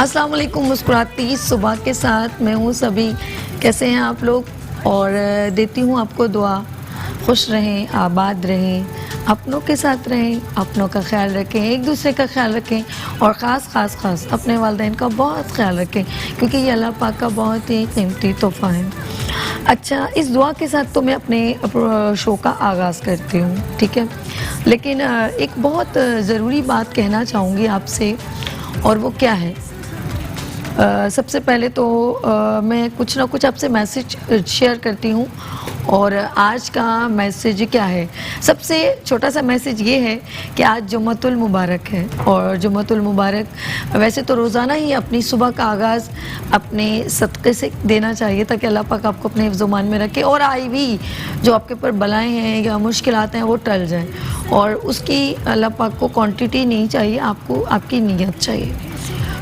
अस्सलाम वालेकुम। मुस्कुराती सुबह के साथ मैं हूँ सभी। कैसे हैं आप लोग? और देती हूँ आपको दुआ, खुश रहें, आबाद रहें, अपनों के साथ रहें, अपनों का ख्याल रखें, एक दूसरे का ख्याल रखें और ख़ास अपने वालिदैन का बहुत ख्याल रखें, क्योंकि ये अल्लाह पाक का बहुत ही कीमती तोहफ़ा है। अच्छा, इस दुआ के साथ तो मैं अपने शो का आगाज़ करती हूँ, ठीक है? लेकिन एक बहुत ज़रूरी बात कहना चाहूँगी आपसे, और वो क्या है? सबसे पहले तो मैं कुछ ना कुछ आपसे मैसेज शेयर करती हूँ, और आज का मैसेज क्या है? सबसे छोटा सा मैसेज ये है कि आज जुम्मतुल मुबारक है, और जुम्मतुल मुबारक वैसे तो रोज़ाना ही अपनी सुबह का आगाज़ अपने सदक़े से देना चाहिए, ताकि अल्लाह पाक आपको अपने हिफ्ज़-ओ-मान में रखे और आई भी जो आपके ऊपर बलाएँ हैं या मुश्किलात हैं वो टल जाएँ, और उसकी अल्लाह पाक को क्वांटिटी नहीं चाहिए, आपको आपकी नीयत चाहिए।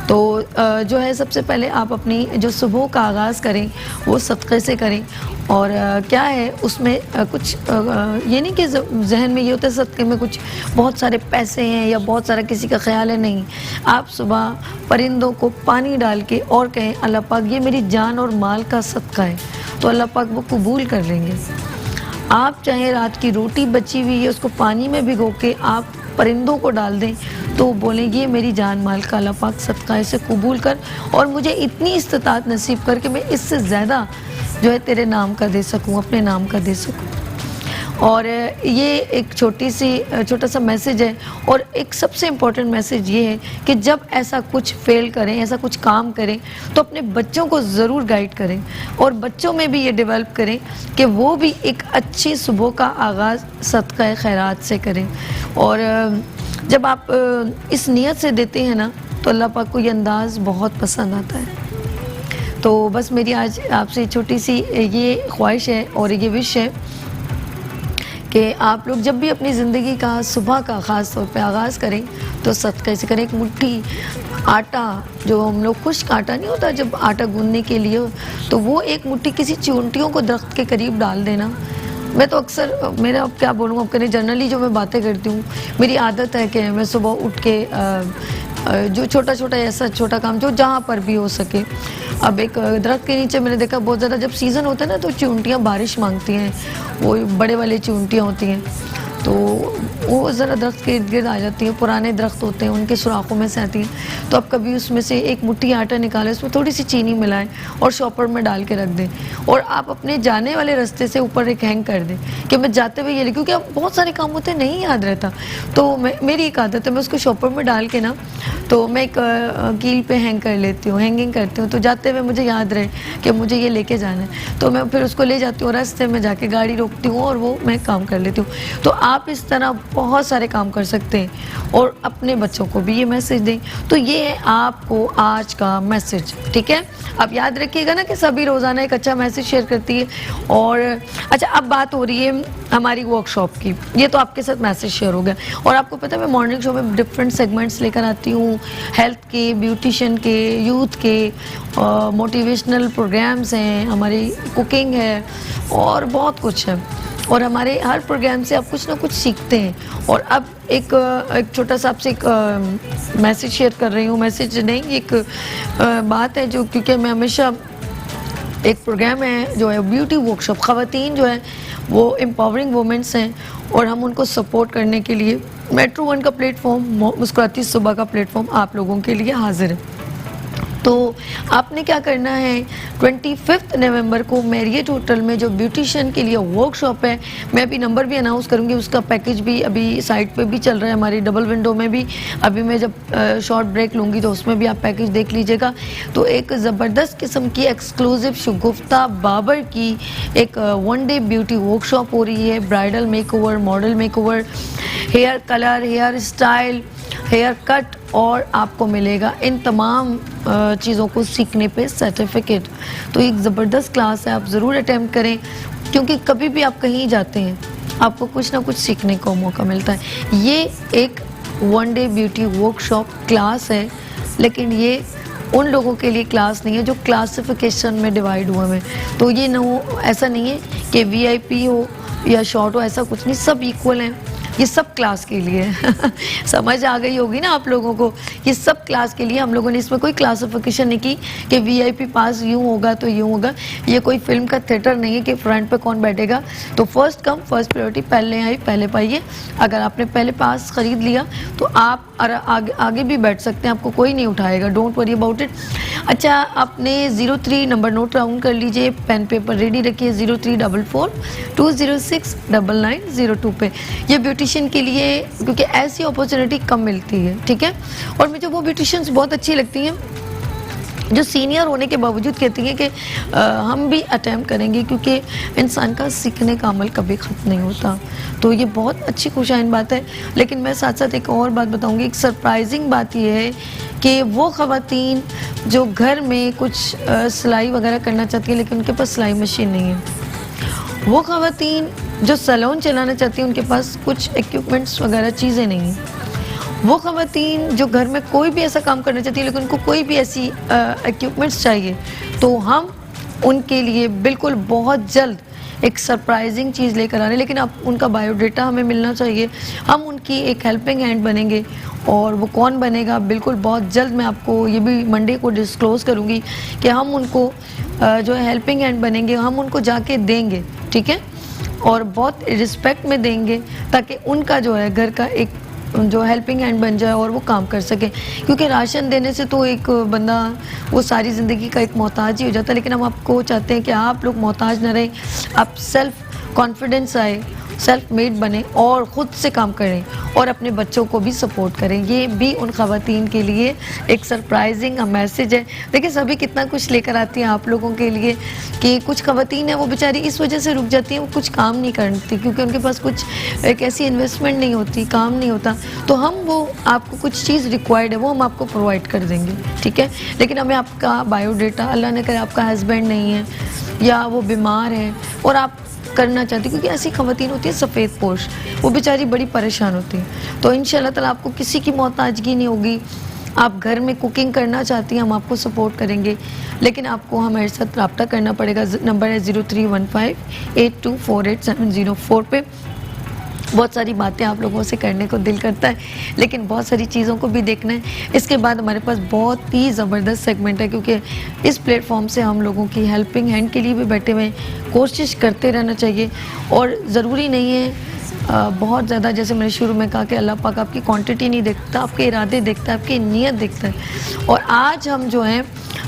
तो जो है, सबसे पहले आप अपनी जो सुबह का आगाज़ करें वो सदक़े से करें। और क्या है उसमें कुछ ये नहीं कि जहन में ये होता है सदक़े में कुछ बहुत सारे पैसे हैं या बहुत सारा किसी का ख्याल है, नहीं। आप सुबह परिंदों को पानी डाल के और कहें, अल्लाह पाक ये मेरी जान और माल का सदक़ा है, तो अल्लाह पाक वो कबूल कर लेंगे। आप चाहे रात की रोटी बची हुई है उसको पानी में भिगो के आप परिंदों को डाल दें, तो बोलेंगे मेरी जान माल का अल्लाह पाक सदका इसे कबूल कर, और मुझे इतनी इस्तिताअत नसीब कर कि मैं इससे ज़्यादा जो है तेरे नाम का दे सकूं, अपने नाम का दे सकूं। और ये एक छोटा सा मैसेज है। और एक सबसे इम्पॉर्टेंट मैसेज ये है कि जब ऐसा कुछ फेल करें, ऐसा कुछ काम करें, तो अपने बच्चों को ज़रूर गाइड करें, और बच्चों में भी ये डेवलप करें कि वो भी एक अच्छी सुबह का आगाज़ सदका खैरात से करें। और जब आप इस नीयत से देते हैं ना, तो अल्लाह पाक को ये अंदाज़ बहुत पसंद आता है। तो बस मेरी आज आपसे छोटी सी ये ख्वाहिश है और ये विश है कि आप लोग जब भी अपनी ज़िंदगी का सुबह का ख़ास तौर पे आगाज़ करें, तो सदक़े से करें। एक मुट्ठी आटा, जो हम लोग खुश्क आटा नहीं होता जब आटा गूँधने के लिए, तो वो एक मुट्ठी किसी चींटियों को दरख्त के करीब डाल देना। मैं तो अक्सर, मेरा अब क्या बोलूँ, अब करें जनरली जो मैं बातें करती हूँ, मेरी आदत है कि मैं सुबह उठ के जो छोटा ऐसा छोटा काम जो जहाँ पर भी हो सके। अब एक दरख्त के नीचे मैंने देखा बहुत ज़्यादा जब सीज़न होता है ना, तो चींटियाँ बारिश मांगती हैं, वो बड़े वाले चींटियाँ होती हैं, तो वो ज़रा दरख्त के इर्द गिर्द आ जाती हैं, पुराने दरख्त होते हैं उनके सुराखों में से आती हैं। तो आप कभी उसमें से एक मुट्ठी आटा निकालें, उसमें थोड़ी सी चीनी मिलाएं और शॉपर में डाल के रख दें, और आप अपने जाने वाले रास्ते से ऊपर एक हैंग कर दें कि मैं जाते हुए ये ले, क्योंकि अब बहुत सारे काम होते हैं नहीं याद रहता। तो मेरी एक आदत है, मैं उसको शॉपर में डाल के ना, तो मैं एक कील पे हैंग कर लेती हूँ, हैंगिंग करती हूँ, तो जाते हुए मुझे याद रहे कि मुझे ये लेके जाना है, तो मैं फिर उसको ले जाती हूँ, रास्ते में जाके गाड़ी रोकती हूँ और वो मैं काम कर लेती हूँ। तो आप इस तरह बहुत सारे काम कर सकते हैं, और अपने बच्चों को भी ये मैसेज दें। तो ये है आपको आज का मैसेज, ठीक है? आप याद रखिएगा ना कि सभी रोज़ाना एक अच्छा मैसेज शेयर करती है। और अच्छा, अब बात हो रही है हमारी वर्कशॉप की। ये तो आपके साथ मैसेज शेयर हो गया, और आपको पता है मैं मॉर्निंग शो में डिफरेंट सेगमेंट्स लेकर आती हूँ, हेल्थ के, ब्यूटिशन के, यूथ के, मोटिवेशनल प्रोग्राम्स हैं, हमारी कुकिंग है और बहुत कुछ है। और हमारे हर प्रोग्राम से आप कुछ ना कुछ सीखते हैं। और अब एक छोटा सा आपसे एक मैसेज शेयर कर रही हूँ, मैसेज नहीं, एक बात है जो, क्योंकि मैं हमेशा एक प्रोग्राम है जो है ब्यूटी वर्कशॉप, ख़वातीन जो है वो एम्पावरिंग वुमेंस हैं, और हम उनको सपोर्ट करने के लिए मेट्रो वन का प्लेटफॉर्म, मुस्कुराती सुबह का प्लेटफॉर्म आप लोगों के लिए हाजिर है। तो आपने क्या करना है, 25 नवंबर को मैरियट होटल में जो ब्यूटिशियन के लिए वर्कशॉप है, मैं अभी नंबर भी अनाउंस करूंगी, उसका पैकेज भी अभी साइट पे भी चल रहा है, हमारी डबल विंडो में भी। अभी मैं जब शॉर्ट ब्रेक लूँगी तो उसमें भी आप पैकेज देख लीजिएगा। तो एक ज़बरदस्त किस्म की एक्सक्लूसिव शगुफ्ता बाबर की एक 1 डे ब्यूटी वर्कशॉप हो रही है। Bridal makeover, model makeover, hair colour, hair style, hair cut, और आपको मिलेगा इन तमाम चीज़ों को सीखने पे सर्टिफिकेट। तो एक ज़बरदस्त क्लास है, आप ज़रूर अटेम्प्ट करें, क्योंकि कभी भी आप कहीं जाते हैं आपको कुछ ना कुछ सीखने का मौका मिलता है। ये एक 1 डे ब्यूटी वर्कशॉप क्लास है, लेकिन ये उन लोगों के लिए क्लास नहीं है जो क्लासिफिकेशन में डिवाइड हुए हैं। तो ये ऐसा नहीं है कि VIP हो या शॉर्ट हो, ऐसा कुछ नहीं, सब इक्वल हैं। ये सब क्लास के लिए है। समझ आ गई होगी ना आप लोगों को, ये सब क्लास के लिए। हम लोगों ने इसमें कोई क्लासिफिकेशन नहीं की कि वीआईपी पास यूँ होगा तो यूँ होगा। ये कोई फिल्म का थिएटर नहीं है कि फ्रंट पे कौन बैठेगा। तो फर्स्ट कम फर्स्ट प्रायोरिटी, पहले आई पहले पाइए। अगर आपने पहले पास खरीद लिया तो आप आगे भी बैठ सकते हैं, आपको कोई नहीं उठाएगा, डोंट वरी अबाउट इट। अच्छा, आपने 03 नंबर नोट डाउन कर लीजिए, पेन पेपर रेडी रखिए, 0344-206-9902 पे। ये ब्यूटिशियन के लिए, क्योंकि ऐसी अपॉर्चुनिटी कम मिलती है, ठीक है। और मुझे वो ब्यूटिशियंस बहुत अच्छी लगती हैं जो सीनियर होने के बावजूद कहती हैं कि हम भी अटैम्प्ट करेंगे, क्योंकि इंसान का सीखने का अमल कभी ख़त्म नहीं होता। तो ये बहुत अच्छी खुशाइन बात है। लेकिन मैं साथ साथ एक और बात बताऊंगी। एक सरप्राइजिंग बात ये है कि वो ख़वातीन जो घर में कुछ सिलाई वगैरह करना चाहती हैं लेकिन उनके पास सिलाई मशीन नहीं है, वो ख़वातीन जो सैलून चलाना चाहती हैं उनके पास कुछ इक्विपमेंट्स वगैरह चीज़ें नहीं हैं, वो ख़वातीन जो घर में कोई भी ऐसा काम करना चाहती है लेकिन उनको कोई भी ऐसी इक्विपमेंट्स चाहिए, तो हम उनके लिए बिल्कुल बहुत जल्द एक सरप्राइजिंग चीज़ लेकर आ रहे हैं। लेकिन अब उनका बायोडाटा हमें मिलना चाहिए, हम उनकी एक हेल्पिंग हैंड बनेंगे। और वो कौन बनेगा, बिल्कुल बहुत जल्द मैं आपको ये भी मंडे को डिस्क्लोज़ करूँगी कि हम उनको जो है हेल्पिंग हैंड बनेंगे, हम उनको जाके देंगे, ठीक है, और बहुत रिस्पेक्ट में देंगे, ताकि उनका जो है घर का एक जो हेल्पिंग हैंड बन जाए और वो काम कर सके। क्योंकि राशन देने से तो एक बंदा वो सारी ज़िंदगी का एक मोहताज ही हो जाता है। लेकिन हम आपको चाहते हैं कि आप लोग मोहताज न रहें, आप सेल्फ कॉन्फिडेंस आए, सेल्फ मेड बने और ख़ुद से काम करें और अपने बच्चों को भी सपोर्ट करें। ये भी उन ख़वातीन के लिए एक सरप्राइजिंग मैसेज है। देखिए सभी कितना कुछ लेकर आती हैं आप लोगों के लिए, कि कुछ ख़वातीन हैं वो बेचारी इस वजह से रुक जाती हैं, वो कुछ काम नहीं करती क्योंकि उनके पास कुछ एक ऐसी इन्वेस्टमेंट नहीं होती, काम नहीं होता। तो हम वो आपको कुछ चीज़ रिक्वायर्ड है वो हम आपको प्रोवाइड कर देंगे, ठीक है। लेकिन हमें आपका बायोडाटा, अल्लाह न करे आपका हस्बैंड नहीं है या वो बीमार है और आप करना चाहती, क्योंकि ऐसी ख़वातीन होती है सफ़ेद पोश, वो बेचारी बड़ी परेशान होती है। तो इंशाल्लाह ताला आपको किसी की मोहताजगी नहीं होगी। आप घर में कुकिंग करना चाहती हैं, हम आपको सपोर्ट करेंगे, लेकिन आपको हमारे साथ रब्ता करना पड़ेगा। नंबर है 0315824870 पे। बहुत सारी बातें आप लोगों से करने को दिल करता है, लेकिन बहुत सारी चीज़ों को भी देखना है। इसके बाद हमारे पास बहुत ही ज़बरदस्त सेगमेंट है, क्योंकि इस प्लेटफॉर्म से हम लोगों की हेल्पिंग हैंड के लिए भी बैठे हुए हैं। कोशिश करते रहना चाहिए और ज़रूरी नहीं है बहुत ज़्यादा, जैसे मैंने शुरू में कहा कि अल्लाह पाक आपकी क्वांटिटी नहीं देखता, आपके इरादे देखता है, आपकी नीयत देखता है। और आज हम जो हैं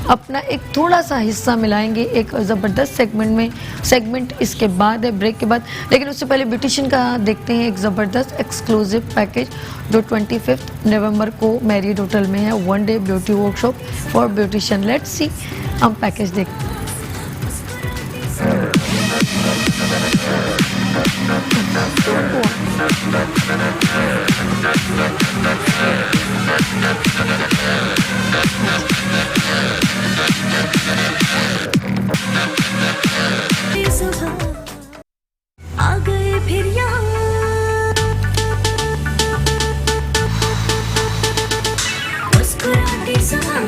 अपना एक थोड़ा सा हिस्सा मिलाएंगे एक ज़बरदस्त सेगमेंट में। सेगमेंट इसके बाद है, ब्रेक के बाद। लेकिन उससे पहले ब्यूटिशियन का देखते हैं एक ज़बरदस्त एक्सक्लूसिव पैकेज जो 25 नवंबर को मैरियट होटल में है, 1 day beauty workshop for beautician. Let's see, हम पैकेज देखते हैं। आ गए फिर यहाँ मुस्कुराती सुबह।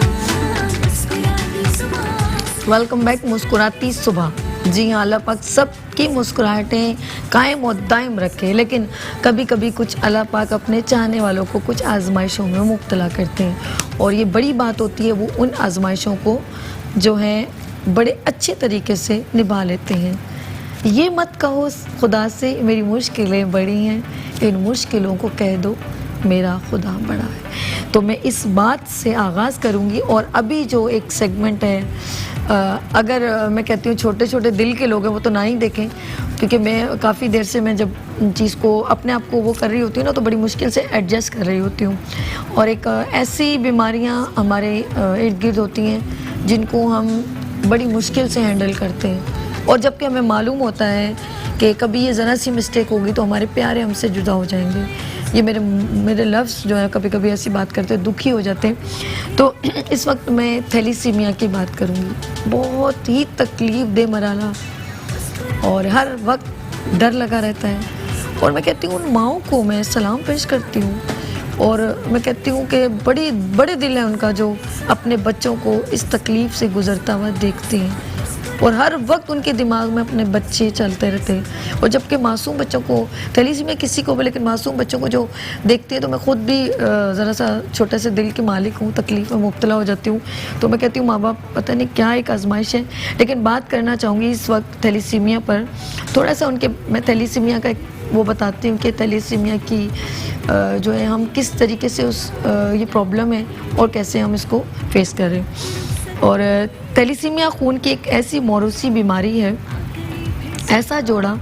वेलकम बैक मुस्कुराती सुबह। जी हाँ, अल्लाह पाक सबकी मुस्कुराहटें कायम और दायम रखे, लेकिन कभी कभी कुछ अल्लाह पाक अपने चाहने वालों को कुछ आजमाइशों में मुब्तला करते हैं। और ये बड़ी बात होती है वो उन आजमाइशों को जो है बड़े अच्छे तरीके से निभा लेते हैं। ये मत कहो खुदा से मेरी मुश्किलें बड़ी हैं, इन मुश्किलों को कह दो मेरा खुदा बड़ा है। तो मैं इस बात से आगाज़ करूँगी। और अभी जो एक सेगमेंट है, अगर मैं कहती हूँ छोटे छोटे दिल के लोग हैं वो तो ना ही देखें, क्योंकि मैं काफ़ी देर से मैं जब चीज़ को अपने आप को वो कर रही होती हूँ ना, तो बड़ी मुश्किल से एडजस्ट कर रही होती हूँ। और एक ऐसी बीमारियाँ हमारे इर्द गिर्द होती हैं जिनको हम बड़ी मुश्किल से हैंडल करते हैं, और जबकि हमें मालूम होता है कि कभी ये ज़रा सी मिस्टेक होगी तो हमारे प्यारे हमसे जुदा हो जाएंगे। ये मेरे लफ्ज़ जो है कभी कभी ऐसी बात करते हैं, दुखी हो जाते हैं। तो इस वक्त मैं थैलीसीमिया की बात करूँगी। बहुत ही तकलीफ़ दे मराला और हर वक्त डर लगा रहता है। और मैं कहती हूँ उन माओं को मैं सलाम पेश करती हूँ, और मैं कहती हूँ कि बड़े दिल है उनका जो अपने बच्चों को इस तकलीफ़ से गुज़रता हुआ देखते हैं। और हर वक्त उनके दिमाग में अपने बच्चे चलते रहते हैं। और जबकि मासूम बच्चों को थैलीसीमिया किसी को भी, लेकिन मासूम बच्चों को जो देखती है तो मैं खुद भी ज़रा सा छोटे से दिल की मालिक हूँ, तकलीफ़ में मुब्तला हो जाती हूँ। तो मैं कहती हूँ माँ बाप पता नहीं क्या एक आजमाइश है। लेकिन बात करना चाहूँगी इस वक्त थैलीसीमिया पर, थोड़ा सा उनके, मैं थैलीसीमिया का वो बताती हूँ कि थैलीसीमिया की जो है हम किस तरीके से उस ये प्रॉब्लम है और कैसे हम इसको फेस कर रहे हैं। और थैलीसीमिया खून की एक ऐसी मौरूसी बीमारी है, ऐसा जोड़ा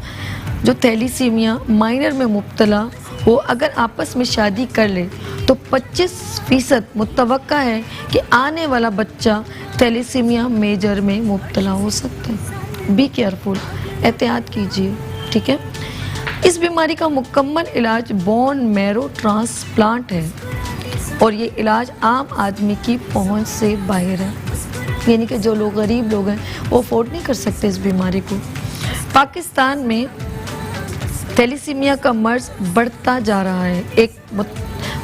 जो थैलीसीमिया माइनर में मुब्तला हो अगर आपस में शादी कर ले तो 25% मुतवक्का है कि आने वाला बच्चा थैलीसीमिया मेजर में मुब्तला हो सकता है। बी केयरफुल, एहतियात कीजिए, ठीक है। इस बीमारी का मुकम्मल इलाज बोन मैरो ट्रांसप्लांट है और ये इलाज आम आदमी की पहुंच से बाहर है, यानी कि जो लोग गरीब लोग हैं वो अफोर्ड नहीं कर सकते इस बीमारी को। पाकिस्तान में थैलीसीमिया का मर्ज बढ़ता जा रहा है। एक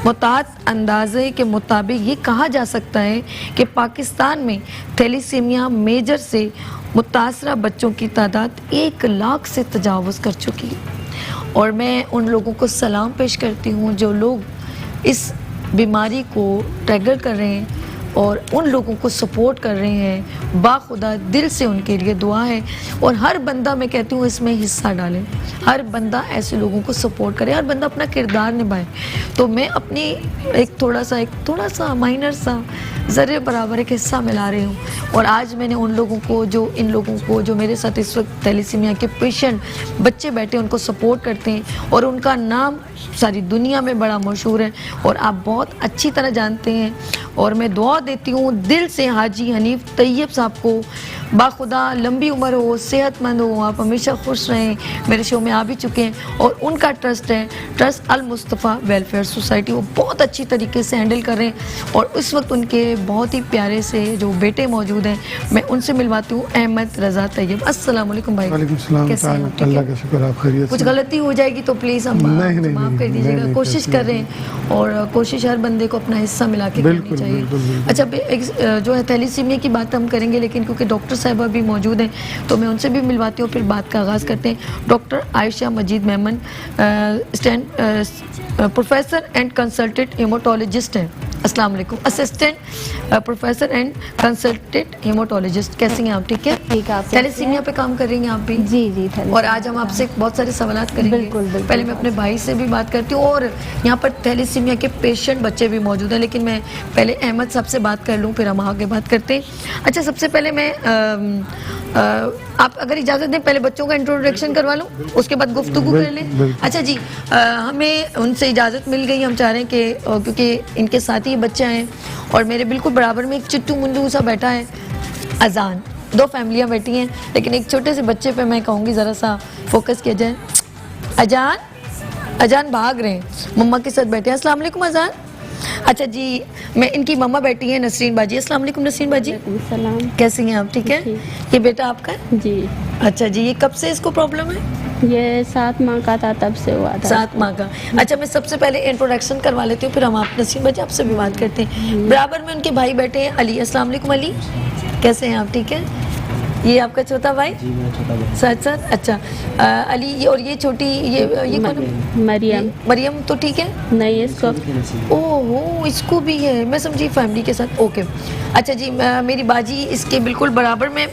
मुताद अंदाजे के मुताबिक ये कहा जा सकता है कि पाकिस्तान में थैलीसीमिया मेजर से मुतासरा बच्चों की तादाद 1 लाख से तजावुज़ कर चुकी है। और मैं उन लोगों को सलाम पेश करती हूँ जो लोग इस बीमारी को ट्रैगर कर रहे हैं और उन लोगों को सपोर्ट कर रहे हैं। बाखुदा दिल से उनके लिए दुआ है और हर बंदा, मैं कहती हूँ, इसमें हिस्सा डाले, हर बंदा ऐसे लोगों को सपोर्ट करे, हर बंदा अपना किरदार निभाए। तो मैं अपनी एक थोड़ा सा माइनर सा ज़र्रे बराबर एक हिस्सा मिला रही हूँ। और आज मैंने उन लोगों को, इन लोगों को जो मेरे साथ इस वक्त थैलीसीमिया के पेशेंट बच्चे बैठे हैं, उनको सपोर्ट करते हैं और उनका नाम सारी दुनिया में बड़ा मशहूर है और आप बहुत अच्छी तरह जानते हैं। और मैं दुआ देती हूँ दिल से हाजी हनीफ तैयब साहब को बाखुदा लंबी उम्र हो, सेहतमंद हो, आप हमेशा खुश रहें। मेरे शो में आ भी चुके हैं और उनका ट्रस्ट है, ट्रस्ट अल मुस्तफ़ा वेलफेयर सोसाइटी, वो बहुत अच्छी तरीके से हैंडल कर रहे हैं। और इस वक्त उनके बहुत ही प्यारे से जो बेटे मौजूद हैं, मैं उनसे मिलवाती हूँ। अहमद रज़ा तैयब, अस्सलाम वालेकुम भाई। कैसे हैं आप? अल्लाह का शुक्र, आप खैरियत? कुछ गलती हो जाएगी तो प्लीज़ हम माफ़ कर दीजिएगा। कोशिश कर रहे हैं और कोशिश हर बंदे को अपना हिस्सा मिला के करनी चाहिए। अच्छा, जो है थैलीसीमिया की बात हम करेंगे, लेकिन क्योंकि डॉक्टर साहिबा भी मौजूद हैं तो मैं उनसे भी मिलवाती हूँ, फिर बात का आगाज़ करते हैं। Doctor Ayesha Majeed Memon professor and consultant haematologist हैं। अस्सलाम वालेकुम। Assistant professor and consultant haematologist, कैसी हैं आप? ठीक है, ठीक है। थैलीसीमिया पे काम कर रही हैं आप भी? जी जी। और आज हम आपसे बहुत सारे सवालात करेंगे। बिल्कुल। पहले मैं अपने भाई से भी बात करती हूँ और यहाँ पर थैलीसीमिया के पेशेंट बच्चे भी मौजूद हैं, लेकिन मैं पहले अहमद साहब से बात कर लूँ, फिर हम आगे बात करते हैं। अच्छा, सबसे पहले मैं आप अगर इजाज़त दें पहले बच्चों का इंट्रोडक्शन करवा लूँ, उसके बाद गुफ्तगू कर लें। अच्छा जी, हमें उनसे इजाज़त मिल गई। हम चाह रहे हैं कि क्योंकि इनके साथ ही बच्चे हैं और मेरे बिल्कुल बराबर में एक चिट्टू मुंडू सा बैठा है, अजान। 2 फैमिलियाँ बैठी हैं, लेकिन एक छोटे से बच्चे पे मैं कहूँगी ज़रा सा फोकस किया जाए। अजान भाग रहे हैं, मम्मा के साथ बैठे हैं। अस्सलाम वालेकुम अजान। अच्छा जी, मैं इनकी मम्मा बैठी हैं नसरीन बाजी। अस्सलाम वालेकुम नसरीन बाजी। सलाम। कैसी हैं आप? ठीक है। ये बेटा आपका है? जी। अच्छा जी, ये कब से इसको प्रॉब्लम है? ये 7 माह का था, तब से हुआ था। 7 माह का। अच्छा, मैं सबसे पहले इंट्रोडक्शन करवा लेती हूँ, फिर हम आप नसीम बाजी आपसे भी बात करते हैं। बराबर में उनके भाई बैठे हैं, अली। अस्सलाम वालेकुम अली, कैसे हैं आप? ठीक है। ये आपका छोटा भाई? जी, मेरा छोटा भाई। साथ। अच्छा अली, ये और ये छोटी ये कौन? मरियम तो ठीक है? नहीं, इसको ओह इसको भी है, मैं समझी फैमिली के साथ। ओके। अच्छा जी, मेरी बाजी इसके बिल्कुल बराबर में,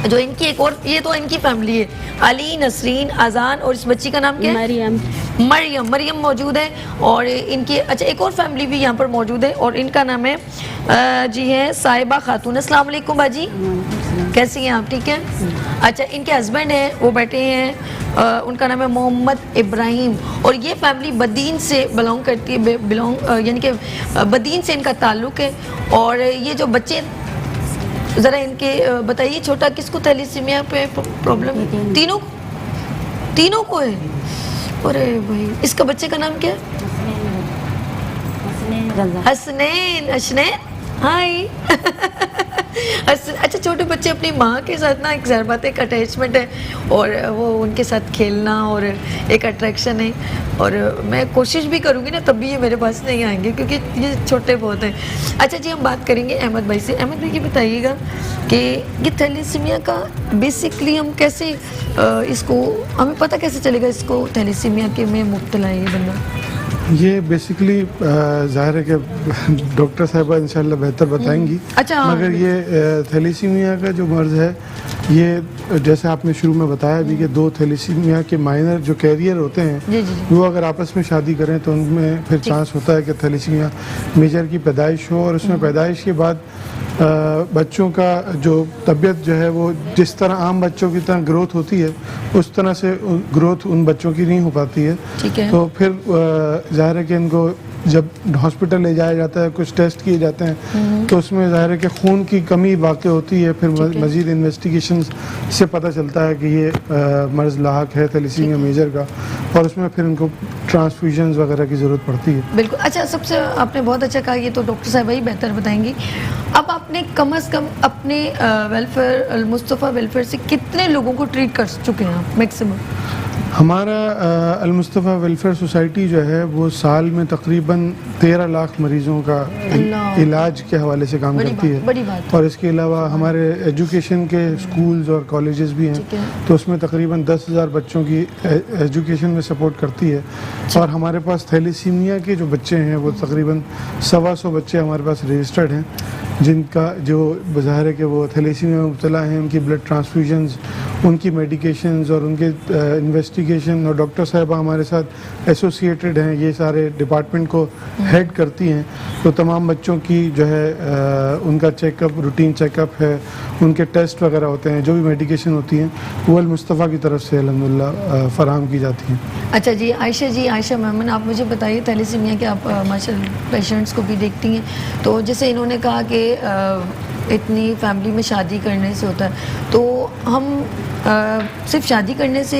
जो इनकी एक और, ये तो इनकी फैमिली है, अली, नसरीन, अजान और इस बच्ची का नाम क्या है? मरियम मौजूद है। और इनकी अच्छा एक और फैमिली भी यहाँ पर मौजूद है और इनका नाम है जी है साहिबा खातून। अस्सलाम वालेकुम बाजी, कैसी हैं आप? ठीक है। अच्छा, इनके हस्बैंड हैं, वो बैठे हैं, उनका नाम है मोहम्मद इब्राहिम और ये फैमिली बदीन से बिलोंग करती है, यानी कि बदीन से इनका ताल्लुक़ है। और ये जो बच्चे ज़रा इनके बताइए, छोटा किसको थैलीसीमिया पे प्रॉब्लम है? तीनों को है? अरे भाई, इसका बच्चे का नाम क्या है? हसनैन। हाय अच्छा, छोटे बच्चे अपनी माँ के साथ ना, एक ज़ाहिर बात है, एक अटैचमेंट है और वो उनके साथ खेलना और एक अट्रैक्शन है, और मैं कोशिश भी करूँगी ना तब भी ये मेरे पास नहीं आएंगे क्योंकि ये छोटे बहुत हैं। अच्छा जी, हम बात करेंगे अहमद भाई से। अहमद भाई, ये बताइएगा कि ये थैलेसीमिया का बेसिकली हम कैसे इसको, हमें पता कैसे चलेगा इसको थैलेसीमिया के में मुब्तला है ये बंदा? ये बेसिकली ज़ाहिर है कि डॉक्टर साहिबा इंशाल्लाह बेहतर बताएंगी। अच्छा, हाँ, मगर ये थैलेसीमिया का जो मर्ज़ है, ये जैसे आपने शुरू में बताया भी कि दो थैलेसीमिया के माइनर जो कैरियर होते हैं, जी, जी, वो अगर आपस में शादी करें तो उनमें फिर चांस होता है कि थैलेसीमिया मेजर की पैदाइश हो, और उसमें पैदाइश के बाद बच्चों का जो तबीयत जो है वो जिस तरह आम बच्चों की तरह ग्रोथ होती है उस तरह से ग्रोथ उन बच्चों की नहीं हो पाती है। ठीक है। तो फिर ज़ाहिर है कि इनको जब हॉस्पिटल ले जाया जाता है, कुछ टेस्ट किए जाते हैं, तो उसमें ज़ाहिर है कि खून की कमी वाक़ई होती है। फिर मज़ीद इन्वेस्टिगेशन से पता चलता है कि ये मर्ज़ लाहक है थैलेसीमिया मेजर का, और उसमें फिर इनको ट्रांसफ्यूजन्स वगैरह की ज़रूरत पड़ती है। बिल्कुल। अच्छा, सबसे आपने बहुत अच्छा कहा, ये तो डॉक्टर साहब ही बेहतर बताएंगी। अब आपने कम से कम अपने वेलफेयर, अल-मुस्तफ़ा वेलफेयर से कितने लोगों को ट्रीट कर चुके हैं आप मैक्सिमम? हमारा अल-मुस्तफ़ा वेलफेयर सोसाइटी जो है वो साल में तकरीबन 13 लाख मरीज़ों का इलाज के हवाले से काम करती है। बड़ी बात। और इसके अलावा हमारे एजुकेशन के स्कूल्स और कॉलेजेस भी हैं, तो उसमें तकरीबन 10,000 बच्चों की एजुकेशन में सपोर्ट करती है। और हमारे पास थैलेसीमिया के जो बच्चे हैं वो तकरीबन 125 बच्चे हमारे पास रजिस्टर्ड हैं, जिनका जो ज़ाहिर है कि वो थैलेसीमिया में मुब्तला हैं, उनकी ब्लड ट्रांसफ्यूजन्स, उनकी मेडिकेशंस और उनके इन्वेस्टिगेशन, और डॉक्टर साहबा हमारे साथ एसोसिएटेड हैं, ये सारे डिपार्टमेंट को हेड करती हैं। तो तमाम बच्चों की जो है उनका चेकअप, रूटीन चेकअप है, उनके टेस्ट वगैरह होते हैं, जो भी मेडिकेशन होती हैं वो अल-मुस्तफ़ा की तरफ से अल्हम्दुलिल्लाह फ़राहम की जाती हैं। अच्छा जी, आयशा मेमन, आप मुझे बताइए, थैलेसीमिया के आप माशाल्लाह पेशेंट्स को भी देखती हैं, तो जैसे इन्होंने कहा कि इतनी फैमिली में शादी करने से होता है, तो हम सिर्फ शादी करने से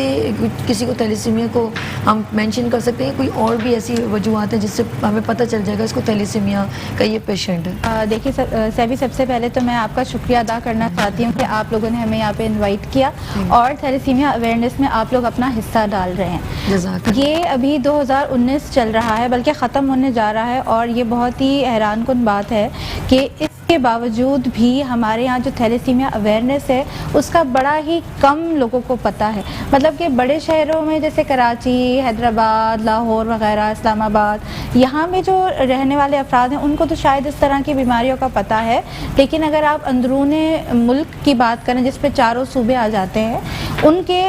किसी को थैलेसीमिया को हम मेंशन कर सकते हैं? कोई और भी ऐसी वजूहत है जिससे हमें पता चल जाएगा इसको थैलेसीमिया का ये पेशेंट है? देखिए सभी, सबसे पहले तो मैं आपका शुक्रिया अदा करना चाहती हूँ कि आप लोगों ने हमें यहाँ पे इनवाइट किया और थैलेसीमिया अवेयरनेस में आप लोग अपना हिस्सा डाल रहे हैं। ये अभी 2019 चल रहा है, बल्कि ख़त्म होने जा रहा है, और ये बहुत ही हैरानकुन बात है कि इसके बावजूद भी हमारे यहाँ जो थैलेसीमिया अवेयरनेस है उसका बड़ा ही कम लोगों को पता है। मतलब कि बड़े शहरों में जैसे कराची, हैदराबाद, लाहौर वगैरह, इस्लामाबाद, यहाँ में जो रहने वाले अफराद हैं उनको तो शायद इस तरह की बीमारियों का पता है, लेकिन अगर आप अंदरूने मुल्क की बात करें जिस पे चारों सूबे आ जाते हैं, उनके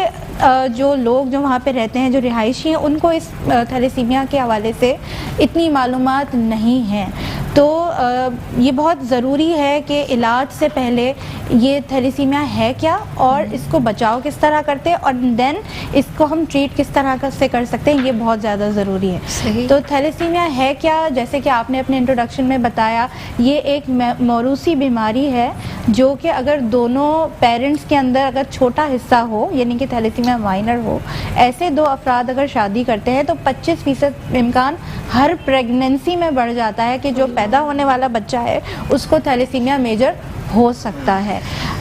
जो लोग जो वहाँ पे रहते हैं, जो रिहायशी हैं, उनको इस थैलेसीमिया के हवाले से इतनी मालूमात नहीं है। तो ये बहुत ज़रूरी है कि इलाज से पहले ये थैलेसीमिया है क्या और इसको बचाव किस तरह करते हैं और देन इसको हम ट्रीट किस तरह से कर सकते हैं, ये बहुत ज़्यादा ज़रूरी है। तो थैलेसीमिया है क्या, जैसे कि आपने अपने इंट्रोडक्शन में बताया, ये एक मौरूसी बीमारी है जो कि अगर दोनों पेरेंट्स के अंदर अगर छोटा हिस्सा हो, यानी कि थैलेसीमिया माइनर हो, ऐसे दो अफराद अगर शादी करते हैं तो 25% इम्कान हर प्रेगनेंसी में बढ़ जाता है कि जो पैदा होने वाला बच्चा है उसको थैलेसीमिया मेजर हो सकता है।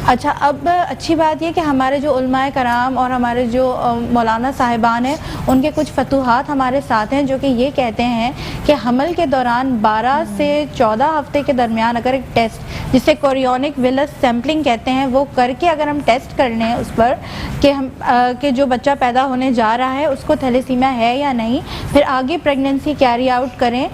अच्छा, अब अच्छी बात यह कि हमारे जो उलमाए कराम और हमारे जो मौलाना साहिबान हैं उनके कुछ फतूहात हमारे साथ हैं जो कि ये कहते हैं कि हमल के दौरान 12 से 14 हफ्ते के दरमियान अगर एक टेस्ट जिसे कोरियोनिक विलस सैम्पलिंग कहते हैं वो करके अगर हम टेस्ट कर लें उस पर कि हम कि जो बच्चा पैदा होने जा रहा है उसको थैलेसीमिया है या नहीं, फिर आगे प्रेगनेंसी कैरी आउट करें,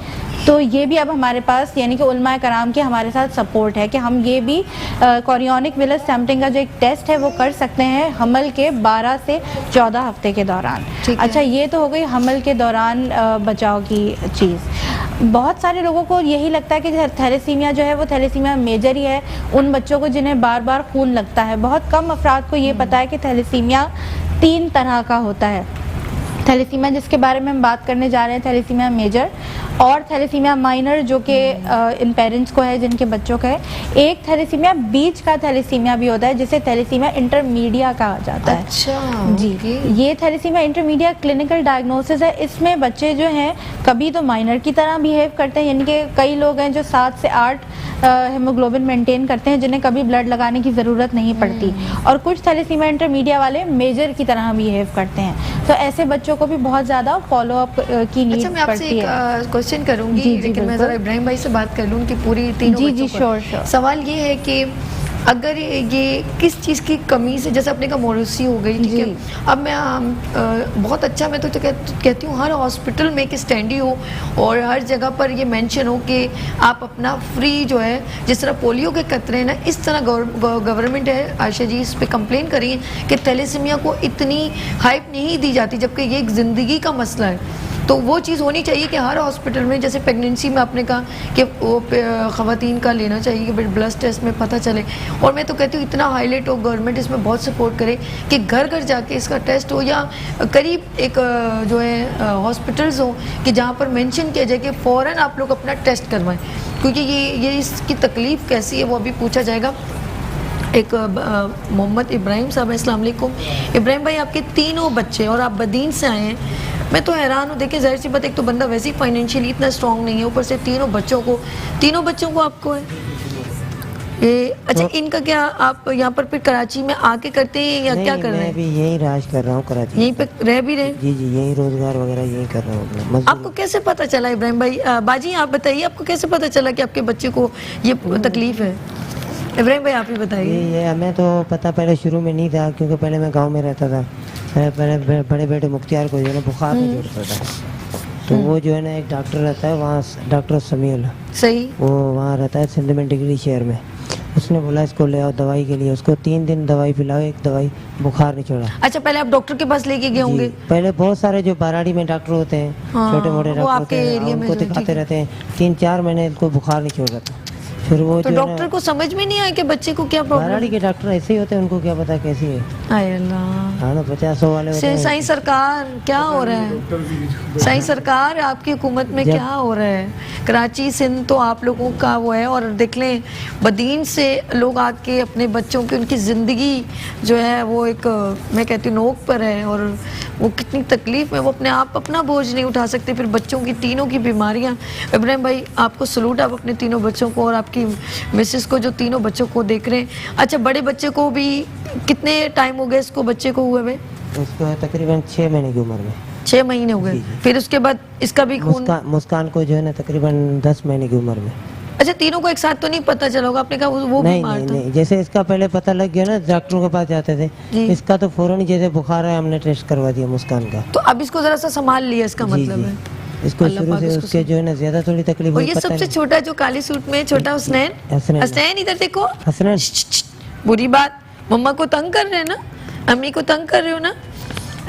तो ये भी अब हमारे पास यानी कि उलमाए कराम के हमारे साथ सपोर्ट है कि हम ये भी कोरियोनिक विलस सैम्पलिंग का जो एक टेस्ट है वो कर सकते हैं हमल के 12 से 14 हफ्ते के दौरान। अच्छा, ये तो हो गई हमल के दौरान बचाव की चीज़। बहुत सारे लोगों को यही लगता है कि थैलेसीमिया जो है वो थैलेसीमिया मेजर ही है उन बच्चों को जिन्हें बार बार खून लगता है। बहुत कम अफराद को ये पता है कि थैलेसीमिया 3 तरह का होता है। थैलेसीमिया जिसके बारे में हम बात करने जा रहे हैं, थैलेसीमिया मेजर और थैलेसीमिया माइनर जो कि इन पेरेंट्स को है, जिनके बच्चों का है। एक थैलेसीमिया बीच का थैलेसीमिया भी होता है जिसे थैलेसीमिया इंटरमीडिया कहा जाता है। अच्छा, जी, ये थैलेसीमिया इंटरमीडिया क्लिनिकल डायग्नोसिस है। इसमें बच्चे जो हैं कभी तो माइनर की तरह बिहेव करते हैं, यानी कि कई लोग हैं जो 7 से 8 हेमोग्लोबिन मेंटेन करते हैं, जिन्हें कभी ब्लड लगाने की ज़रूरत नहीं पड़ती, और कुछ थैलेसीमिया इंटरमीडिया वाले मेजर की तरह बिहेव करते हैं। तो ऐसे बच्चों को भी बहुत ज़्यादा फॉलोअप की नीड अच्छा, मैं आपसे पड़ती है। एक क्वेश्चन करूंगी, जी, लेकिन मैं बिल्कुल। जरा इब्राहिम भाई से बात कर लूँ उनकी पूरी तीनों जी, बच्चों जी, को। श्योर। सवाल ये है कि अगर ये किस चीज़ की कमी से, जैसे अपने का मोरूसी हो गई, ठीक जी। है, अब मैं बहुत अच्छा, मैं तो कहती हूँ हर हॉस्पिटल में एक स्टैंडी हो और हर जगह पर ये मेंशन हो कि आप अपना फ्री जो है, जिस तरह पोलियो के कतरे हैं ना, इस तरह गवर्नमेंट है, आयशा जी इस पे कंप्लेन करी है कि थैलेसीमिया को इतनी हाइप नहीं दी जाती, जबकि ये एक ज़िंदगी का मसला है। तो वो चीज़ होनी चाहिए कि हर हॉस्पिटल में, जैसे प्रेगनेंसी में आपने कहा कि वो ख़वातीन का लेना चाहिए कि ब्लड टेस्ट में पता चले, और मैं तो कहती हूँ इतना हाईलाइट हो, गवर्नमेंट इसमें बहुत सपोर्ट करे कि घर घर जाके इसका टेस्ट हो, या करीब एक जो है हॉस्पिटल्स हो कि जहाँ पर मेंशन किया जाए कि फ़ौरन आप लोग अपना टेस्ट करवाएं, क्योंकि ये इसकी तकलीफ़ कैसी है वो अभी पूछा जाएगा। एक मोहम्मद इब्राहिम साहब, अस्सलाम वालेकुम। इब्राहिम भाई, आपके तीनों बच्चे और आप बदीन से आए हैं, मैं तो हैरान हूँ। देखिए, जाहिर सी बात, एक तो बंदा वैसे ही फाइनेंशियली इतना स्ट्रांग नहीं है, ऊपर से तीनों बच्चों को आपको है ये। अच्छा, इनका क्या आप यहाँ पर फिर कराची में आके करते हैं या क्या कर रहे हैं? मैं भी यहीं राज कर रहा हूँ कराची। यहीं पे रह भी रहे? जी जी, यहीं रोजगार वगैरह यहीं कर रहा हूँ अपना। आपको कैसे पता चला इब्राहिम भाई? बाजी आप बताइए, आपको कैसे पता चला कि आपके बच्चे को ये तकलीफ है? इब्राहिम भाई आप ही बताइए। ये हमें तो पता पहले शुरू में नहीं था, क्योंकि पहले मैं गांव में रहता था। पहले बड़े बेटे मुख्तियार को जो है ना बुखार में जोड़ता था, तो वो जो है ना एक डॉक्टर रहता है वहाँ, डॉक्टर समीउल, सही, वो वहाँ रहता है सिंध में डिग्री शहर में। उसने बोला इसको ले आओ दवाई के लिए, उसको 3 दिन दवाई पिलाओ, एक दवाई बुखार नहीं छोड़ा। अच्छा, पहले आप डॉक्टर के पास लेके गए होंगे? पहले बहुत सारे जो बाराड़ी में डॉक्टर होते हैं, हाँ, छोटे मोटे वो डॉक्टर आपके होते हैं, एरिया में उनको जो है, दिखाते ठीक है। रहते हैं। 3-4 महीने इनको बुखार नहीं छोड़ रहा था। फिर वो तो जो है ना, डॉक्टर को समझ में नहीं आया कि बच्चे को क्या प्रॉब्लम बाराड़ी है? के डॉक्टर ऐसे ही होते हैं, उनको क्या पता कैसी है। आय अल्लाह, हाँ ना, 50-100 वाले होते हैं। साईं सरकार क्या हो रहा है? साईं सरकार, आपकी हुकूमत में क्या हो रहा है? कराची सिंध तो आप लोगों का वो है, और देख लें बदीन से लोग आके अपने बच्चों की, उनकी ज़िंदगी जो है वो एक, मैं कहती हूँ, नोक पर है, और वो कितनी तकलीफ में वो अपने आप अपना बोझ नहीं उठा सकते, फिर बच्चों की तीनों की बीमारियाँ। इब्राहिम भाई, आपको सलूट, आप अपने तीनों बच्चों को और आपकी मिसेस को जो तीनों बच्चों को देख रहे हैं। अच्छा, बड़े बच्चे को भी कितने टाइम हो गए इसको, बच्चे को हुए हुए? उसको तकरीबन 6 महीने की उम्र में। 6 महीने हो गए। जी, जी। फिर उसके बाद इसका भी खून? मुस्कान को जो है ना तकरीबन 10 महीने की उम्र में। अच्छा, तीनों को एक साथ तो नहीं पता चला होगा? आपने कहा वो नहीं बीमार नहीं था। नहीं, जैसे इसका पहले पता लग गया ना, डॉक्टरों के पास जाते थे, जी। इसका तो फौरन ही जैसे बुखार है हमने टेस्ट करवा दिया मुस्कान का। तो अब इसको जरा सा संभाल लिया, इसका जी, मतलब जी। है इसको अल्लाह शुरू पाक से इसको उसके जो है ना ज्यादा थोड़ी तकलीफ और हुई, ये पता सबसे नहीं। छोटा जो काले सूट में, छोटा हसनैन, हसनैन। हसनैन इधर देखो। हसनैन, बुरी बात, मम्मा को तंग कर रहे हैं ना, अम्मी को तंग कर रहे हो ना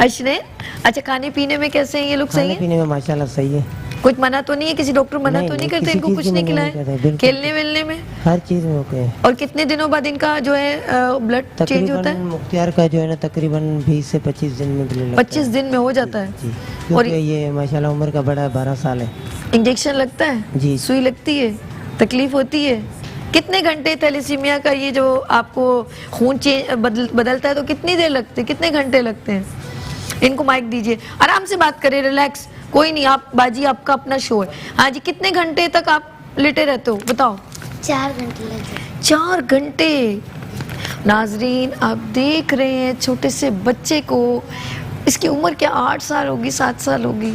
हसनैन? अच्छा, खाने पीने में कैसे हैं ये लोग? सही खाने है? पीने में माशाल्लाह सही है। कुछ मना तो नहीं है? किसी डॉक्टर मना नहीं, तो नहीं नहीं, करते किसी इनको चीज़ कुछ की नहीं मना नहीं करते, खिलाए? बिल्कुल। खेलने वेलने में हर चीज़ में ओके है। और कितने दिनों बाद इनका जो है ब्लड चेंज होता तकरीबन है? मुख्तियार का जो है ना तकरीबन 20 से 25 दिन में ब्लड लगता 25 दिन में हो जाता है? जी, और क्योंकि ये माशाल्लाह उम्र का बड़ा है, 12 साल है। इंजेक्शन लगता है? जी। सुई लगती है? तकलीफ होती है? कितने घंटे थैलेसीमिया का ये जो आपको खून बदलता है, तो कितनी देर लगती है, कितने घंटे लगते हैं? इनको माइक दीजिए, आराम से बात करें, रिलैक्स, कोई नहीं। आप बाजी, आपका अपना शो है। हाँ जी, कितने घंटे तक आप लेटे रहते हो, बताओ? 4 घंटे लगे। 4 घंटे। नाजरीन, आप देख रहे हैं छोटे से बच्चे को, इसकी उम्र क्या 8 साल होगी, 7 साल होगी,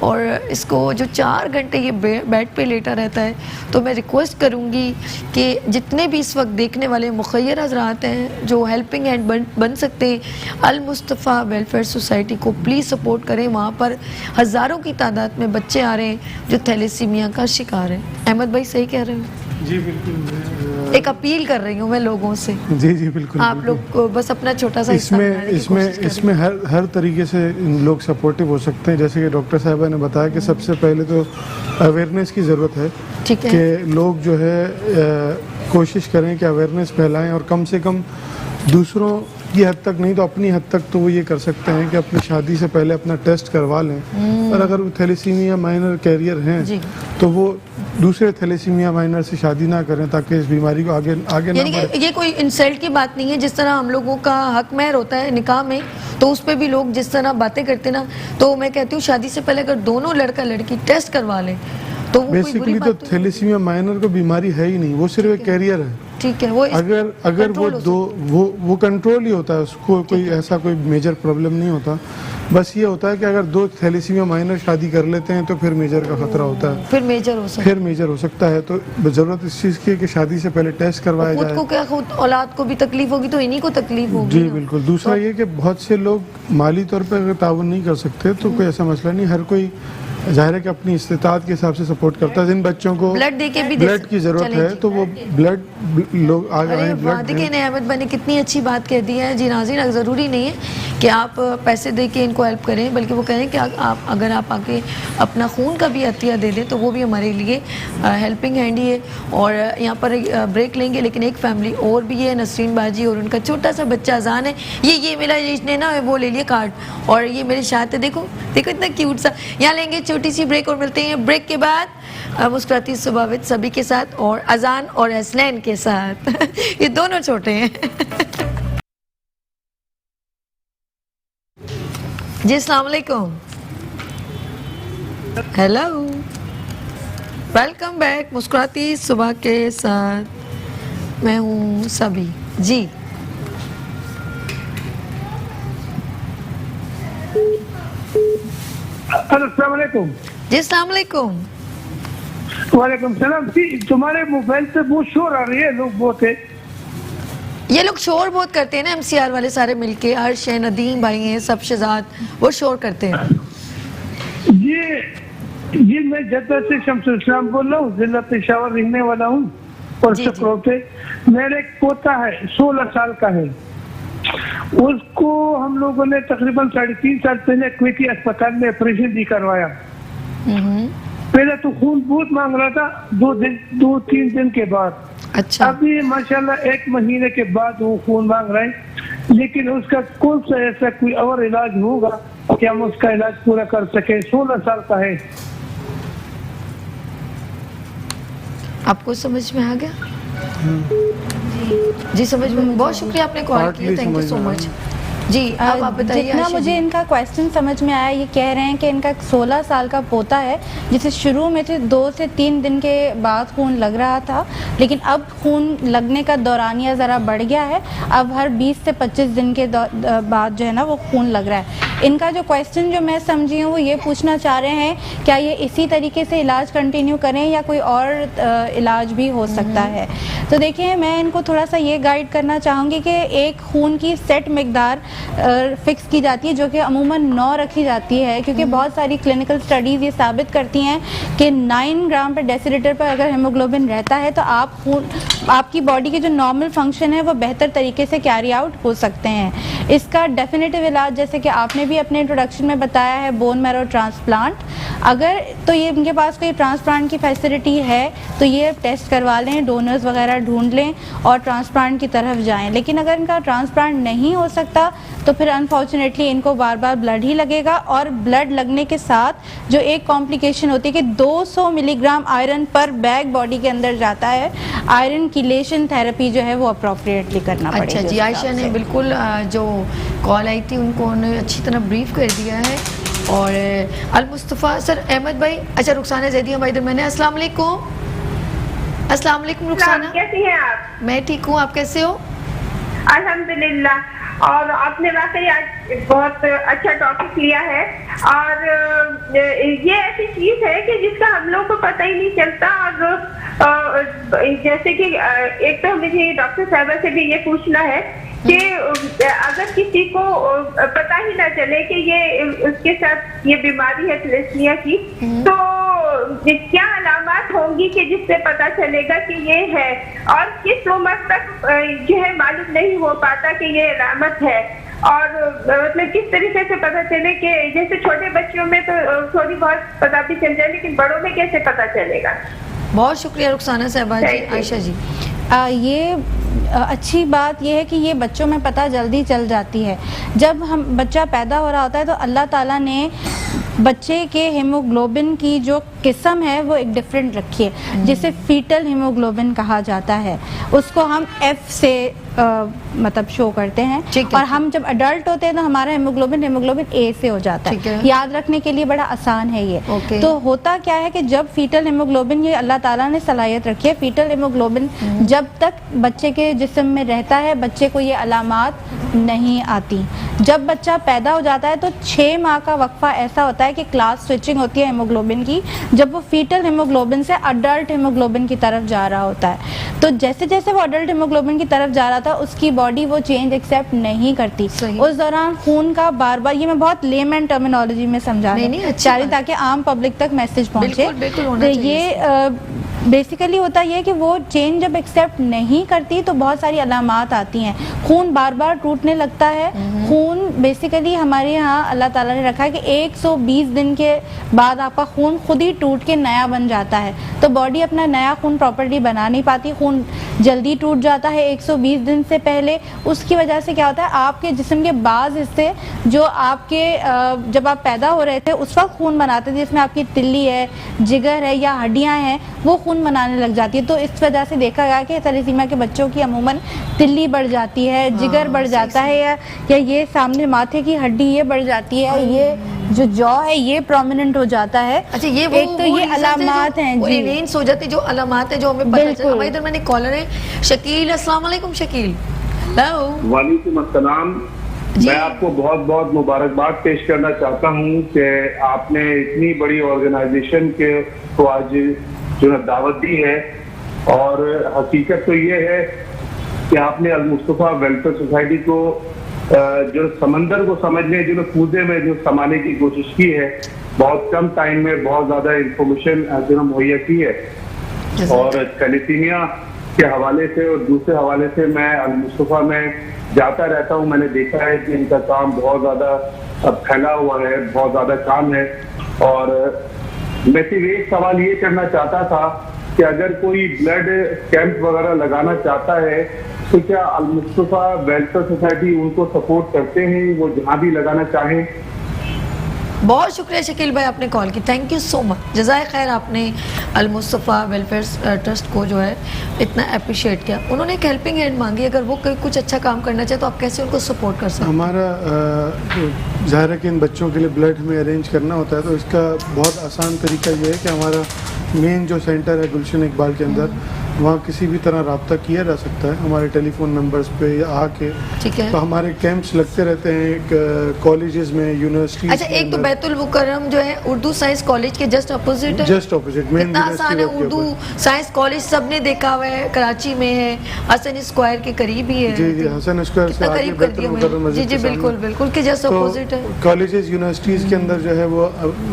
और इसको जो 4 घंटे ये बेड पे लेटा रहता है। तो मैं रिक्वेस्ट करूँगी कि जितने भी इस वक्त देखने वाले मुखय्यर हज़रात हैं जो हेल्पिंग हैंड बन सकते हैं, अल मुस्तफ़ा वेलफेयर सोसाइटी को प्लीज़ सपोर्ट करें। वहाँ पर हज़ारों की तादाद में बच्चे आ रहे हैं जो थैलेसीमिया का शिकार हैं। अहमद भाई सही कह रहे हैं? जी बिल्कुल। एक अपील कर रही हूँ मैं लोगों से। जी जी बिल्कुल। आप बिल्कुल। लोग को बस अपना छोटा सा हिस्सा बनाने की कोशिश करें। इसमें हर तरीके से लोग सपोर्टिव हो सकते हैं। जैसे कि डॉक्टर साहबा ने बताया कि सबसे पहले तो अवेयरनेस की ज़रूरत है, ठीक है, कि लोग जो है कोशिश करें कि अवेयरनेस फैलाएं, और कम से कम दूसरों की हद तक नहीं तो अपनी हद तक तो वो ये कर सकते हैं कि अपनी शादी से पहले अपना टेस्ट करवा लें। और अगर वो थैलेसीमिया माइनर कैरियर हैं तो वो दूसरे थैलेसीमिया माइनर से शादी ना करें, ताकि इस बीमारी को आगे ना यानी बढ़े। कि ये कोई इंसल्ट की बात नहीं है। जिस तरह हम लोगों का हक महर होता है निकाह में, तो उस पर भी लोग जिस तरह बातें करते ना, तो मैं कहती हूँ शादी से पहले अगर दोनों लड़का लड़की टेस्ट करवा लें तो वो कोई बुरी बेसिकली तो बात तो थैलेसीमिया माइनर को बीमारी है ही नहीं, वो सिर्फ एक कैरियर है। ठीक है, वो अगर वो कंट्रोल ही होता है, उसको कोई ऐसा कोई मेजर प्रॉब्लम नहीं होता। बस ये होता है कि अगर 2 थैलेसीमिया माइनर शादी कर लेते हैं तो फिर मेजर का खतरा होता है, फिर मेजर हो सकता है। तो जरूरत इस चीज़ की है कि शादी से पहले टेस्ट करवाया जाए। खुद को क्या, खुद औलाद को भी तकलीफ होगी तो इन्हीं को तकलीफ होगी जी ना। बिल्कुल। दूसरा ये कि बहुत से लोग माली तौर पर अगर ताउन नहीं कर सकते तो कोई ऐसा मसला नहीं, हर कोई जाहिर है कि अपनी इस्तेताअत के हिसाब से सपोर्ट करता है। जिन बच्चों को ब्लड दे के भी दे ब्लड की जरूरत चलें है जी। तो वो ब्लड लोग आगे अरे आए ब्लड वादिके ने अहमद भाई ने कितनी अच्छी बात कह दी है जी। नाज़रीन, ज़रूरी नहीं है कि आप पैसे दे के इनको हेल्प करें, बल्कि वो कहें कि आप अगर आप आके अपना खून का भी अतिया दे दें तो वो भी हमारे लिए हेल्पिंग हैंड ही है। और यहाँ पर ब्रेक लेंगे, लेकिन एक फैमिली और भी है, नसरीन बाजी और उनका छोटा सा बच्चा अजान है। ये मेरा इसने ना वो ले लिया कार्ड, और ये मेरे साथ है, देखो इतना क्यूट सा। यहाँ लेंगे छोटी सी ब्रेक और मिलते हैं ब्रेक के बाद मुस्कुराती सुबह विद सभी के साथ और अजान और हसनैन के साथ। ये दोनों छोटे हैं। जी अस्सलाम वालेकुम, हेलो, वेलकम बैक मुस्कुराती सुबह के साथ। मैं हूँ सभी जी। अस्सलाम वालेकुम। जी अस्सलाम वालेकुम। वालेकुम सलाम। तुम्हारे मोबाइल से बहुत शोर आ रही है, लोग बहुत है। ये लोग शोर बहुत करते हैं ना, MCR वाले सारे मिलके, अर्श है, नदीम भाई हैं, सब शहजाद, वो शोर करते हैं। जी मैं जद्दा से शमसुल इस्लाम बोल रहा हूँ, जिला पेशावर रहने वाला हूँ। और जी, सकरोटे मेरा एक पोता है, 16 साल का है। उसको हम लोगों ने तकरीबन 3.5 साल पहले क्वेटी अस्पताल में ऑपरेशन भी करवाया। पहले तो खून बहुत मांग रहा था, 2-3 दिन के बाद। अच्छा, अभी माशाल्लाह 1 महीने के बाद वो खून मांग रहा है, लेकिन उसका कौन सा ऐसा कोई और इलाज होगा कि हम उसका इलाज पूरा कर सके। 16 साल का है। आपको समझ में आ गया? जी समझ में। बहुत शुक्रिया आपने कॉल किया, थैंक यू सो मच जी। अब आप बताइए। जितना आयशा मुझे जी। इनका क्वेश्चन समझ में आया, ये कह रहे हैं कि इनका 16 साल का पोता है जिसे शुरू में से 2 से 3 दिन के बाद खून लग रहा था, लेकिन अब खून लगने का दौरानिया ज़रा बढ़ गया है। अब हर 20 से 25 दिन के बाद जो है ना वो खून लग रहा है। इनका जो क्वेश्चन जो मैं समझी हूँ वो ये पूछना चाह रहे हैं क्या ये इसी तरीके से इलाज कंटिन्यू करें या कोई और इलाज भी हो सकता है। तो देखिए, मैं इनको थोड़ा सा ये गाइड करना चाहूँगी कि एक खून की सेट मिकदार फिक्स की जाती है, जो कि अमूमन 9 रखी जाती है, क्योंकि बहुत सारी क्लिनिकल स्टडीज़ ये साबित करती हैं कि 9 ग्राम पर डेसीलीटर पर अगर हेमोग्लोबिन रहता है तो आपकी बॉडी के जो नॉर्मल फंक्शन है वो बेहतर तरीके से कैरी आउट हो सकते हैं। इसका डेफिनेटिव इलाज, जैसे कि आपने भी अपने इंट्रोडक्शन में बताया है, बोन मैरो ट्रांसप्लांट। अगर तो ये इनके पास कोई ट्रांसप्लांट की फैसिलिटी है तो ये टेस्ट करवा लें, डोनर्स वगैरह ढूंढ लें और ट्रांसप्लांट की तरफ जाएं। लेकिन अगर इनका ट्रांसप्लांट नहीं हो सकता तो फिर अनफॉर्चुनेटली इनको बार बार ब्लड ही लगेगा, और ब्लड लगने के साथ जो एक कॉम्प्लिकेशन होती है कि 200 मिलीग्राम आयरन पर बैग बॉडी के अंदर जाता है। आयरन किलेशन थेरेपी जो है वो अप्रोप्रिएटली करना पड़ेगा। अच्छा जी, आयशा ने बिल्कुल जो कॉल आई थी उनको उन्होंने अच्छी तरह ब्रीफ कर दिया है। और अल मुस्तफ़ा सर, अहमद भाई, अच्छा रुखसाना जैदी हमारे इधर मैंने। अस्सलाम वालेकुम। अस्सलाम वालेकुम रुखसाना, कैसी हैं आप? मैं ठीक हूँ, आप कैसे हो? अल्हम्दुलिल्लाह। और आपने वाकई आज बहुत अच्छा टॉपिक लिया है, और ये ऐसी चीज है कि जिसका हम लोग को पता ही नहीं चलता। और जैसे कि एक तो मुझे डॉक्टर साहबा से भी ये पूछना है कि अगर किसी को पता ही ना चले कि ये उसके साथ ये बीमारी है थैलेसीमिया की, तो क्या अलामत होंगी कि जिससे पता चलेगा कि ये है, और किस उम्र तक जो है मालूम नहीं हो पाता कि ये अलामत है, और मतलब किस तरीके से पता चले कि जैसे छोटे बच्चों में तो थोड़ी बहुत पता भी चल जाए, लेकिन बड़ों में कैसे पता चलेगा? बहुत शुक्रिया रुखसाना साहबा जी। आयशा जी, ये अच्छी बात यह है कि ये बच्चों में पता जल्दी चल जाती है। जब हम बच्चा पैदा हो रहा होता है तो अल्लाह ताला ने बच्चे के हीमोग्लोबिन की जो किस्म है वो एक डिफरेंट रखी है, जिसे फीटल हीमोग्लोबिन कहा जाता है। उसको हम F से मतलब शो करते हैं। ठीक है। और हम जब अडल्ट होते हैं तो हमारा हेमोग्लोबिन ए से हो जाता ठीक है। है। याद रखने के लिए बड़ा आसान है ये। ओके। तो होता क्या है कि जब फीटल हेमोग्लोबिन, ये अल्लाह ताला ने सलाहियत रखी है, फीटल हेमोग्लोबिन जब तक बच्चे के जिस्म में रहता है बच्चे को ये अलामात नहीं आती। जब बच्चा पैदा हो जाता है तो 6 माह का वक्फा ऐसा होता है कि क्लास स्विचिंग होती है हेमोग्लोबिन की, जब वो फीटल हेमोग्लोबिन से अडल्ट हेमोग्लोबिन की तरफ जा रहा होता है। तो जैसे जैसे वो अडल्ट हेमोग्लोबिन की तरफ जा रहा था उसकी बॉडी वो चेंज एक्सेप्ट नहीं करती। उस दौरान खून का बार बार, ये मैं बहुत लेमन टर्मिनोलॉजी में समझा रही हूँ चाह रही ताकि आम पब्लिक तक मैसेज पहुंचे। तो ये बेसिकली होता ये कि वो चेंज जब एक्सेप्ट नहीं करती तो बहुत सारी अलामात आती हैं। खून बार बार टूटने लगता है। खून बेसिकली हमारे यहाँ अल्लाह ताला ने रखा है कि 120 दिन के बाद आपका खून खुद ही टूट के नया बन जाता है। तो बॉडी अपना नया खून प्रॉपर्ली बना नहीं पाती, खून जल्दी टूट जाता है 120 दिन से पहले। उसकी वजह से क्या होता है, आपके जिस्म के बाज़ हिस्से जो आपके जब आप पैदा हो रहे थे उस वक्त खून बनाते थे, जिसमें आपकी तिल्ली है, जिगर है या हड्डियाँ हैं, वो खून बनाने लग जाती है। तो इस वजह से देखा गया कि थैलेसीमिया के बच्चों की अमूमन तिल्ली बढ़ जाती है, जिगर बढ़ जाता है, या ये सामने माथे की हड्डी ये बढ़ जाती है, ये जो जॉ है ये प्रोमिनेंट हो जाता है। अच्छा, ये एक तो ये अलामात हैं जी, रेंज हो जाती, जो अलामात है जो हमें पता चला। हमारे इधर मैंने कॉलर है शकील। अस्सलाम वालेकुम शकील। हेलो। वालेकुम अस्सलाम। मैं आपको बहुत बहुत मुबारकबाद पेश करना चाहता हूँ कि आपने इतनी बड़ी ऑर्गेनाइजेशन के को आज जो है दावत दी है। और हकीकत तो ये है कि आपने अल मुस्तफा वेलफेयर सोसाइटी को जो समंदर को समझने, जो कूदे में जो समाने की कोशिश की है, बहुत कम टाइम में बहुत ज्यादा इंफॉर्मेशन जो मुहैया की है। और थैलेसीमिया के हवाले से और दूसरे हवाले से मैं अल मुस्तफा में जाता रहता हूँ। मैंने देखा है कि इनका काम बहुत ज्यादा फैला हुआ है, बहुत ज्यादा काम है। और मैं सिर्फ एक सवाल ये करना चाहता था कि अगर कोई ब्लड कैंप वगैरह लगाना चाहता है तो क्या अल मुस्तफा वेलफेयर सोसाइटी उनको सपोर्ट करते हैं, वो जहाँ भी लगाना चाहें? बहुत शुक्रिया शकील भाई, आपने कॉल की, थैंक यू सो मच, जज़ाए खैर। आपने अल मुस्तफ़ा वेलफेयर ट्रस्ट को जो है इतना अप्रिशिएट किया। उन्होंने एक हेल्पिंग हैंड मांगी, अगर वो कुछ अच्छा काम करना चाहे तो आप कैसे उनको सपोर्ट कर सकते हैं? हमारा ज़ाहिर है कि इन बच्चों के लिए ब्लड हमें अरेंज करना होता है, तो इसका बहुत आसान तरीका ये है कि हमारा मेन जो सेंटर है गुलशन इकबाल के अंदर, वहाँ किसी भी तरह रब्ता किया जा सकता है हमारे टेलीफोन नंबर्स पे या आके। ठीक है। तो हमारे कैंप्स लगते रहते हैं कॉलेजेस में, यूनिवर्सिटी। अच्छा, एक तो बैतुल मुकर्रम जो है उर्दू साइंस कॉलेज के जस्ट अपोजिट है। जस्ट अपोजिट मेन कितना आसान है, उर्दू साइंस कॉलेज सबने देखा हुआ है, कराची में है, हसन स्क्वायर के करीब ही है। जी जी, हसन स्क्वायर से आगे करीब कर दिया मैंने। जी जी बिल्कुल बिल्कुल, के जस्ट अपोजिट है। कॉलेजेस यूनिवर्सिटीज़ के अंदर जो है वो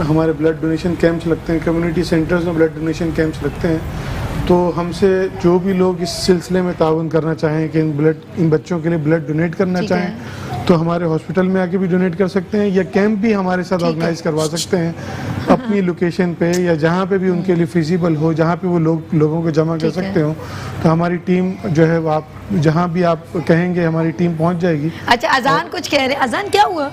हमारे ब्लड डोनेशन कैंप्स लगते हैं, कम्युनिटी सेंटर्स में ब्लड डोनेशन कैंप्स लगते हैं। तो हमसे जो भी लोग इस सिलसिले में ताउन करना चाहें कि इन बच्चों के लिए ब्लड डोनेट करना चाहें तो हमारे हॉस्पिटल में आके भी डोनेट कर सकते हैं, या कैंप भी हमारे साथ ऑर्गेनाइज करवा सकते हैं अपनी लोकेशन पे, या जहाँ पे भी उनके लिए फिजिबल हो, जहाँ पे वो लोगों को जमा कर सकते हो। तो हमारी टीम जो है वो आप जहाँ भी आप कहेंगे हमारी टीम पहुँच जाएगी। अच्छा, अजान कुछ कह रहे हैं, अजान क्या हुआ?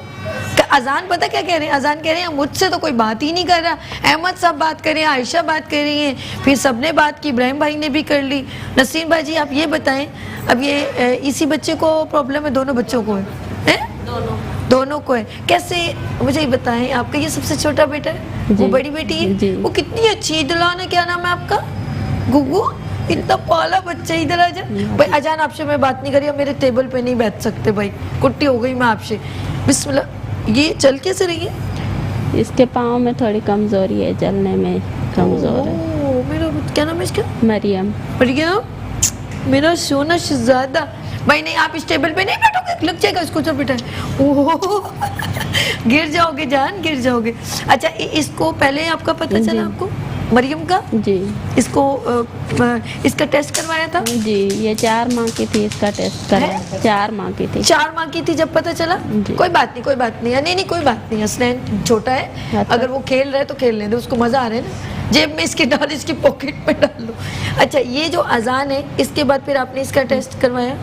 अजान पता क्या कह रहे हैं? अजान कह रहे हैं मुझसे तो कोई बात ही नहीं कर रहा। अहमद साहब बात कर रहे हैं, आयशा बात कर रही हैं, फिर सबने बात की, इब्राहिम भाई ने भी कर ली। नसीम भाई जी आप ये बताएं, अब ये इसी बच्चे को प्रॉब्लम है, दोनों बच्चों को है? दोनों को है। कैसे, मुझे ये बताएं, आपका ये सबसे छोटा बेटा है, वो बड़ी बेटी है, वो कितनी अच्छी दुल्हन है, क्या नाम है आपका? गुगू, इतना पाला बच्चा, इधर आ जा भाई। अजान आपसे मैं बात नहीं करी, मेरे टेबल पे नहीं बैठ सकते भाई, कुट्टी हो गई मैं आपसे। बिस्मिल्लाह। ये चल कैसे रही है? इसके पाँव में थोड़ी कमजोरी है, चलने में कमजोर है। मेरा क्या नाम है इसका? मरियम। मरियम, मेरा सोना शहजादा। भाई नहीं, आप इस टेबल पे नहीं बैठोगे, लग जाएगा इसको तो बेटा। ओह गिर जाओगे जान, गिर जाओगे। अच्छा, इसको पहले आपका पता चला आपको मरियम का? जी। इसको इसका टेस्ट करवाया था? जी, ये 4 माह की थी, इसका टेस्ट कराया। 4 माह की थी। 4 माह की थी जब पता चला? कोई बात नहीं, कोई बात नहीं, नहीं नहीं कोई बात नहीं, हसनैन छोटा है, अगर वो खेल रहा है तो खेलने दो, उसको मजा आ रहा है ना, जेब में इसके डाल, इसकी पॉकेट में डाल लो। अच्छा, ये जो अजान है, इसके बाद फिर आपने इसका टेस्ट करवाया?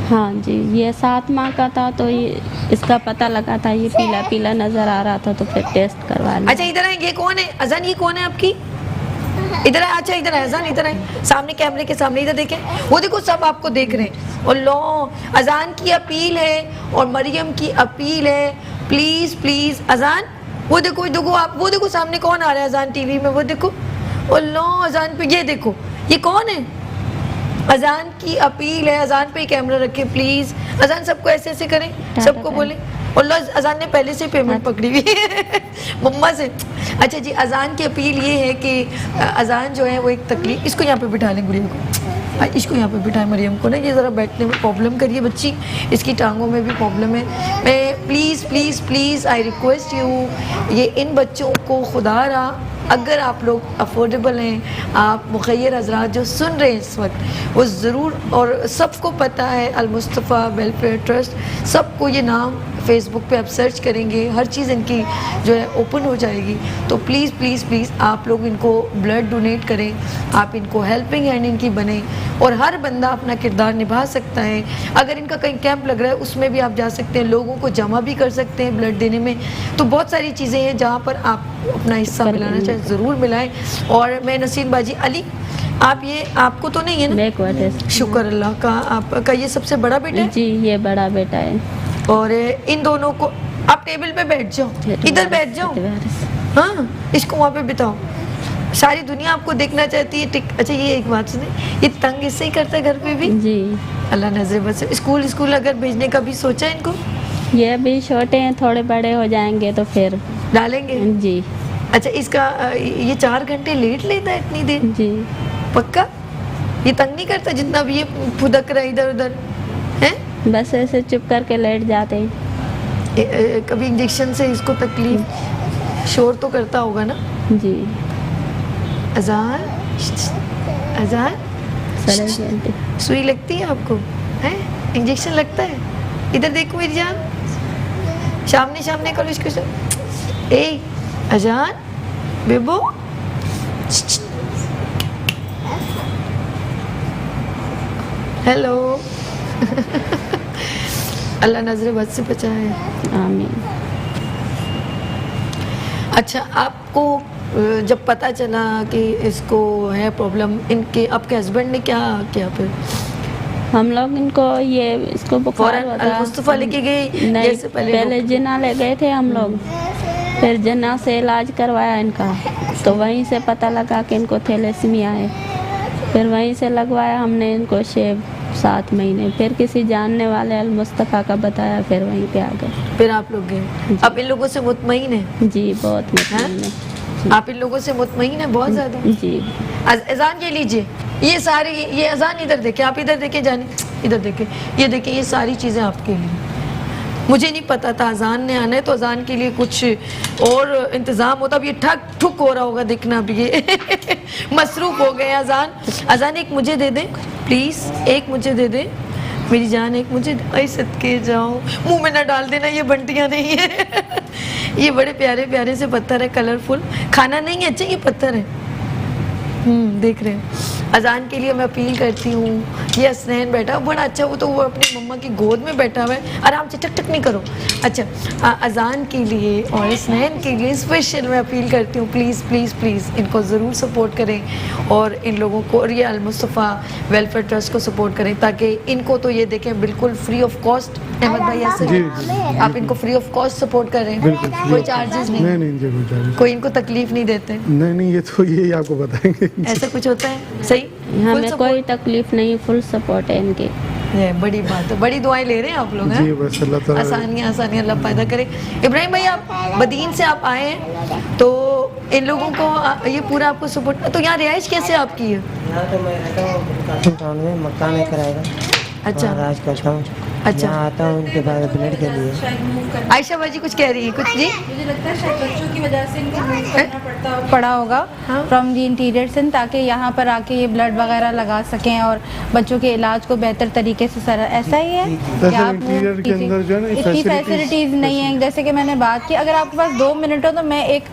हाँ जी, ये 7 माह का था तो ये इसका पता लगा था, ये पीला पीला नजर आ रहा था तो फिर टेस्ट करवा लिया। अच्छा, इधर है, ये कौन है अजान? ये कौन है आपकी? इधर आए, अच्छा इधर आए अजान, इधर आए, सामने कैमरे के सामने, इधर देखें, वो देखो सब आपको देख रहे हैं। और लो अजान की अपील है और मरियम की अपील है, प्लीज प्लीज अजान, वो देखो देखो आप, वो देखो सामने कौन आ रहा है अजान टीवी में, वो देखो, और लो अजान पे, ये देखो ये कौन है, अजान की अपील है, अजान पे ही कैमरा रखें प्लीज, अजान सबको ऐसे ऐसे करें, सबको बोले। और लो अजान ने पहले से पेमेंट पकड़ी हुई है मम्मा से। अच्छा जी, अजान की अपील ये है कि अजान जो है वो एक तकलीफ, इसको यहाँ पे बिठा लें गुड़िया को, इसको यहाँ पे बिठाएं मरियम को ना, ये ज़रा बैठने में प्रॉब्लम करिए बच्ची, इसकी टांगों में भी प्रॉब्लम है। मैं please please please I request you, ये इन बच्चों को खुदा रहा, अगर आप लोग अफोर्डेबल हैं, आप मुखैर हजरात जो सुन रहे हैं इस वक्त, वो ज़रूर, और सबको पता है अल मुस्तफ़ा वेलफेयर ट्रस्ट, सबको ये नाम फेसबुक पे आप सर्च करेंगे, हर चीज़ इनकी जो है ओपन हो जाएगी। तो प्लीज़ प्लीज़ प्लीज़ आप लोग इनको ब्लड डोनेट करें, आप इनको हेल्पिंग हैंड इनकी बने, और हर बंदा अपना किरदार निभा सकता है। अगर इनका कहीं कैंप लग रहा है उसमें भी आप जा सकते हैं, लोगों को जमा भी कर सकते हैं ब्लड देने में। तो बहुत सारी चीज़ें हैं जहाँ पर आप अपना हिस्सा मिलाना चाहें, ज़रूर मिलाएं। और मैं नसीन बाजी अली, आप ये आपको तो नहीं है ना? शुक्र अल्लाह का, आपका ये सबसे बड़ा बेटा है? जी ये बड़ा बेटा है। और इन दोनों को आप टेबल पे बैठ जाओ, इधर बैठ जाओ, हाँ इसको वहाँ पे बिताओ, सारी दुनिया आपको देखना चाहती है। अच्छा ये एक बात सुने, ये तंग इससे ही करता है घर पे भी? जी अल्लाह नजर बस। स्कूल अगर भेजने का भी सोचा है इनको? ये अभी छोटे हैं, थोड़े बड़े हो जाएंगे तो फिर डालेंगे जी। अच्छा इसका ये 4 घंटे लेट लेता है इतनी देर? जी पक्का? ये तंग नहीं करता जितना भी ये फुदक रहा है इधर उधर है? बस ऐसे चुप करके लेट जाते हैं। कभी इंजेक्शन से इसको तकलीफ, शोर तो करता होगा ना? जी अजान अजान, सुई लगती है आपको है? इंजेक्शन लगता है? इधर देखो मेरी जान, सामने करो इसको। ए अजान बेबो, हेलो अल्लाह नजर बद से बचाए, आमीन। अच्छा आपको जब पता चला कि इसको है प्रॉब्लम, इनके आपके हस्बैंड ने क्या किया फिर? हम लोग इनको ये इसको बुखार अल मुस्तफ़ा लेके गए? नहीं, पहले जिन्ना ले गए थे हम लोग, फिर जिन्ना से इलाज करवाया इनका, तो वहीं से पता लगा कि इनको थैलेसीमिया है, फिर वहीं से लगवाया हमने इनको शेव 7 महीने, फिर किसी जानने वाले अल मुस्तफ़ा का बताया, फिर वहीं पे आ गए। फिर आप लोग गए? आप इन लोगों से मुतमईन है? जी बहुत मुतमईन है। आप इन लोगों से मुतमईन है बहुत ज़्यादा? जी। अजान ये लीजिए, ये सारी, ये अजान इधर देखे, आप इधर देखे, जाने इधर देखे, ये देखे, ये सारी चीज़ें आपके लिए। मुझे नहीं पता था अजान ने आना है, तो अजान के लिए कुछ और इंतज़ाम होता, अब ये ठक ठुक हो रहा होगा, देखना भी ये मसरूफ़ हो गए अजान एक मुझे दे दें प्लीज़, एक मुझे दे दें मेरी जान, एक मुझे ऐसे सदके जाओ, मुंह में ना डाल देना, ये बंटियाँ नहीं है ये बड़े प्यारे प्यारे से पत्थर है, कलरफुल, खाना नहीं है, अच्छा ये पत्थर है। देख रहे हैं। अजान के लिए मैं अपील करती हूँ, ये हसनैन बैठा बड़ा अच्छा, वो तो वो अपनी मम्मा की गोद में बैठा हुआ है, आराम से टक टक नहीं करो। अच्छा अजान के लिए और हसनैन के लिए स्पेशल मैं अपील करती हूँ, प्लीज़ प्लीज़ प्लीज़ इनको ज़रूर सपोर्ट करें, और इन लोगों को और ये अल मुस्तफ़ा वेलफेयर ट्रस्ट को सपोर्ट करें, ताकि इनको तो ये देखें बिल्कुल फ्री ऑफ कॉस्ट। अहमद भाई ऐसे आप इनको फ्री ऑफ कॉस्ट सपोर्ट करें, कोई चार्जेस नहीं, कोई इनको तकलीफ नहीं देते? नहीं, ये तो यही आपको बताएंगे। ऐसा कुछ होता है? सही, हमें कोई तकलीफ नहीं, फुल सपोर्ट है इनकी। बड़ी बात है, बड़ी दुआएं ले रहे हैं आप लोग, जी बस अल्लाह ताला आसानियाँ अल्लाह पैदा करे। इब्राहिम भाई आप बदीन से आप आए हैं, तो इन लोगों को ये पूरा आपको सपोर्ट, तो यहाँ रिहाइश कैसे आपकी है? यहाँ तो मैं रहता हूँ टाउन में, मक्का में किराएगा। अच्छा राज करता हूँ। अच्छा आता हूँ उनके बाद ब्लड के लिए। आयशा बाजी कुछ कह रही है, कुछ जी? मुझे लगता है शायद बच्चों की वजह से इनको मूव करना पड़ा होगा फ्रॉम दी इंटीरियर से, ताकि यहाँ पर आके ये ब्लड वगैरह लगा सकें और बच्चों के इलाज को बेहतर तरीके से सर, ऐसा ही है कि आप इंटीरियर के अंदर जो है ना इतनी फैसिलिटीज़ नहीं है। जैसे कि मैंने बात की, अगर आपके पास 2 मिनट हो तो मैं एक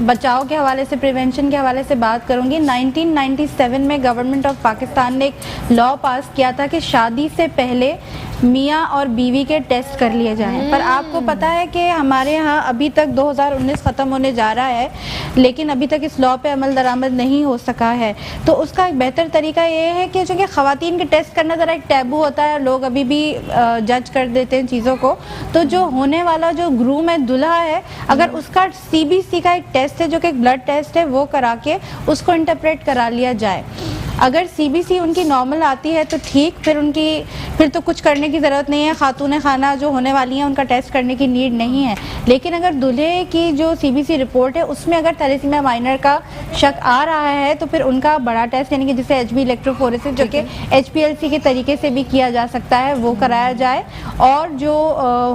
बचाव के हवाले से, प्रिवेंशन के हवाले से बात करूँगी। 1997 में गवर्नमेंट ऑफ पाकिस्तान ने एक लॉ पास किया था कि शादी से पहले मियाँ और बीवी के टेस्ट कर लिए जाएं। पर आपको पता है कि हमारे यहाँ अभी तक 2019 ख़त्म होने जा रहा है, लेकिन अभी तक इस लॉ पे अमल दरामद नहीं हो सका है। तो उसका एक बेहतर तरीका ये है कि चूँकि ख़वातीन के टेस्ट करना ज़रा एक टैबू होता है, लोग अभी भी जज कर देते हैं चीज़ों को, तो जो होने वाला जो ग्रूम है, दुल्हा है, अगर उसका CBC का एक टेस्ट है जो कि एक ब्लड टेस्ट है, वो करा के उसको इंटरप्रेट करा लिया जाए। अगर CBC उनकी नॉर्मल आती है तो ठीक, फिर तो कुछ करने की ज़रूरत नहीं है, खातून खाना जो होने वाली हैं उनका टेस्ट करने की नीड नहीं है। लेकिन अगर दूल्हे की जो CBC रिपोर्ट है उसमें अगर थैलेसीमिया माइनर का शक आ रहा है तो फिर उनका बड़ा टेस्ट यानी कि जिसे HB इलेक्ट्रोफोरेसिस जो कि HPLC के तरीके से भी किया जा सकता है वो कराया जाए, और जो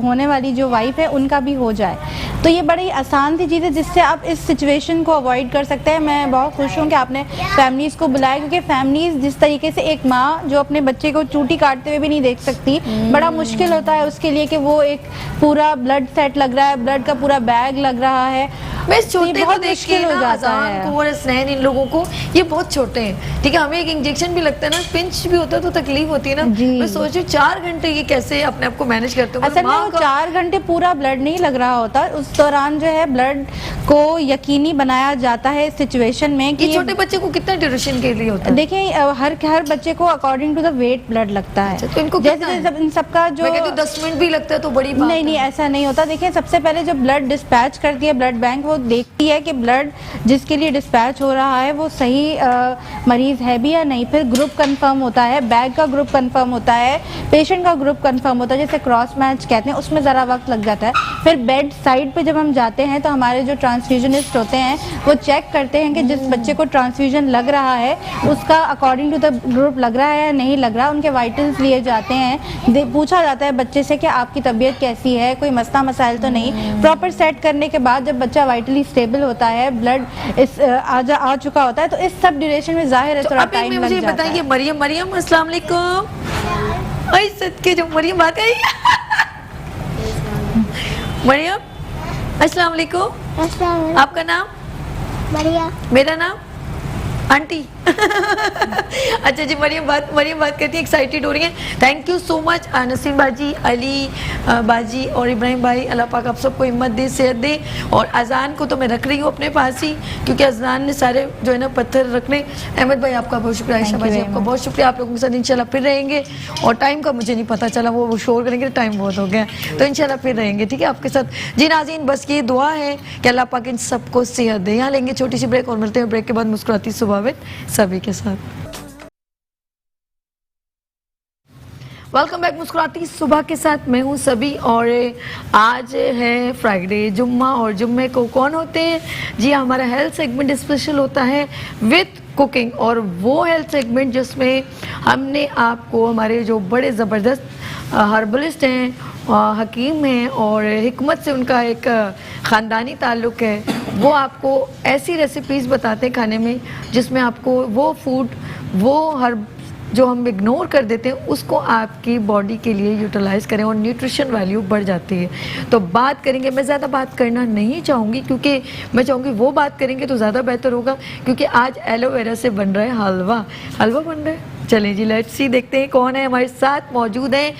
होने वाली जो वाइफ है उनका भी हो जाए। तो ये बड़ी आसान सी चीज़ है जिससे आप इस सिचुएशन को अवॉइड कर सकते हैं। मैं बहुत खुश हूँ कि आपने फैमिलीज़ को बुलाया, क्योंकि फैमिलीज़ जिस तरीके से एक माँ जो अपने बच्चे को चूटी काटते हुए भी नहीं देख सकती, बड़ा मुश्किल होता है उसके लिए कि वो एक पूरा ब्लड सेट लग रहा है, ब्लड का पूरा बैग लग रहा है, बस छोटे को देख के हो जाता है। को और स्नैन इन लोगों को ये बहुत छोटे हैं, ठीक है। हमें एक इंजेक्शन भी लगता है ना, पिंच भी होता है तो तकलीफ होती है ना। मैं सोच रही 4 घंटे ये कैसे अपने आप को मैनेज करते हो। असल में वो 4 घंटे पूरा ब्लड नहीं लग रहा होता, उस दौरान जो है ब्लड को यकीनी बनाया जाता है इस सिचुएशन में कि छोटे बच्चे को कितना ड्यूरेशन के लिए होता है? देखिए हर बच्चे को according to the weight blood लगता है। तो इनको जैसे इन सबका जो 10 मिनट भी लगता है तो बड़ी बात नहीं, ऐसा नहीं होता। देखिए सबसे पहले जब ब्लड डिस्पैच करती है ब्लड बैंक, वो देखती है कि ब्लड जिसके लिए डिस्पैच हो रहा है वो सही मरीज है भी या नहीं। फिर ग्रुप कंफर्म होता है, बैग का ग्रुप कंफर्म होता है, पेशेंट का ग्रुप कंफर्म होता है, जैसे क्रॉस मैच कहते हैं, उसमें ज़रा वक्त लग जाता है। फिर बेड साइड पे जब हम जाते हैं तो हमारे जो ट्रांसफ्यूजनिस्ट होते हैं वो चेक करते हैं कि जिस बच्चे को ट्रांसफ्यूजन लग रहा है उसका अकॉर्डिंग टू द ग्रुप लग रहा है या नहीं लग रहा। उनके वाइटल्स लिए जाते हैं, पूछा जाता है बच्चे से कि आपकी तबीयत कैसी है, कोई मसला मसाइल तो नहीं। प्रॉपर सेट करने के बाद जब बच्चा वाइटली स्टेबल होता है, ब्लड आ चुका होता है, तो इस सब ड्यूरेशन में जाहिर है थोड़ा टाइम लग जाता है। बताइए मरियम अस्सलाम वालेकुम। सदके जो मरियम बात आई मरियम अस्सलाम वालेकुम। आपका नाम? मरिया। मेरा नाम आंटी। अच्छा जी, मरियम बात करती है, एक्साइटेड हो रही है। Thank you so much Naseem बाजी, अली बाजी और इब्राहिम भाई। अल्लाह पाक आप सबको हिम्मत दे, सेहत दे। और अजान को तो मैं रख रही हूँ अपने पास ही, क्योंकि अजान ने सारे जो है ना पत्थर रखने। अहमद भाई आपका बहुत शुक्रिया, आयशा बाजी आपका बहुत शुक्रिया। आप लोगों के साथ इंशाल्लाह फिर रहेंगे। और टाइम का मुझे नहीं पता चला, वो शोर करेंगे तो टाइम बहुत हो गया, तो इंशाल्लाह फिर रहेंगे, ठीक है आपके साथ। जी नाज़रीन, बस ये दुआ है कि अल्लाह पाक इन सबको सेहत दे। यहाँ लेंगे छोटी सी ब्रेक और मिलते हैं ब्रेक के बाद मुस्कुराती सुबह में सभी के साथ। वेलकम बैक मुस्कुराती सुबह के साथ, मैं हूँ सभी। और आज है फ्राइडे, जुम्मा, और जुम्मे को कौन होते हैं? जी हमारा हेल्थ सेगमेंट स्पेशल होता है विद कुकिंग, और वो हेल्थ सेगमेंट जिसमें हमने आपको हमारे जो बड़े ज़बरदस्त हर्बलिस्ट हैं, हकीम हैं, और हिकमत से उनका एक ख़ानदानी ताल्लुक़ है, वो आपको ऐसी रेसिपीज़ बताते हैं खाने में जिसमें आपको वो फूड, वो हर्ब जो हम इग्नोर कर देते हैं उसको आपकी बॉडी के लिए यूटिलाइज़ करें और न्यूट्रिशन वैल्यू बढ़ जाती है। तो बात करेंगे, मैं ज़्यादा बात करना नहीं चाहूँगी क्योंकि मैं चाहूँगी वो बात करेंगे तो ज़्यादा बेहतर होगा, क्योंकि आज एलोवेरा से बन रहा है हलवा बन रहा है। चलें जी, लेट्स सी, देखते हैं कौन है हमारे साथ मौजूद हैं।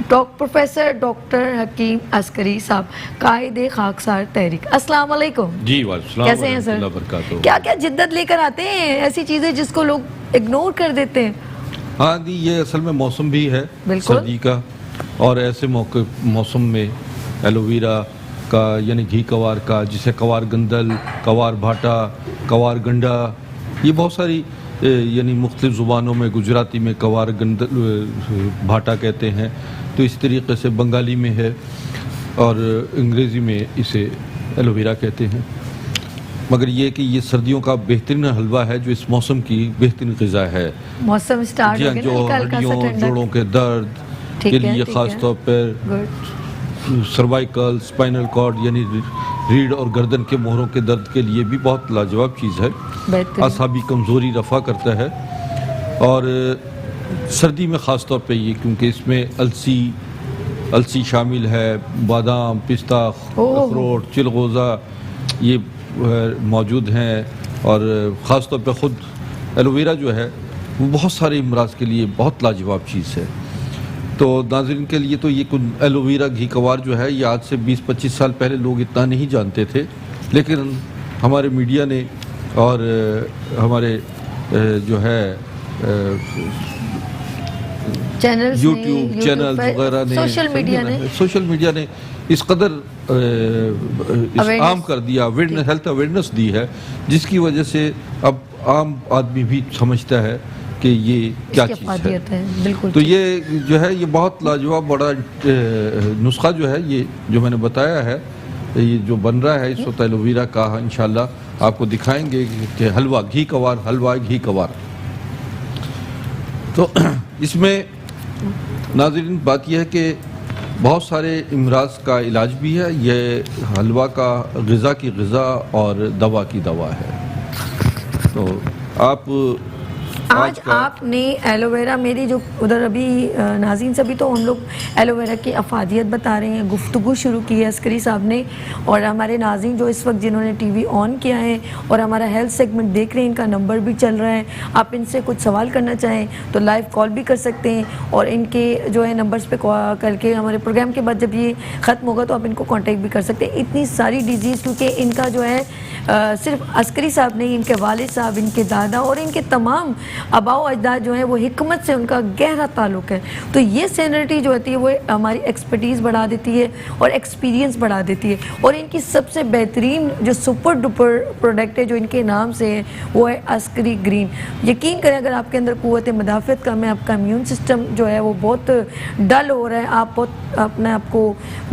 प्रोफेसर डॉक्टर हकीम अस्करी साहब, कायदे खाकसार तहरीक। अस्सलाम वालेकुम जी। कैसे हैं सर? क्या क्या जिद्दत लेकर आते हैं, ऐसी चीज़ें जिसको लोग इग्नोर कर देते हैं? हाँ जी, ये असल में मौसम भी है सर्दी का, और ऐसे मौसम में एलोवेरा का यानी घी कवार का, जिसे कवार गंदल, कवार भाटा, कवार गंडा, ये बहुत सारी यानी मुख्तलिफ ज़ुबानों में, गुजराती में कवार गंदल भाटा कहते हैं, तो इस तरीके से बंगाली में है, और अंग्रेज़ी में इसे एलोवेरा कहते हैं। मगर ये कि ये सर्दियों का बेहतरीन हलवा है जो इस मौसम की बेहतरीन ग़िज़ा है। मौसम स्टार्ट हो गया, जो हड्डियों जोड़ों के दर्द के लिए ख़ास तौर पर, सर्वाइकल, स्पाइनल कॉर्ड यानी रीढ़ और गर्दन के मोहरों के दर्द के लिए भी बहुत लाजवाब चीज़ है। आसाबी कमज़ोरी रफ़ा करता है, और सर्दी में ख़ास तौर पे ये, क्योंकि इसमें अलसी शामिल है, बादाम, पिस्ता, अखरोट, चिलगोज़ा ये मौजूद हैं, और ख़ास तौर पे ख़ुद एलोवेरा जो है वो बहुत सारे अमराज के लिए बहुत लाजवाब चीज़ है। तो नाज़रीन के लिए तो ये एलोवेरा घी कवार जो है ये आज से 20-25 साल पहले लोग इतना नहीं जानते थे, लेकिन हमारे मीडिया ने और हमारे जो है यूट्यूब चैनल वगैरह ने, सोशल मीडिया ने इस कदर आम कर दिया, हेल्थ अवेयरनेस दी है, जिसकी वजह से अब आम आदमी भी समझता है कि ये क्या चीज़ है। बिल्कुल। तो ये जो है ये बहुत लाजवाब बड़ा नुस्खा जो है ये जो मैंने बताया है, ये जो बन रहा है इस वक्त एलोवेरा का, इंशाल्लाह आपको दिखाएंगे कि हलवा घी कवार। तो इसमें नाज़रीन बात यह है कि बहुत सारे इमराज का इलाज भी है। ये हलवा का ग़िज़ा की ग़िज़ा और दवा की दवा है। तो आप आज आपने एलोवेरा, मेरी जो उधर अभी नाज़रीन सभी तो हम लोग एलोवेरा की अफादियत बता रहे हैं, गुफ्तगू शुरू की है अस्करी साहब ने, और हमारे नाज़रीन जो इस वक्त जिन्होंने टीवी ऑन किया है और हमारा हेल्थ सेगमेंट देख रहे हैं, इनका नंबर भी चल रहा है, आप इनसे कुछ सवाल करना चाहें तो लाइव कॉल भी कर सकते हैं, और इनके जो है नंबर्स पे करके हमारे प्रोग्राम के बाद जब ये ख़त्म होगा तो आप इनको कॉन्टेक्ट भी कर सकते हैं। इतनी सारी डिजीज़, क्योंकि इनका जो है सिर्फ अस्करी साहब नहीं, इनके वालिद साहब, इनके दादा और इनके तमाम आबाओ अजदाद जो है वो हिकमत से उनका गहरा ताल्लुक है। तो ये सैनिटी जो होती है वो हमारी एक्सपर्टीज़ बढ़ा देती है और एक्सपीरियंस बढ़ा देती है। और इनकी सबसे बेहतरीन जो सुपर डुपर प्रोडक्ट है जो इनके नाम से है वो है अस्करी ग्रीन। यकीन करें अगर आपके अंदर क़ुव्वत मुदाफ़त कम है, आपका इम्यून सिस्टम जो है वो बहुत डल हो रहा है, आप बहुत अपने आप को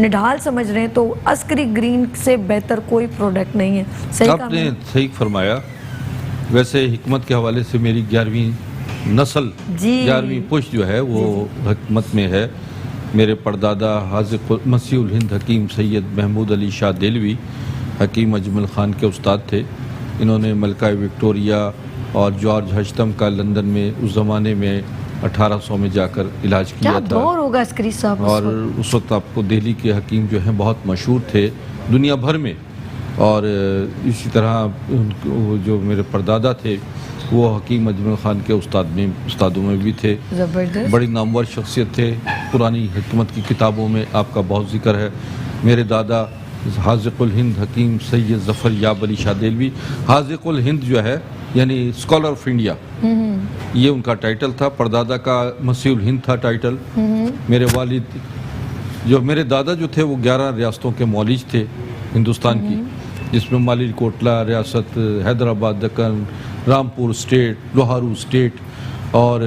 निढाल समझ रहे हैं, तो अस्करी ग्रीन से बेहतर कोई प्रोडक्ट नहीं है। आपने सही फरमाया। वैसे हिकमत के हवाले से मेरी 11वीं नस्ल 11वीं पुश्त जो है वो हिकमत में है। मेरे परदादा हाज़िक़ मसीहुल हिंद हकीम सैयद महमूद अली शाह देलवी हकीम अजमल ख़ान के उस्ताद थे। इन्होंने मलका विक्टोरिया और जॉर्ज हशतम का लंदन में उस ज़माने में 1800 में जाकर इलाज किया था। दौर होगा अस्करी साहब। और उस वक्त आपको दिल्ली के हकीम जो हैं बहुत मशहूर थे दुनिया भर में। और इसी तरह जो मेरे परदादा थे वो हकीम अजमल ख़ान के उस्तादों में भी थे, बड़ी नामवर शख्सियत थे। पुरानी हिकमत की किताबों में आपका बहुत जिक्र है। मेरे दादा हाज़िक़ुल हिंद हकीम सैयद ज़फ़र याब अली शाह देलवी, हाज़िक़ुल हिंद जो है यानी स्कॉलर ऑफ इंडिया, ये उनका टाइटल था। परदादा का मसीहुल हिंद था टाइटल। मेरे वालिद जो मेरे दादा जो थे वो 11 रियासतों के मौलिज थे हिंदुस्तान की, जिसमें मालिर कोटला रियासत, हैदराबाद दक्कन, रामपुर स्टेट, लोहारू स्टेट और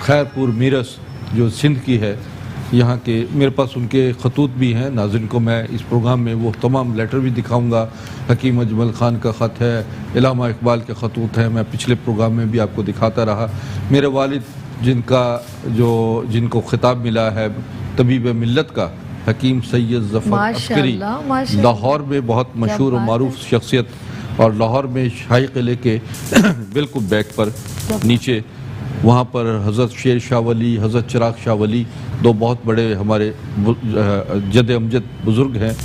खैरपुर मीरस जो सिंध की है, यहाँ के मेरे पास उनके खतूत भी हैं। नाज़रीन को मैं इस प्रोग्राम में वो तमाम लेटर भी दिखाऊंगा। हकीम अजमल ख़ान का ख़त है, इलामा इकबाल के खतूत हैं, मैं पिछले प्रोग्राम में भी आपको दिखाता रहा। मेरे वालिद जिनको खिताब मिला है तबीब मिल्लत का, हकीम सैयद ज़फ़र अस्करी, लाहौर में बहुत मशहूर और मारूफ शख्सियत, और लाहौर में शाही किले के बिल्कुल बैक पर नीचे वहाँ पर हज़रत शेर शाह वली, हज़रत चिराग शाह वली, दो बहुत बड़े हमारे जद अमजद बुज़ुर्ग हैं।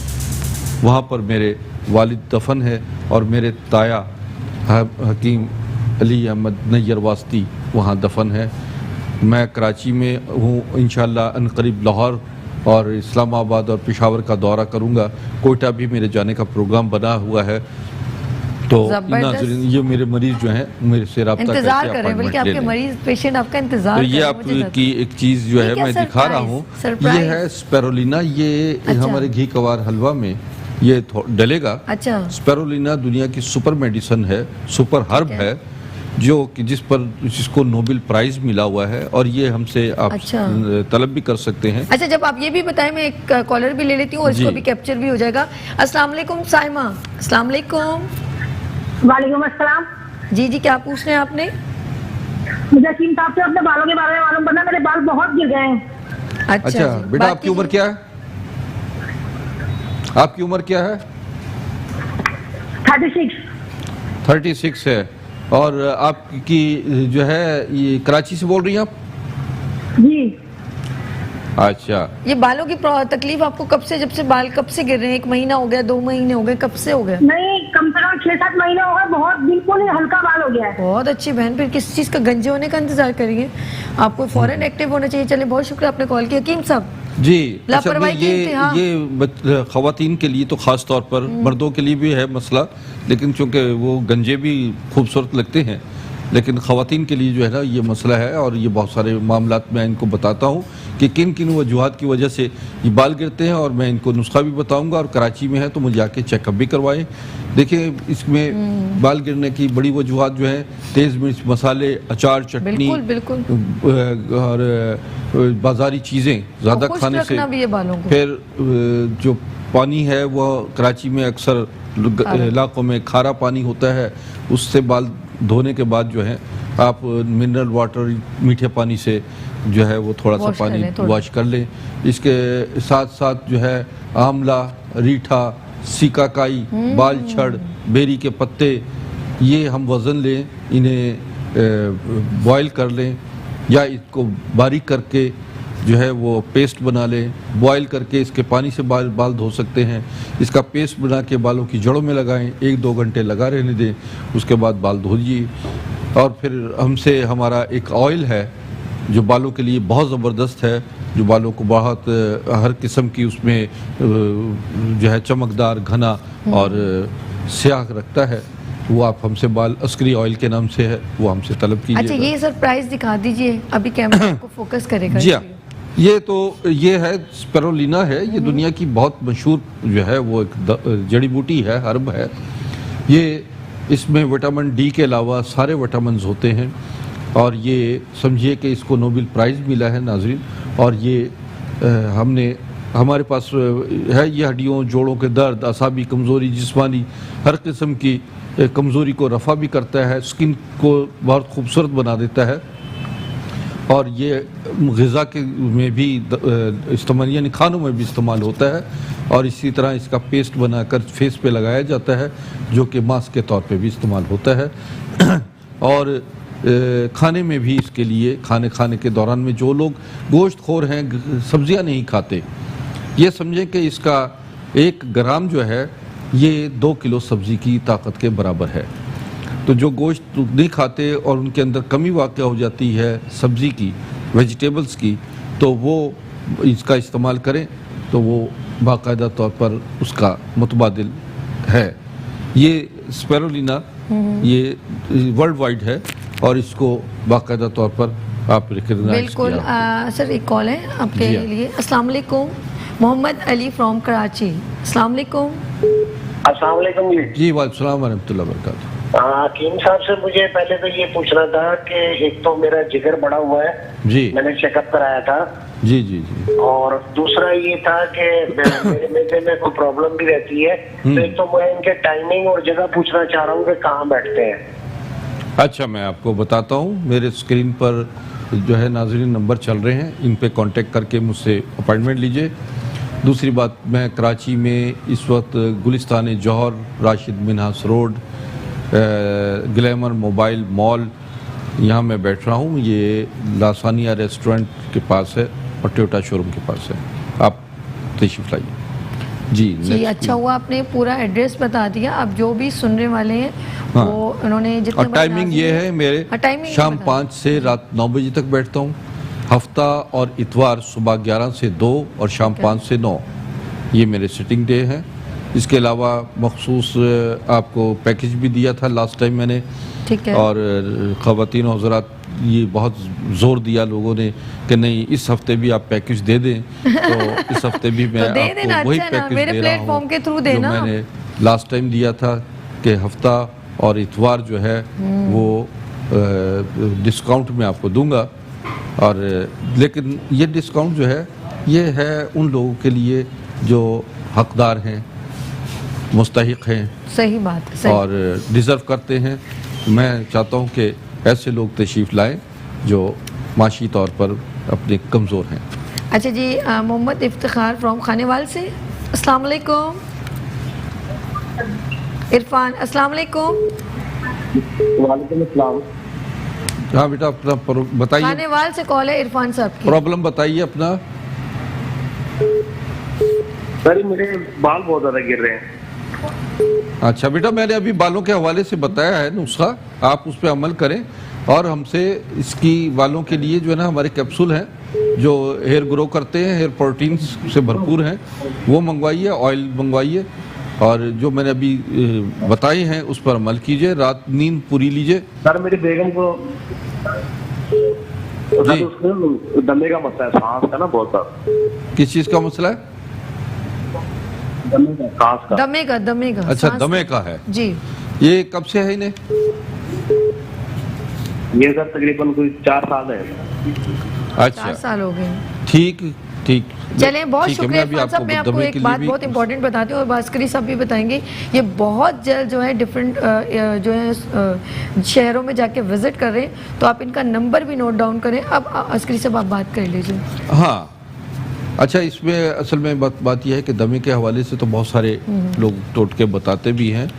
वहाँ पर मेरे वालिद दफन है और मेरे ताया हकीम अली अहमद नैयर वास्ती वहाँ दफन है। मैं कराची में हूँ, इंशाअल्लाह अनकरीब लाहौर और इस्लामाबाद और पेशावर का दौरा करूँगा। कोयटा भी मेरे जाने का प्रोग्राम बना हुआ है। तो नाज़रीन ये मेरे मरीज जो हैं मेरे से रब्ता इंतजार कर रहे हैं, बल्कि आपके मरीज पेशेंट आपका इंतजार तो ये आपकी एक चीज़ जो है मैं दिखा रहा हूँ, ये है स्पेरुलिना। ये हमारे घी कवार हलवा में ये डलेगा। अच्छा। स्पेरुलिना दुनिया की सुपर मेडिसिन है, सुपर हर्ब है, जो कि जिसको नोबेल प्राइज मिला हुआ है, और ये हमसे आप तलब भी कर सकते हैं। अच्छा, जब आप ये भी बताएं मैं एक कॉलर भी ले लेती हूँ और इसको भी कैप्चर भी हो जाएगा। अस्सलाम वालेकुम साइमा। अस्सलाम वालेकुम। वालेकुम अस्सलाम। जी क्या पूछ रहे हैं आपने? मुझे हकीम साहब से अपने बालों के बारे में मालूम करना, मेरे बाल बहुत गिर गए हैं। अच्छा बेटा, आपकी उम्र क्या है? आपकी उम्र क्या है? 36 है। और आपकी जो है ये कराची से बोल रही हैं आप? जी। अच्छा, ये बालों की तकलीफ आपको कब से गिर रहे हैं? 1 महीना हो गया, 2 महीने हो गए, कब से हो गया? नहीं, कम से कम 6-7 महीने हो गए। बहुत बिल्कुल ही हल्का बाल हो गया है। बहुत अच्छी बहन, फिर किस चीज़ का गंजे होने का इंतजार करिए, आपको फौरन एक्टिव होना चाहिए। चलिए बहुत शुक्रिया आपने कॉल किया। हकीम साहब जी, लापरवाही की इंतहा। ये खवातीन के लिए तो ख़ास तौर पर, मर्दों के लिए भी है मसला, लेकिन चूंकि वो गंजे भी खूबसूरत लगते हैं, लेकिन खवातीन के लिए जो है ना ये मसला है। और ये बहुत सारे मामलात मैं इनको बताता हूँ कि किन किन वजूहात की वजह से ये बाल गिरते हैं, और मैं इनको नुस्खा भी बताऊंगा। और कराची में है तो मुझे आके चेकअप भी करवाएं। देखिए इसमें बाल गिरने की बड़ी वजूहात जो है, तेज़ मिर्च मसाले, अचार, चटनी और बाज़ारी चीज़ें ज़्यादा खाने से, फिर जो पानी है वह कराची में अक्सर इलाकों में खारा पानी होता है, उससे बाल धोने के बाद जो है आप मिनरल वाटर, मीठे पानी से जो है वो थोड़ा सा पानी वॉश कर लें। इसके साथ साथ जो है आंवला, रीठा, सिकाकाई, बाल छड़, बेरी के पत्ते, ये हम वज़न लें, इन्हें बॉयल कर लें या इसको बारीक करके जो है वो पेस्ट बना लें। बॉयल करके इसके पानी से बाल धो सकते हैं। इसका पेस्ट बना के बालों की जड़ों में लगाएं, 1-2 घंटे लगा रहने दें, उसके बाद बाल धो दीजिए। और फिर हमसे हमारा एक ऑयल है जो बालों के लिए बहुत ज़बरदस्त है, जो बालों को बहुत हर किस्म की उसमें जो है चमकदार, घना और स्याह रखता है। वो आप हमसे बाल अस्करी ऑयल के नाम से है, वो हमसे तलब कीजिए। अच्छा ये सर प्राइस दिखा दीजिए, अभी कैमरा को फोकस करेगा। जी हाँ, ये है स्पिरुलिना है। ये दुनिया की बहुत मशहूर जो है वो एक जड़ी बूटी है, हर्ब है। ये इसमें विटामिन डी के अलावा सारे विटामिन होते हैं, और ये समझिए कि इसको नोबेल प्राइज़ मिला है नाज़रीन। और ये हमारे पास है, ये हड्डियों, जोड़ों के दर्द, असाबी कमज़ोरी, जिस्मानी हर किस्म की कमज़ोरी को रफ़ा भी करता है, स्किन को बहुत खूबसूरत बना देता है। और ये ग़िज़ा के में भी इस्तेमाल, यानी खानों में भी इस्तेमाल होता है। और इसी तरह इसका पेस्ट बनाकर फेस पे लगाया जाता है, जो कि मास्क के तौर पे भी इस्तेमाल होता है। और खाने में भी इसके लिए, खाने के दौरान में जो लोग गोश्त खोर हैं, सब्ज़ियाँ नहीं खाते, ये समझें कि इसका 1 ग्राम जो है ये 2 किलो सब्ज़ी की ताकत के बराबर है। तो जो गोश्त नहीं खाते और उनके अंदर कमी वाक़या हो जाती है सब्ज़ी की, वेजिटेबल्स की, तो वो इसका इस्तेमाल करें तो वो बाकायदा तौर पर उसका मुतबादिल है। ये स्पिरुलिना ये वर्ल्ड वाइड है और इसको बाकायदा तौर पर आप रिकॉग्नाइज बिल्कुल। सर एक कॉल है आपके लिए। अस्सलाम वालेकुम, मोहम्मद अली फ्रॉम कराची। अस्सलाम वालेकुम। अस्सलाम वालेकुम जी। वालेकुम सलाम व रहमतुल्लाह व बरकातुहू। हकीम साहब से मुझे पहले तो ये पूछना था कि एक तो मेरा जिगर बढ़ा हुआ है जी, मैंने चेकअप कराया था जी जी जी। और दूसरा ये था कि मेरे मेदे में कोई प्रॉब्लम भी रहती है। तो एक तो मैं इनके टाइमिंग और जगह पूछना चाह रहा हूँ कि कहाँ बैठते हैं। अच्छा मैं आपको बताता हूँ, मेरे स्क्रीन पर जो है नाज़रीन नंबर चल रहे हैं, इन पे कांटेक्ट करके मुझसे अपॉइंटमेंट लीजिए। दूसरी बात, मैं कराची में इस वक्त Gulistan Jauhar, Rashid Minhas road, glamour mobile mall, यहाँ मैं बैठ रहा हूँ। ये लासानिया रेस्टोरेंट के पास है और टोयोटा शोरूम के पास है। आप तशरीफ लाइए। जी अच्छा हुआ आपने पूरा एड्रेस बता दिया। अब जो भी सुनने वाले हैं वो उन्होंने जितने और टाइमिंग ये है मेरे, शाम 5 से रात 9 बजे तक बैठता हूँ। हफ्ता और इतवार सुबह 11 से 2 और शाम 5 से 9, ये मेरे सिटिंग डे हैं। इसके अलावा मखसूस आपको पैकेज भी दिया था लास्ट टाइम मैंने, ठीक है। और ख़वातीन हज़रात ये बहुत ज़ोर दिया लोगों ने कि नहीं इस हफ्ते भी आप पैकेज दे दें, तो इस हफ्ते भी मैं तो आपको वही पैकेज दे रहा हूँ के थ्रू जो मैंने लास्ट टाइम दिया था कि हफ्ता और इतवार जो है वो डिस्काउंट में आपको दूंगा। और लेकिन ये डिस्काउंट जो है ये है उन लोगों के लिए जो हकदार हैं, मुस्तहिक हैं, सही बात है, और डिज़र्व करते हैं। मैं चाहता हूँ कि ऐसे लोग तशरीफ़ लाएं जो माशी तौर पर अपने कमज़ोर हैं। अच्छा जी, मोहम्मद इफ्तिखार फ्रॉम खानेवाल से। अस्सलाम वालेकुम। इरफान, अस्सलाम वालेकुम। वालेकुम अस्सलाम। हाँ बेटा, अपना बताइए। खानेवाल से कॉल है इरफान साहब की। प्रॉब्लम बताइए अपना। सर मेरे बाल बहुत ज़्यादा गिर रहे हैं। अच्छा बेटा, मैंने अभी बालों के हवाले से बताया है नुस्खा, आप उस पर अमल करें और हमसे इसकी बालों के लिए जो है ना हमारे कैप्सूल हैं जो हेयर ग्रो करते हैं, हेयर प्रोटीन्स से भरपूर हैं, वो मंगवाइए, ऑयल मंगवाइए और जो मैंने अभी बताए हैं उस पर अमल कीजिए, रात नींद पूरी लीजिए। सर मेरी बेगम को जी उसको दमे का मसला है, सांस का ना बहुत सारा। किस चीज़ का मसला है? दमे का। अच्छा, सांस दमे का है जी। ये कब से है इन्हें? ये सर तकरीबन कोई 4 साल है। अच्छा, 4 साल हो गए। ठीक। चलें, बहुत ठीक है, शुक्रिया अभी इरफान साहब। मैं आपको एक बात बहुत इंपॉर्टेंट बताती हूँ और बास्करी साहब भी बताएंगे। ये बहुत जल्द जो है डिफरेंट जो है शहरों में जाके विजिट कर रहे हैं, तो आप इनका नंबर भी नोट डाउन करें। अब अस्करी साहब आप बात कर लीजिए। हाँ, अच्छा, इसमें असल में बात यह है कि दमे के हवाले से तो बहुत सारे लोग टोटके बताते भी हैं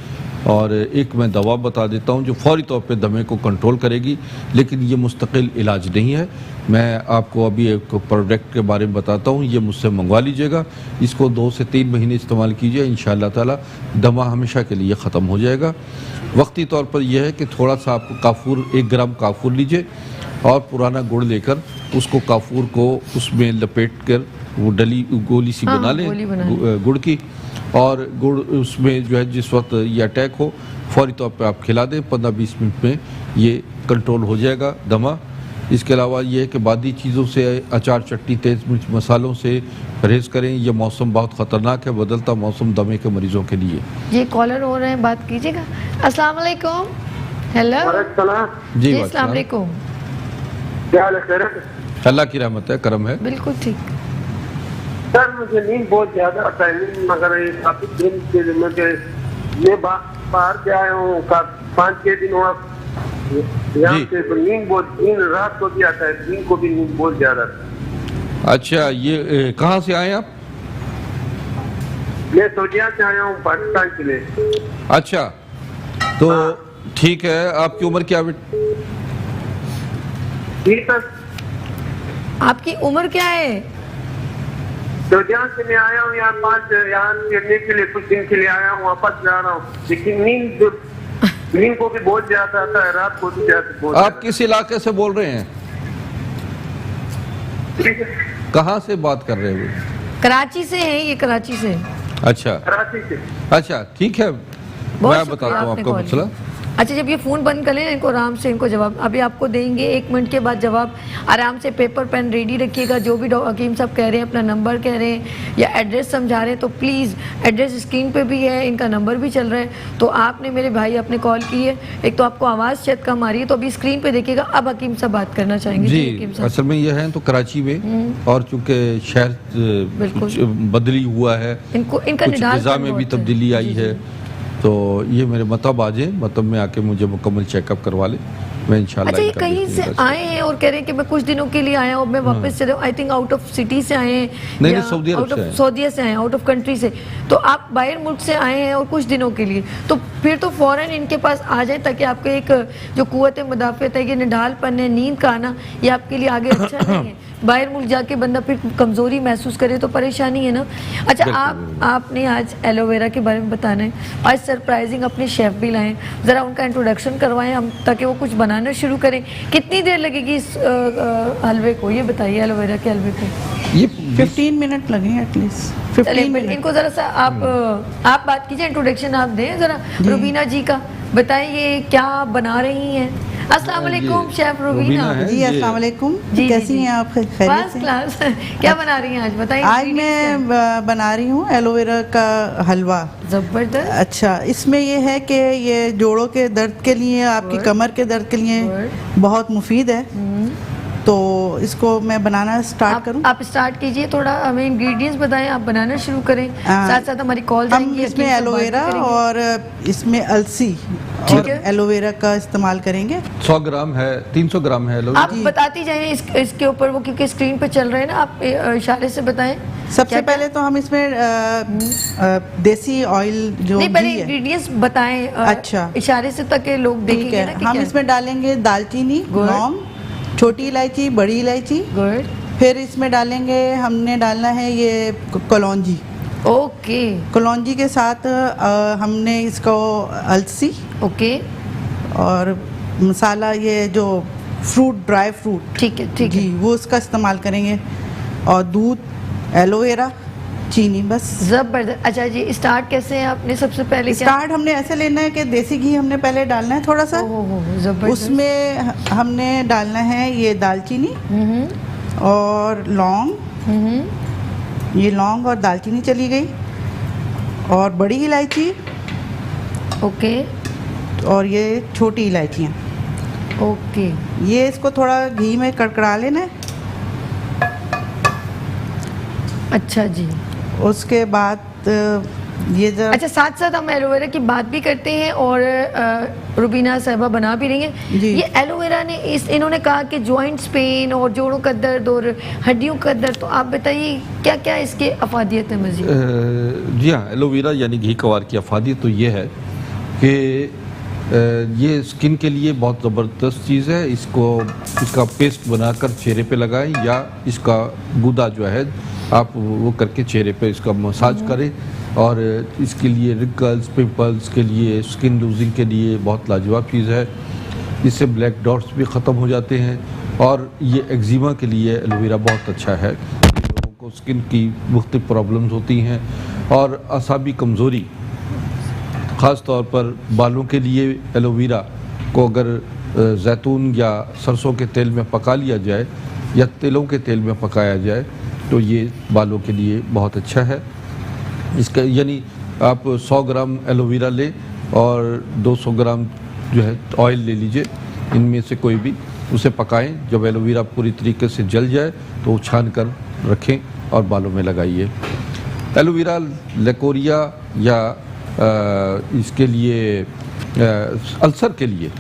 और एक मैं दवा बता देता हूं जो फौरी तौर पे दमे को कंट्रोल करेगी, लेकिन ये मुस्तकिल इलाज नहीं है। मैं आपको अभी एक प्रोडक्ट के बारे में बताता हूं, ये मुझसे मंगवा लीजिएगा, इसको 2 से 3 महीने इस्तेमाल कीजिए, इंशाअल्लाह ताला दमा हमेशा के लिए ख़त्म हो जाएगा। वक्ती तौर पर यह है कि थोड़ा सा आप काफूर 1 ग्राम काफूर लीजिए और पुराना गुड़ लेकर उसको काफूर को उसमें लपेट कर वो डली गोली सी बना लें गुड़ की, और गुड़ उसमें जो है जिस वक्त ये अटैक हो फौरी तौर पे आप खिला दें, 15-20 मिनट में ये कंट्रोल हो जाएगा दमा। इसके अलावा ये है कि बादी चीज़ों से, अचार चटनी तेज़ मिर्च मसालों से परहेज़ करें। ये मौसम बहुत ख़तरनाक है, बदलता मौसम दमे के मरीज़ों के लिए। ये कॉलर हो रहे हैं, बात कीजिएगा। अस्सलाम वालेकुम। हेलो जी, अस्सलाम वालेकुम। क्या हाल है? अल्लाह की रहमत है, करम है। बिल्कुल ठीक। सर मुझे नींद बहुत ज्यादा आता है, मगर ये काफी दिन से मैं बाहर से आया हूँ, 5-6 दिन हुआ यहाँ से, तो नींद रात को भी आता है, दिन को भी नींद बहुत ज्यादा आता है। अच्छा, ये कहाँ से आए आप? मैं सऊदीया से आया हूँ पाकिस्तान के लिए। अच्छा, तो ठीक है, आपकी उम्र क्या है? जी सर। आपकी उम्र क्या है? सऊदीया से मैं आया हूँ यहाँ रहने के लिए, कुछ दिन के लिए आया हूँ, वापस जा रहा हूँ, लेकिन नींद को भी बहुत ज्यादा आता है, रात को भी ज्यादा। आप किस इलाके से बोल रहे हैं? कहाँ से बात कर रहे हो? कराची से हैं ये, कराची से। अच्छा, कराची से। अच्छा, ठीक है, मैं बताता हूँ आपका मसला। अच्छा, जब ये फ़ोन बंद कर लें, इनको आराम से इनको जवाब अभी आपको देंगे, 1 मिनट के बाद जवाब। आराम से पेपर पेन रेडी रखिएगा, जो भी हकीम साहब कह रहे हैं, अपना नंबर कह रहे हैं या एड्रेस समझा रहे हैं, तो प्लीज़ एड्रेस स्क्रीन पे भी है, इनका नंबर भी चल रहा है। तो आपने मेरे भाई आपने कॉल की है, एक तो आपको आवाज़ शायद कम आ रही है, तो अभी स्क्रीन पर देखिएगा। अब हकीम साहब बात करना चाहेंगे। जी, असल में यह है तो कराची में, और चूँकि शहर बदली हुआ है, इनका निज़ाम में भी तब्दीली आई है, तो ये मेरे मतब आ जाए, मतब में आके मुझे मुकम्मल चेकअप करवा ले, मैं इंशाल्लाह। अच्छा, ये कहीं से आए हैं और कह रहे हैं कि मैं कुछ दिनों के लिए आया हूँ, मैं वापस चले, I think out of city से आए हैं, नहीं, सऊदीया से आए हैं, आउट ऑफ कंट्री से। तो आप बाहर मुल्क से आए हैं और कुछ दिनों के लिए, तो फिर तो फौरन इनके पास आ जाए, ताकि आपके एक जो कुव्वत मुदाफ़त है, ये निढालपन है, नींद का आना, ये आपके लिए आगे अच्छा नहीं है। बाहर मुल्क जाके बंदा फिर कमज़ोरी महसूस करे तो परेशानी है ना। अच्छा, आपने आज एलोवेरा के बारे में बताना है, आज सरप्राइजिंग अपने शेफ़ भी लाएं, ज़रा उनका इंट्रोडक्शन करवाएं हम, ताकि वो कुछ बनाना शुरू करें। कितनी देर लगेगी इस हलवे को, ये बताइए, एलोवेरा के हलवे को? ये 15 मिनट लगेंगे एटलीस्ट। 15 मिनट। इनको ज़रा सा आप बात कीजिए, इंट्रोडक्शन आप दें ज़रा रुबीना जी का, बताएं ये क्या बना रही हैं। अस्सलाम वालेकुम शेफ रुबीना जी। अस्सलाम वालेकुम, कैसी हैं आप? First class. क्या बना रही हैं आज, बताइए। आज मैं बना रही हूँ एलोवेरा का हलवा। जबरदस्त। अच्छा, इसमें ये है कि ये जोड़ों के दर्द के लिए, आपकी कमर के दर्द के लिए बहुत मुफीद है, तो इसको मैं बनाना स्टार्ट करूं? आप स्टार्ट कीजिए, थोड़ा हमें इंग्रेडिएंट्स बताएं, आप बनाना शुरू करें, साथ साथ हमारी कॉल जाएंगी। इसमें एलोवेरा और इसमें अलसी और एलोवेरा का इस्तेमाल करेंगे। 100 ग्राम है, 300 ग्राम है एलोवेरा। आप बताती जाएं इसके ऊपर, वो क्योंकि स्क्रीन पे चल रहे हैं ना, आप इशारे से बताएं। सबसे पहले तो हम इसमें देसी ऑयल जो नहीं, पहले इंग्रेडिएंट्स बताएं। अच्छा, इशारे से ताकि लोग देखेंगे ना। हम इसमें डालेंगे दालचीनी, लौंग, छोटी इलायची, बड़ी इलायची, फिर इसमें डालेंगे, हमने डालना है ये कलौंजी, ओके। कलौंजी के साथ हमने इसको अलसी, ओके, और मसाला ये जो फ्रूट, ड्राई फ्रूट, ठीक है, ठीक है, वो उसका इस्तेमाल करेंगे, और दूध, एलोवेरा, चीनी, बस। जबरदस्त। अच्छा जी, स्टार्ट कैसे है आपने? सबसे पहले स्टार्ट हमने ऐसे लेना है कि देसी घी हमने पहले डालना है थोड़ा सा, उसमें हमने डालना है ये दालचीनी और लौंग, ये लौंग और दालचीनी चली गई, और बड़ी इलायची, ओके, और ये छोटी इलायचियाँ, ओके। ये इसको थोड़ा घी में कड़कड़ा लेना है। अच्छा जी। उसके बाद ये जब अच्छा, साथ साथ हम एलोवेरा की बात भी करते हैं और रुबीना साहिबा बना भी रही हैं। ये एलोवेरा ने इन्होंने कहा कि जॉइंट्स पेन और जोड़ों का दर्द और हड्डियों का दर्द, तो आप बताइए क्या क्या इसके अफादियत है मजीद? जी हाँ, एलोवेरा यानी घी कवार की अफादियत तो ये है कि ये स्किन के लिए बहुत ज़बरदस्त चीज़ है। इसका पेस्ट बनाकर चेहरे पे लगाएं, या इसका गुदा जो है आप वो करके चेहरे पे इसका मसाज करें, और इसके लिए रिंकल्स, पिंपल्स के लिए, स्किन लूजिंग के लिए बहुत लाजवाब चीज़ है। इससे ब्लैक डॉट्स भी ख़त्म हो जाते हैं, और ये एक्जिमा के लिए एलोवेरा बहुत अच्छा है। लोगों को स्किन की मुख्तलिफ प्रॉब्लम्स होती हैं, और असाबी कमज़ोरी, ख़ास तौर पर बालों के लिए एलोवेरा को अगर जैतून या सरसों के तेल में पका लिया जाए या तिलों के तेल में पकाया जाए तो ये बालों के लिए बहुत अच्छा है। इसका यानी आप 100 ग्राम एलोवेरा लें और 200 ग्राम जो है ऑयल ले लीजिए, इनमें से कोई भी, उसे पकाएं। जब एलोवेरा पूरी तरीके से जल जाए तो छान कर रखें और बालों में लगाइए। एलोवेरा लेकोरिया या इसके लिए अल्सर के लिए,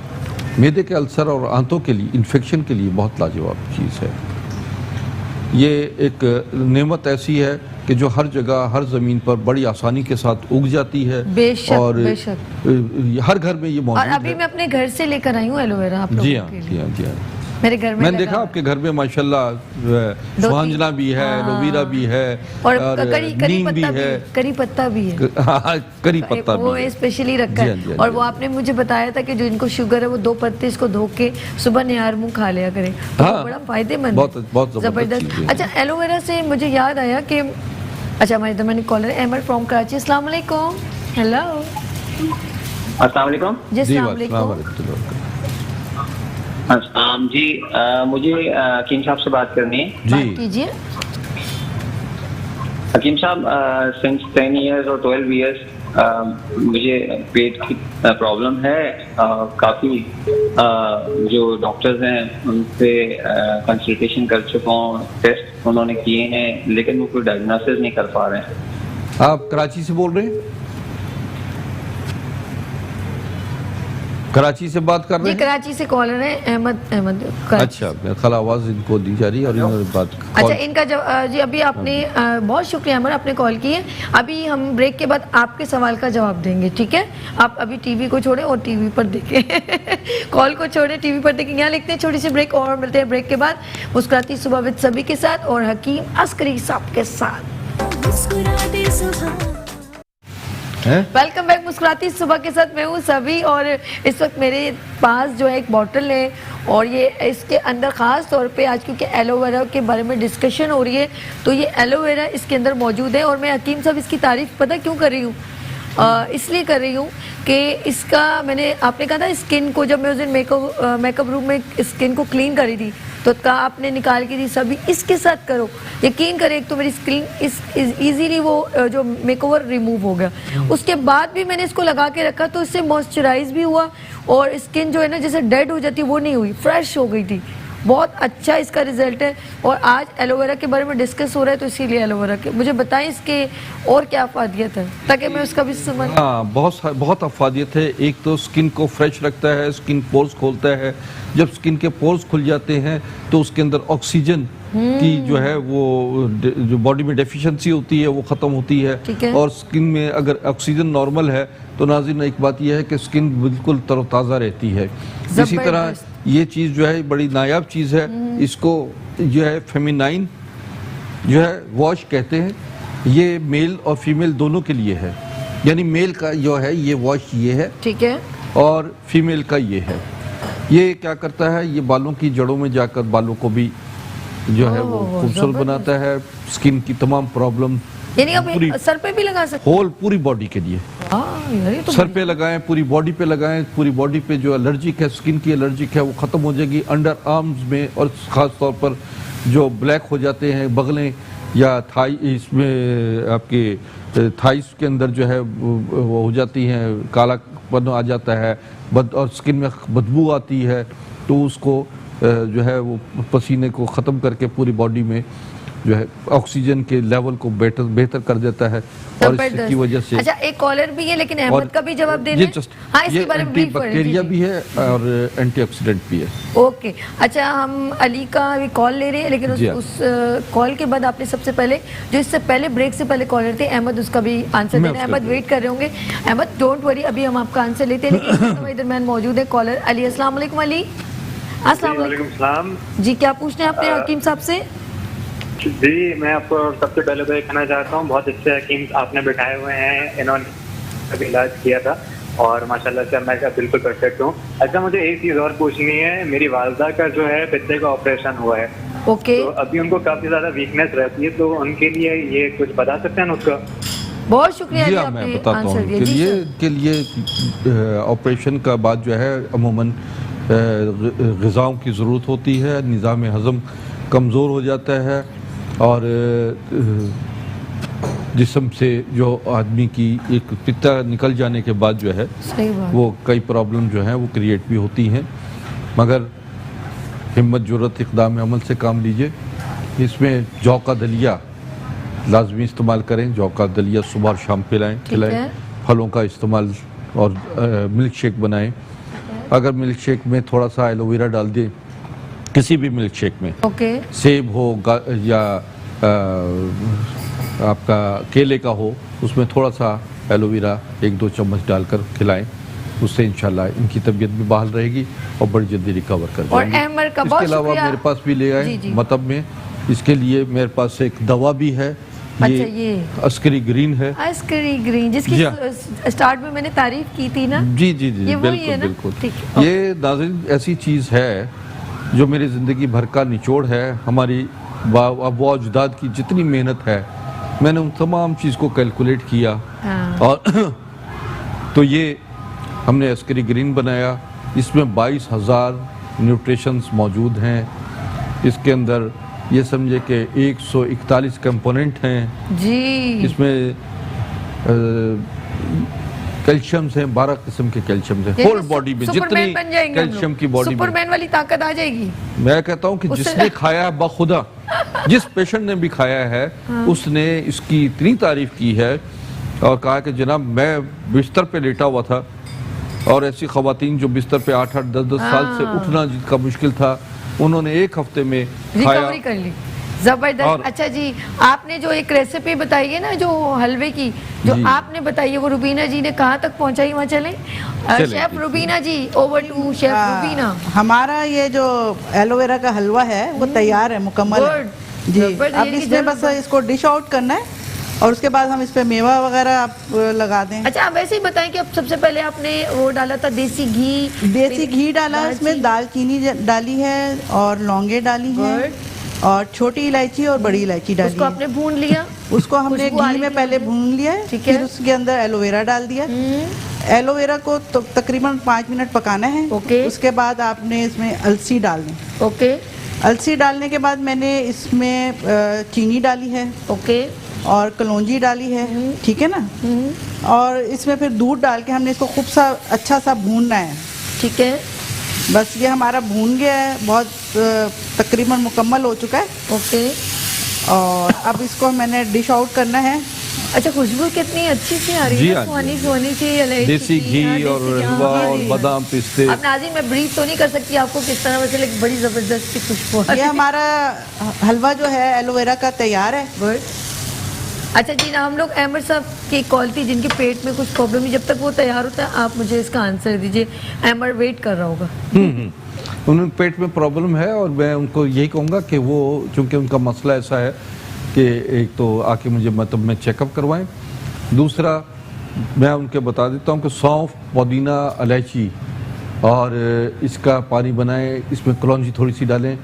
मैदे के अल्सर और आंतों के लिए, इन्फेक्शन के लिए बहुत लाजवाब चीज़ है। ये एक नेमत ऐसी है कि जो हर जगह, हर ज़मीन पर बड़ी आसानी के साथ उग जाती है। बेशक, और बेशक। हर घर में ये मौजूद है। और अभी मैं अपने घर से लेकर आई हूँ एलोवेरा आप लोगों के लिए। जी हाँ, जी हाँ। मेरे घर में मैंने देखा आपके घर में माशाल्लाह सुहांजना भी है, एलोवेरा भी है, और नीम भी है, करी पत्ता भी है। करी पत्ता वो स्पेशली रखा है। और वो आपने मुझे बताया था कि जो इनको शुगर है वो 2 पत्ते इसको धो के सुबह निहार मुंह खा लिया करें, तो बड़ा फायदेमंद, बहुत जबरदस्त। अच्छा, एलोवेरा से मुझे याद आया कि अच्छा, हमारे दरमियानी कॉलर अहमद फ्रॉम कराची। अस्सलाम वालेकुम। हेलो, अस्सलाम वालेकुम। जी, अस्सलाम वालेकुम। जी, मुझे हकीम साहब से बात करनी है। जी कीजिए। हकीम साहब, सिंस 10 इयर्स और 12 इयर्स मुझे पेट की प्रॉब्लम है। काफ़ी जो डॉक्टर्स हैं उनसे कंसल्टेशन कर चुका हूँ, टेस्ट उन्होंने किए हैं, लेकिन वो कोई डायग्नोसिस नहीं कर पा रहे हैं। आप कराची से बोल रहे हैं? कराची से बात कर रहे हैं? कराची से कॉलर है अहमद। अच्छा, मेरे ख्याल आवाज़ इनको दी जा रही है और इन्होंने बात। अच्छा, इनका जब जी अभी आपने बहुत शुक्रिया अमर, आपने कॉल की है। अभी हम ब्रेक के बाद आपके सवाल का जवाब देंगे, ठीक है? आप अभी टीवी को छोड़ें और टीवी पर देखें। कॉल को छोड़ें, टीवी पर देखें। यहाँ लिखते हैं छोटी सी ब्रेक, और मिलते हैं ब्रेक के बाद मुस्कुराती सुबह विद सभी के साथ और हकीम अस्करी साहब के साथ। वेलकम बैक मुस्कुराती सुबह के साथ, मैं हूँ सभी। और इस वक्त मेरे पास जो है एक बॉटल है, और ये इसके अंदर ख़ास तौर पे आज क्योंकि एलोवेरा के बारे में डिस्कशन हो रही है, तो ये एलोवेरा इसके अंदर मौजूद है। और मैं हकीम साहब इसकी तारीफ़ पता क्यों कर रही हूँ? इसलिए कर रही हूँ कि इसका आपने कहा था स्किन को, जब मैं उस दिन मेकअप रूम में स्किन को क्लीन करी थी तो कहा आपने निकाल के दी सभी इसके साथ करो। यकीन करें, एक तो मेरी स्किन इजीली वो जो मेकओवर रिमूव हो गया। उसके बाद भी मैंने इसको लगा के रखा तो इससे मॉइस्चराइज भी हुआ, और स्किन जो है ना जैसे डेड हो जाती है वो नहीं हुई, फ्रेश हो गई थी। बहुत अच्छा इसका रिजल्ट है। और आज एलोवेरा के बारे में डिस्कस हो रहा है, तो इसीलिए एलोवेरा के मुझे बताएं इसके और क्या अफादियत है, ताकि मैं उसका भी समझ। हाँ, बहुत अफादियत है। एक तो स्किन को फ्रेश रखता है, स्किन पोर्स खोलता है। जब स्किन के पोर्स खुल जाते हैं तो उसके अंदर ऑक्सीजन की जो है वो जो बॉडी में डेफिशिएंसी होती है वो ख़त्म होती है। और स्किन में अगर ऑक्सीजन नॉर्मल है तो नाज़रीन एक बात यह है कि स्किन बिल्कुल तरोताज़ा रहती है। इसी तरह ये चीज़ जो है बड़ी नायाब चीज़ है। इसको जो है फेमिनाइन जो है वॉश कहते हैं, ये मेल और फीमेल दोनों के लिए है, यानी मेल का जो है ये वॉश ये है, ठीक है, और फीमेल का ये है। ये क्या करता है, ये बालों की जड़ों में जाकर बालों को भी जो है वो खूबसूरत बनाता है, स्किन की तमाम प्रॉब्लम, यानी आप सर पे भी लगा सकते होल पूरी बॉडी के लिए। तो सर पे लगाएं, पूरी बॉडी पे लगाएं, पूरी बॉडी पे जो एलर्जिक है, स्किन की एलर्जिक है वो खत्म हो जाएगी। अंडर आर्म्स में और खास तौर पर जो ब्लैक हो जाते हैं बगलें या थाई, इसमें आपके थाइस के अंदर जो है वो हो जाती हैं, कालापन आ जाता है और स्किन में बदबू आती है, तो उसको जो है वो पसीने को ख़त्म करके पूरी बॉडी में जो है ऑक्सीजन के लेवल को बेहतर कर देता है। और इसकी वजह से अच्छा, एक कॉलर भी है, लेकिन अहमद का भी जवाब देना है। हाँ, इसके बारे में ब्रीफ करें। बैक्टीरिया भी है और एंटीऑक्सीडेंट भी है। ओके, अच्छा, हम अली का भी कॉल ले रहे हैं, लेकिन उस कॉल के बाद आपने सबसे पहले जो इससे पहले ब्रेक से पहले कॉलर थे अहमद, उसका भी आंसर देना है। अहमद वेट कर रहे होंगे। अहमद डोंट वरी, अभी हम आपका आंसर लेते हैं, लेकिन हमारे दरमियान मौजूद है कॉलर अली। अस्सलाम वालेकुम अली। अस्सलाम वालेकुम जी, क्या पूछना है आपने हकीम साहब से? जी, मैं आपको सबसे पहले तो ये कहना चाहता हूँ, बहुत अच्छे हकीम आपने बिठाए हुए हैं, इन्होंने अभी इलाज किया था और माशाल्लाह से मैं बिल्कुल परफेक्ट हूँ। अच्छा, मुझे एक चीज़ और पूछनी है, मेरी वालदा का जो है पित्ते का ऑपरेशन हुआ है, ओके, तो अभी उनको काफ़ी ज़्यादा वीकनेस रहती है, तो उनके लिए ये कुछ बता सकते हैं उसका? बहुत शुक्रिया जी, मैं बताता हूँ के लिए ऑपरेशन का बाद जो है अमूमन ग़िज़ाओं की ज़रूरत होती है, निज़ाम हज़म कमज़ोर हो जाता है और जिस्म से जो आदमी की एक पित्ता निकल जाने के बाद जो है वो कई प्रॉब्लम जो है वो क्रिएट भी होती हैं। मगर हिम्मत जुर्रत इक़दाम अमल से काम लीजिए। इसमें जौ का दलिया लाजमी इस्तेमाल करें, जौ का दलिया सुबह और शाम खिलाएं। फलों का इस्तेमाल और मिल्क शेक बनाएं। अगर मिल्क शेक में थोड़ा सा एलोवेरा डाल दें, किसी भी मिल्क शेक में, सेब हो या आपका केले का हो, उसमें थोड़ा सा एलोवेरा 1-2 चम्मच डालकर खिलाएं। उससे इंशाल्लाह इनकी तबीयत भी बहाल रहेगी और बड़ी जल्दी रिकवर कर जाएंगे। इसके अलावा मेरे पास भी ले आए मतलब में, इसके लिए मेरे पास एक दवा भी है। ये अस्करी ग्रीन है, अस्करी ग्रीन, जिसकी स्टार्ट में मैंने तारीफ की थी ना। जी जी जी, बिल्कुल। ये नाज़रीन ऐसी चीज़ है जो मेरी ज़िंदगी भर का निचोड़ है। हमारी अबू अजदाद की जितनी मेहनत है, मैंने उन तमाम चीज़ को कैलकुलेट किया और तो ये हमने अस्करी ग्रीन बनाया। इसमें 22,000 न्यूट्रिशंस मौजूद हैं। इसके अंदर ये समझे कि 141 कंपोनेंट हैं जी। इसमें कैल्शियम से 12 किस्म के कैल्शियम से होल बॉडी में जितनी कैल्शियम की बॉडी में सुपरमैन वाली ताकत आ जाएगी। मैं कहता हूँ कि जिसने खाया बखुदा, जिस पेशेंट ने भी खाया है उसने इसकी इतनी तारीफ की है और कहा कि जनाब मैं बिस्तर पे लेटा हुआ था और ऐसी खवातीन जो बिस्तर पे 8-8, 10-10 साल से उठना जिनका मुश्किल था, उन्होंने एक हफ्ते में खाया कर ली। जबरदस्त। अच्छा जी, आपने जो एक रेसिपी बताई है ना, जो हलवे की जो आपने बताई है, वो रुबीना जी ने कहाँ तक पहुँचाई? वहाँ चलें। Chef Rubina ji, over to chef Rubina. हमारा ये जो एलोवेरा का हलवा है वो तैयार है, मुकम्मल है जी। अब इसमें बस इसको डिश आउट करना है और उसके बाद हम इस पे मेवा वगैरह आप लगा दें। अच्छा, आप वैसे ही बताएं कि अब सबसे पहले आपने वो डाला था देसी घी डाला, इसमें दालचीनी डाली है और लौंगे डाली है और छोटी इलायची और बड़ी इलायची डाली। उसको आपने भून लिया? उसको हमने घी में पहले भून लिया है, फिर उसके अंदर एलोवेरा डाल दिया। एलोवेरा को तो तकरीबन 5 मिनट पकाना है। उसके बाद आपने इसमें अलसी डालनी। अलसी डालने के बाद मैंने इसमें चीनी डाली है और कलौंजी डाली है, ठीक है ना। और इसमें फिर दूध डाल के हमने इसको खूब सा अच्छा सा भूनना है, ठीक है। बस ये हमारा भून गया है, बहुत तकरीबन मुकम्मल हो चुका है। और अब इसको मैंने डिश आउट करना है। अच्छा, खुशबू कितनी अच्छी सी आ रही है, सुहानी सी, देसी घी और हलवा और बादाम पिस्ते। अब नाज़रीन मैं ब्रीफ तो नहीं कर सकती आपको किस तरह, वैसे लेकिन बड़ी जबरदस्त सी खुशबू। ये हमारा हलवा जो है एलोवेरा का तैयार है। अच्छा जी, ना हम लोग अहमद साहब की कॉल थी जिनके पेट में कुछ प्रॉब्लम है, जब तक वो तैयार होता है आप मुझे इसका आंसर दीजिए। अहमद वेट कर रहा होगा। उन्हें पेट में प्रॉब्लम है और मैं उनको यही कहूँगा कि वो चूँकि उनका मसला ऐसा है कि एक तो आके मुझे मतलब में चेकअप करवाएं, दूसरा मैं उनके बता देता हूँ कि सौंफ, पुदीना, इलायची और इसका पानी बनाएं, इसमें कलौंजी थोड़ी सी डालें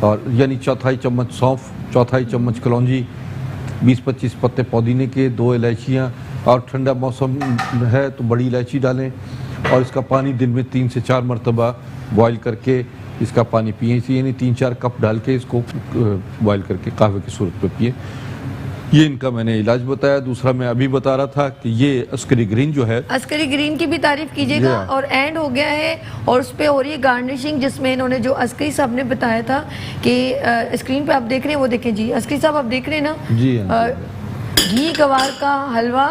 और यानी 1/4 चम्मच सौंफ, 1/4 चम्मच कलौंजी, 20-25 पत्ते पुदीने के, 2 इलायचियाँ, और ठंडा मौसम है तो बड़ी इलायची डालें और इसका पानी दिन में 3 से 4 मरतबा बॉईल करके इसका पानी पिए, इसी यानी 3-4 कप डाल के इसको बॉईल करके कहवे की सूरत में पिए। ये इनका मैंने इलाज बताया। दूसरा मैं अभी बता रहा था कि ये अस्करी ग्रीन जो है, अस्करी ग्रीन की भी तारीफ कीजिएगा। और एंड हो गया है और उस पर हो रही है गार्निशिंग, जिसमें इन्होंने जो अस्करी साहब ने बताया था कि स्क्रीन पे आप देख रहे हैं, वो देखें जी, अस्करी साहब आप देख रहे हैं ना जी, घी गवार का हलवा,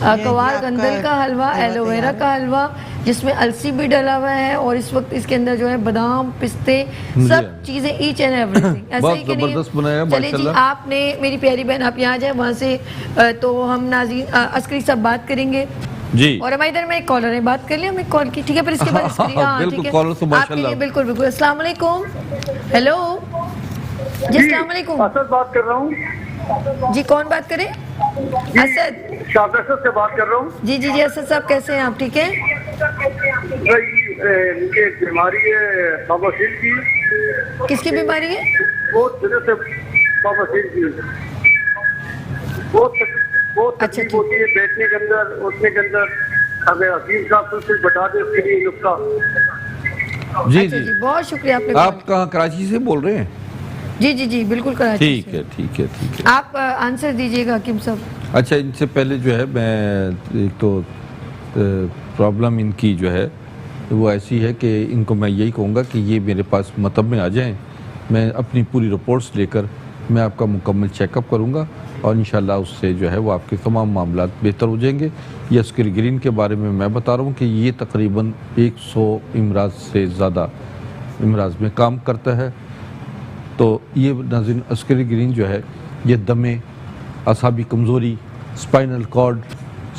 कवार गंदल का हलवा, एलोवेरा का हलवा, जिसमें अलसी भी डला हुआ है और इस वक्त इसके अंदर जो है बादाम, पिस्ते, सब चीजें ईच एंड एवरीथिंग ऐसा ही कि नहीं। चलिए जी, आपने मेरी प्यारी बहन आप यहाँ जाए, वहाँ से तो हम नाज़रीन अस्करी साहब बात करेंगे जी। और हमारी इधर में एक कॉलर है, बात कर लिया हमने कॉल की, ठीक है, फिर इसके बाद बिल्कुल कॉलर तो माशाल्लाह, बिल्कुल बिल्कुल। अस्सलाम वालेकुम। हेलो जी, अस्सलाम वालेकुम। असद बात कर रहा हूँ जी, कौन बात करे? असद, शाहद से बात कर रहा हूँ। जी जी जी, असद साहब कैसे हैं आप? ठीक है। मुझे बीमारी है बवासीर की। किसकी बीमारी है? बहुत दिनों से बवासीर की, बहुत तकलीफ होती है बैठने के अंदर, उठने के अंदर। अगर हकीम साहब कुछ बता दे उसके लिए नुस्खा। जी जी, बहुत शुक्रिया आपने। आप कहाँ कराची से बोल रहे हैं? जी जी जी, बिल्कुल कराची। ठीक है ठीक है ठीक है, आप आंसर दीजिएगा हकीम साहब। अच्छा, इनसे पहले जो है मैं एक तो प्रॉब्लम इनकी जो है वो ऐसी है कि इनको मैं यही कहूँगा कि ये मेरे पास मतब में आ जाएं, मैं अपनी पूरी रिपोर्ट्स लेकर मैं आपका मुकम्मल चेकअप करूँगा और इंशाल्लाह उससे जो है वो आपके तमाम मामला बेहतर हो जाएंगे। ये अस्करी ग्रीन के बारे में मैं बता रहा हूँ कि ये तकरीबन 100 इमराज से ज़्यादा इमराज में काम करता है। तो ये नाज़रीन अस्करी ग्रीन जो है ये दमे, असाबी कमज़ोरी, स्पाइनल कॉर्ड,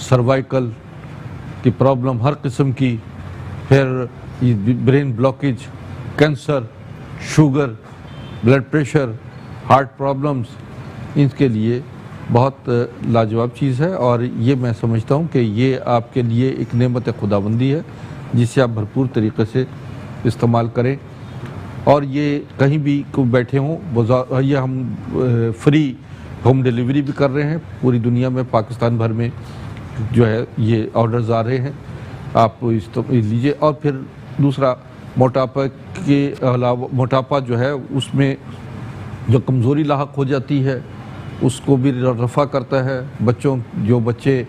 सर्वाइकल की प्रॉब्लम हर किस्म की, फिर brain blockage, cancer, sugar, blood pressure, heart problems, इनके लिए बहुत लाजवाब चीज़ है। और ये मैं समझता हूँ कि ये आपके लिए एक नेमत खुदाबंदी है जिसे आप भरपूर तरीके से इस्तेमाल करें। और ये कहीं भी को बैठे हों, ये हम फ्री होम डिलीवरी भी कर रहे हैं पूरी दुनिया में, पाकिस्तान भर में जो है ये ऑर्डर्स आ रहे हैं, आप इस तो लीजिए। और फिर दूसरा मोटापा के अलावा, मोटापा जो है उसमें जो कमज़ोरी लाहक हो जाती है उसको भी रफ़ा करता है। जो बच्चे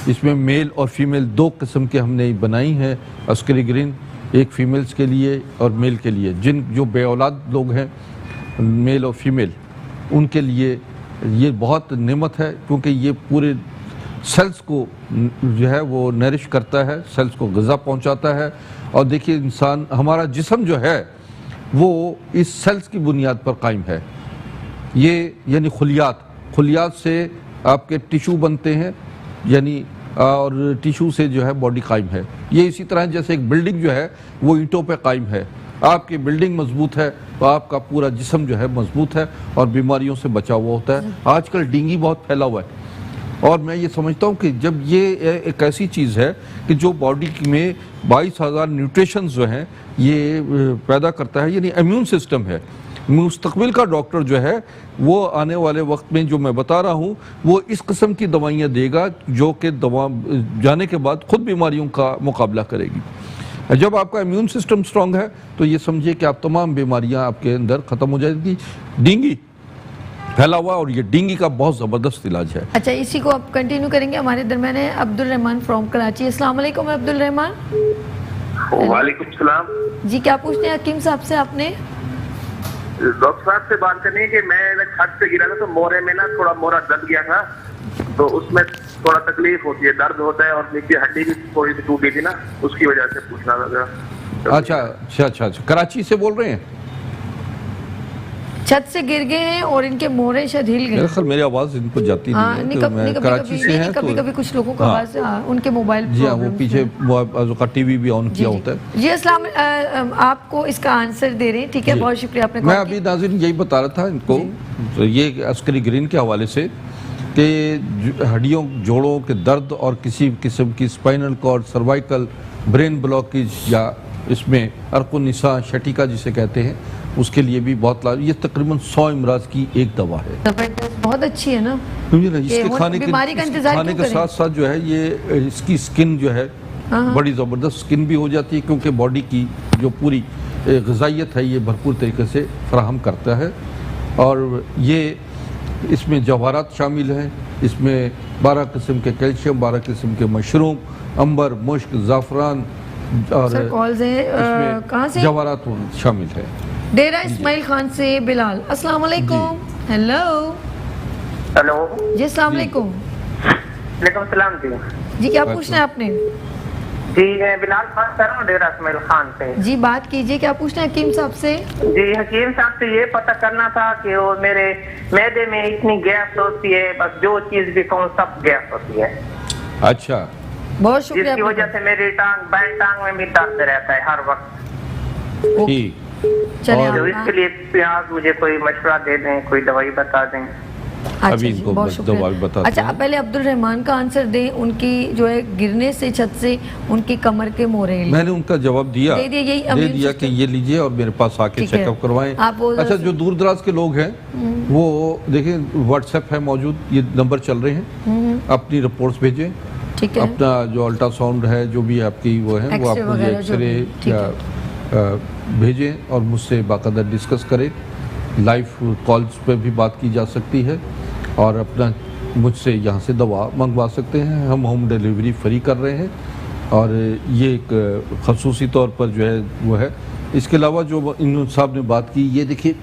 इसमें मेल और फीमेल 2 किस्म के हमने बनाई हैं अस्करी ग्रीन, एक फीमेल्स के लिए और मेल के लिए। जो बेऔलाद लोग हैं, मेल और फीमेल, उनके लिए ये बहुत नेमत है क्योंकि ये पूरे सेल्स को जो है वो नरिश करता है, सेल्स को ग़िज़ा पहुंचाता है। और देखिए इंसान, हमारा जिस्म जो है वो इस सेल्स की बुनियाद पर कायम है। ये यानी खुलियात से आपके टिशू बनते हैं, यानी और टिशू से जो है बॉडी कायम है। ये इसी तरह जैसे एक बिल्डिंग जो है वो ईंटों पे कायम है, आपकी बिल्डिंग मजबूत है तो आपका पूरा जिस्म जो है मजबूत है और बीमारियों से बचा हुआ होता है। आजकल डेंगू बहुत फैला हुआ है और मैं ये समझता हूँ कि जब ये एक ऐसी चीज़ है कि जो बॉडी में 22,000 न्यूट्रिशंस जो हैं ये पैदा करता है, यानी इम्यून सिस्टम है। मुस्तकबिल का डॉक्टर जो है वो आने वाले वक्त में जो मैं बता रहा हूँ वो इस किस्म की दवाइयाँ देगा जो कि दवा जाने के बाद खुद बीमारियों का मुकाबला करेगी। जब आपका इम्यून सिस्टम स्ट्रांग है तो ये समझिए कि आप तमाम बीमारियाँ आपके अंदर ख़त्म हो जाएगी। डेंगू फैला हुआ और ये डेंगू का बहुत ज़बरदस्त इलाज है। अच्छा, इसी को आप कंटिन्यू करेंगे। हमारे दरमियान है अब्दुल रहमान फ्रॉम कराची। अस्सलाम वालेकुम अब्दुल रहमान। वालेकुम सलाम जी, क्या पूछते हैं हकीम साहब से आपने? डॉक्टर साहब से बात करनी है कि मैं छत से गिरा था तो मोरे में ना थोड़ा मोरा दब गया था, तो उसमें थोड़ा तकलीफ होती है, दर्द होता है और नीचे हड्डी भी थोड़ी सी टूटी थी ना, उसकी वजह से पूछना लगा। अच्छा, कराची से बोल रहे हैं? छत से गिर गए हैं और इनके मोहरे शायद हिल गए। मेरे ख्याल मेरी आवाज़ इनको जाती नहीं है, तो मैं कराची से हैं, कभी कभी कुछ लोगों को आवाज़ उनके मोबाइल जी हाँ, वो पीछे का टीवी भी ऑन किया होता है। जी अस्सलाम, आपको इसका आंसर दे रहे हैं, ठीक है, बहुत शुक्रिया आपने। मैं अभी नाज़रीन यही बता रहा था इनको, तो ये अस्करी ग्रीन के हवाले से कि हड्डियों जोड़ों के दर्द और किसी किस्म की spinal cord, cervical, brain blockage या इसमें अर्कुनिसा शटिका जिसे कहते हैं, उसके लिए भी बहुत लाभ। ये तकरीबन 100 इमराज की एक दवा है। बहुत अच्छी है ना, इसके खाने के साथ साथ जो है ये इसकी स्किन जो है बड़ी ज़बरदस्त स्किन भी हो जाती है, क्योंकि बॉडी की जो पूरी ग़िज़ाइयत है ये भरपूर तरीके से फराहम करता है। और ये इसमें जवाहरात शामिल हैं, इसमें 12 किस्म के कैल्शियम, 12 किस्म के मशरूम, अंबर, मुश्क, ज़ाफ़रान और कहाँ से जवाहरात शामिल है। डेरा इस्माइल खान से बिलाल, अस्सलाम वालेकुम। हेलो हेलो जी, अस्सलाम वालेकुम। वालेकुम सलाम जी। जी क्या पूछना है आपने? जी मैं बिलाल बात कर रहा हूँ डेरा इस्माइल खान से। जी बात कीजिए, क्या पूछना है हकीम साहब से? जी हकीम साहब से ये पता करना था कि वो मेरे मैदे में इतनी गैस होती है, बस जो चीज भी कहूँ सब गैस होती है। अच्छा, बहुत शुक्रिया। जिसकी वजह से मेरी बाएं टांग में भी दर्द रहता है हर वक्त। ठीक, तो इसके लिए आप मुझे कोई मशवरा दे दें, कोई दवाई बता दें। अभी इनको दवाई बता। अच्छा, पहले अब्दुल रहमान का आंसर दें। उनकी जो है गिरने से छत से उनकी कमर के मोहरे, मैंने उनका जवाब दिया, दे दिया कि ये लीजिए और मेरे पास आके चेकअप करवाएं। अच्छा, जो दूर दराज के लोग हैं वो देखें, व्हाट्सएप है मौजूद, ये नंबर चल रहे हैं, अपनी रिपोर्ट्स भेजें, अपना जो अल्ट्रासाउंड है जो भी आपकी वो है वो आप मुझे एक्सरे या भेजें और मुझसे बाकायदा डिस्कस करें। लाइव कॉल्स पे भी बात की जा सकती है और अपना मुझसे यहाँ से दवा मंगवा सकते हैं। हम होम डिलीवरी फ्री कर रहे हैं और ये एक खसूसी तौर पर जो है वो है। इसके अलावा जो इन साहब ने बात की, ये देखिए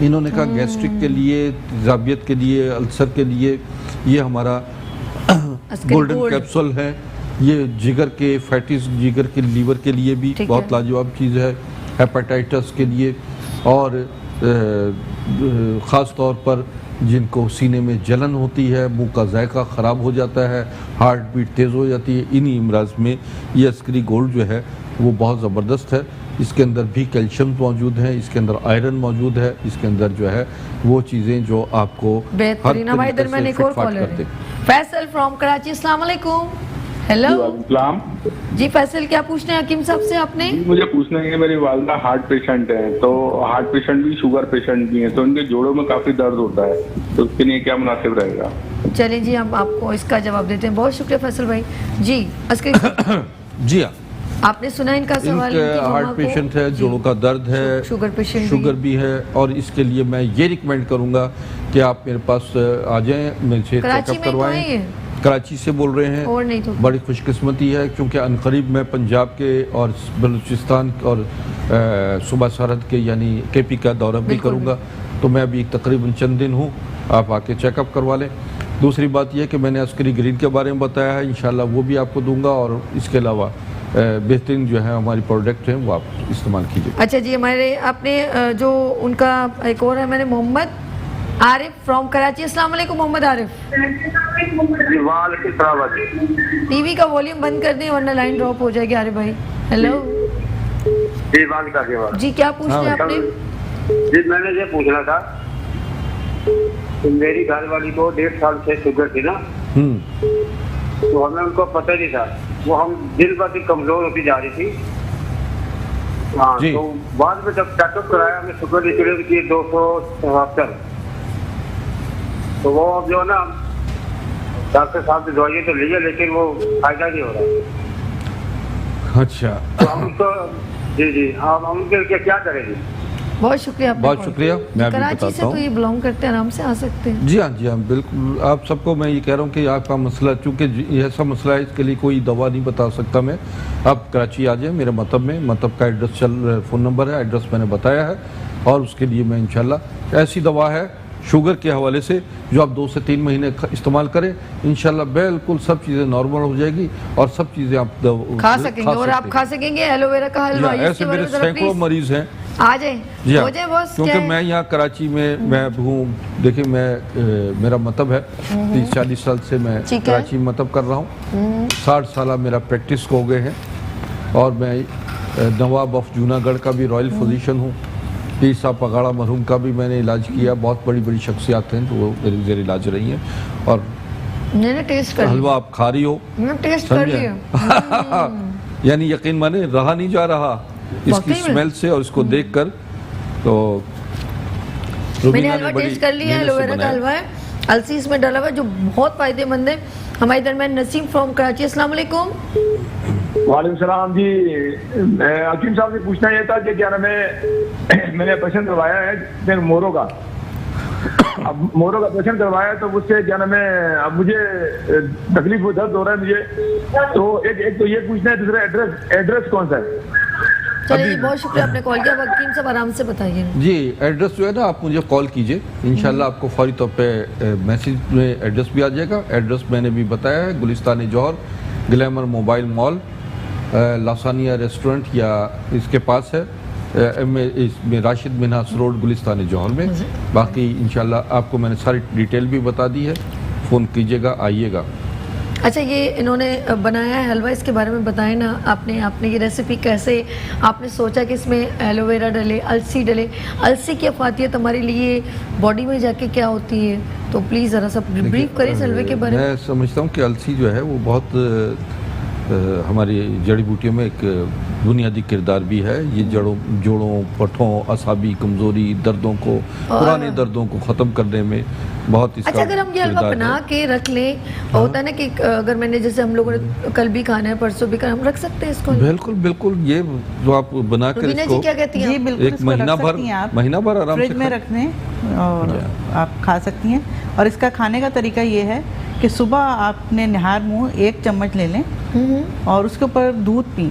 इन्होंने कहा गैस्ट्रिक के लिए, तेजाबियत के लिए, अल्सर के लिए ये हमारा गोल्डन कैप्सूल है। ये जिगर के फैटिस, जिगर के लीवर के लिए भी बहुत लाजवाब चीज़ है, हेपेटाइटिस के लिए, और ख़ास तौर पर जिनको सीने में जलन होती है, मुंह का जायका ख़राब हो जाता है, हार्ट बीट तेज़ हो जाती है, इन्हीं इमराज में ये अस्करी गोल्ड जो है वो बहुत ज़बरदस्त है। इसके अंदर भी कैल्शियम मौजूद है, इसके अंदर आयरन मौजूद है, इसके अंदर जो है वो चीज़ें जो आपको बेहतरीन। हमारे दरमियान एक और कॉलर है, फैसल फ्रॉम कराची। अस्सलाम वालेकुम। हेलो जी फैसल, क्या पूछना है हकीम साहब से आपने? मुझे पूछना है कि मेरी वालदा हार्ट पेशेंट है, तो हार्ट पेशेंट भी, शुगर पेशेंट भी है, तो उनके जोड़ों में काफी दर्द होता है, तो उसके लिए क्या मुनासिब रहेगा? चलिए जी, हम आपको इसका जवाब देते हैं। बहुत शुक्रिया फैसल भाई। जी जी हाँ, आपने सुना इनका सवाल। हार्ट पेशेंट है, जोड़ों का दर्द है, शुगर पेशेंट, शुगर भी है, और इसके लिए मैं ये रिकमेंड करूंगा कि आप मेरे पास आ जाएं, मुझसे चेकअप करवाएं। कराची से बोल रहे हैं, और नहीं तो बड़ी खुशकिस्मती है क्योंकि अनकरीब मैं पंजाब के और बलूचिस्तान और सूबा सरहद के यानी KP का दौरा भी करूंगा, तो मैं अभी तकरीबन चंद दिन हूँ, आप आके चेकअप करवा लें। दूसरी बात यह कि मैंने अस्करी ग्रीन के बारे में बताया है, इंशाल्लाह वो भी आपको दूंगा, और इसके अलावा बेहतरीन जो है हमारी प्रोडक्ट हैं वो आप इस्तेमाल कीजिए। अच्छा जी, हमारे आपने जो उनका एक और है, मैंने मोहम्मद आरिफ फ्रॉम कराची। अस्सलाम वालेकुम मोहम्मद आरिफ। टीवी का वॉल्यूम बंद कर दें वरना लाइन ड्रॉप हो जाएगी। आरिफ भाई हेलो जी, क्या पूछना है आपने? जी मैंने ये पूछना था कि मेरी घर वाली को 1.5 साल से शुगर थी ना, तो हमें उनको पता नहीं था, वो हम दिन ब दिन कमजोर होती जा रही थी। हाँ, तो बाद में जब चेकअप कराया हमें शुगर निकली थी 274, तो वो अब जो ना डॉक्टर साहब की दवाई तो ली है लेकिन वो फायदा नहीं हो रहा। अच्छा, तो हम तो जी हम उनके लिए क्या करेंगे? बहुत शुक्रिया, बहुत शुक्रिया। मैं अभी कराची से तो ये बिलोंग करते हैं, आराम से आ सकते हैं। जी हाँ बिल्कुल। आप सबको मैं ये कह रहा हूँ कि आपका मसला, चूँकि ये ऐसा मसला है इसके लिए कोई दवा नहीं बता सकता मैं। आप कराची आ जाएं मेरे मतब में, मतब का एड्रेस फ़ोन नंबर है, एड्रेस मैंने बताया है, और उसके लिए मैं इंशाल्लाह ऐसी दवा है शुगर के हवाले से जो आप 2 से 3 महीने इस्तेमाल करें, इंशाल्लाह बिल्कुल सब चीज़ें नॉर्मल हो जाएगी और सब चीज़ें आप खा सकेंगे और आप खा सकेंगे एलोवेरा का हलवा। ऐसे मेरे सैकड़ों मरीज हैं आ जाए जी हो जाए बॉस। क्योंकि मैं यहाँ कराची में मैं हूँ। देखिए मेरा मतलब है 30-40 साल से मैं कराची में मतलब कर रहा हूँ। 60 साल मेरा प्रैक्टिस हो गए हैं और मैं नवाब ऑफ जूनागढ़ का भी रॉयल फिजिशियन हूँ। पीर साहब पगाड़ा मरहूम का भी मैंने इलाज किया। बहुत बड़ी बड़ी शख्सियात हैं तो वो मेरे ज़ेर इलाज रही हैं। और मैंने टेस्ट कर हलवा आप खा रही हो, टेस्ट कर लिया। यानी यकीन माने रहा नहीं जा रहा इसकी स्मेल से और इसको देखकर। तो मैंने हलवा टेस्ट कर लिया। एलोवेरा का हलवा है, अलसी इसमें डाला हुआ है जो बहुत फायदेमंद है। हमारे दरमियान नसीम फ्रॉम कराची। अस्सलाम वालेकुम। वालेकुम सलाम जी। हकीम साहब से पूछना ये था कि क्या नाम है, मैंने ऑपरेशन करवाया है मोरों का। अब मोरों का ऑपरेशन करवाया है तो उससे क्या नाम है, अब मुझे तकलीफ दर्द हो रहा है मुझे। तो एक तो ये पूछना है, दूसरा एड्रेस कौन सा है? चलिए बहुत शुक्रिया आपने कॉल किया। हकीम साहब आराम से बताइए जी। एड्रेस जो है ना, आप मुझे कॉल कीजिए, इंशाल्लाह आपको फौरी तौर पे मैसेज में एड्रेस भी आ जाएगा। एड्रेस मैंने भी बताया है, Gulistan Jauhar, glamour mobile mall, Lasania restaurant या इसके पास है, इसमें राशिद मिन्हास रोड गुलिस्तान जौहर में। बाकी इंशाल्लाह आपको मैंने सारी डिटेल भी बता दी है। फ़ोन कीजिएगा, आइएगा। अच्छा, ये इन्होंने बनाया है हलवा, इसके बारे में बताएं ना। आपने ये रेसिपी कैसे आपने सोचा कि इसमें एलोवेरा डले, अलसी डले? अलसी की अफादियत हमारे लिए बॉडी में जाके क्या होती है, तो प्लीज़ ज़रा सा ब्रीफ करें इस हलवे के बारे में। मैं समझता हूँ कि अलसी जो है वो बहुत हमारी जड़ी बूटियों में एक बुनियादी किरदार भी है। ये जोड़ों, पठों, असाबी कमज़ोरी, दर्दों को, पुराने दर्दों को ख़त्म करने में बहुत इसका। अच्छा, अगर हम ये हलवा बना के रख लें, होता है ना कि अगर मैंने जैसे हम लोगों ने कल भी खाना है, परसों भी हम रख सकते हैं इसको? बिल्कुल बिल्कुल। ये जो आप बना कर इसको क्या कहती हैं? एक महीना भर आराम फ्रिज में रखने और आप खा सकती हैं। और इसका खाने का तरीका ये है कि सुबह आपने निहार मुँह 1 चम्मच ले लें और उसके ऊपर दूध पिए।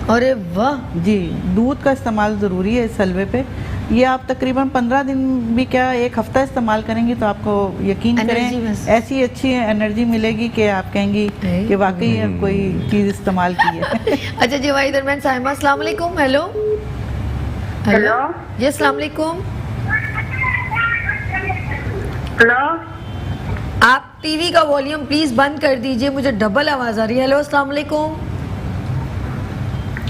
अरे वाह जी, दूध का इस्तेमाल ज़रूरी है इस हलवे पे। ये आप तकरीबन 15 दिन भी क्या 1 हफ्ता इस्तेमाल करेंगी तो आपको यकीन करें ऐसी अच्छी एनर्जी मिलेगी कि आप कहेंगी कि वाकई कोई चीज़ इस्तेमाल की है। अच्छा जी, भाई दरमियान साहिमा, अस्सलाम वालेकुम। हेलो हेलो जी, अस्सलाम वालेकुम। हेलो, आप टीवी का वॉल्यूम प्लीज बंद कर दीजिए, मुझे डबल आवाज आ रही है। हेलो, अस्सलाम वालेकुम।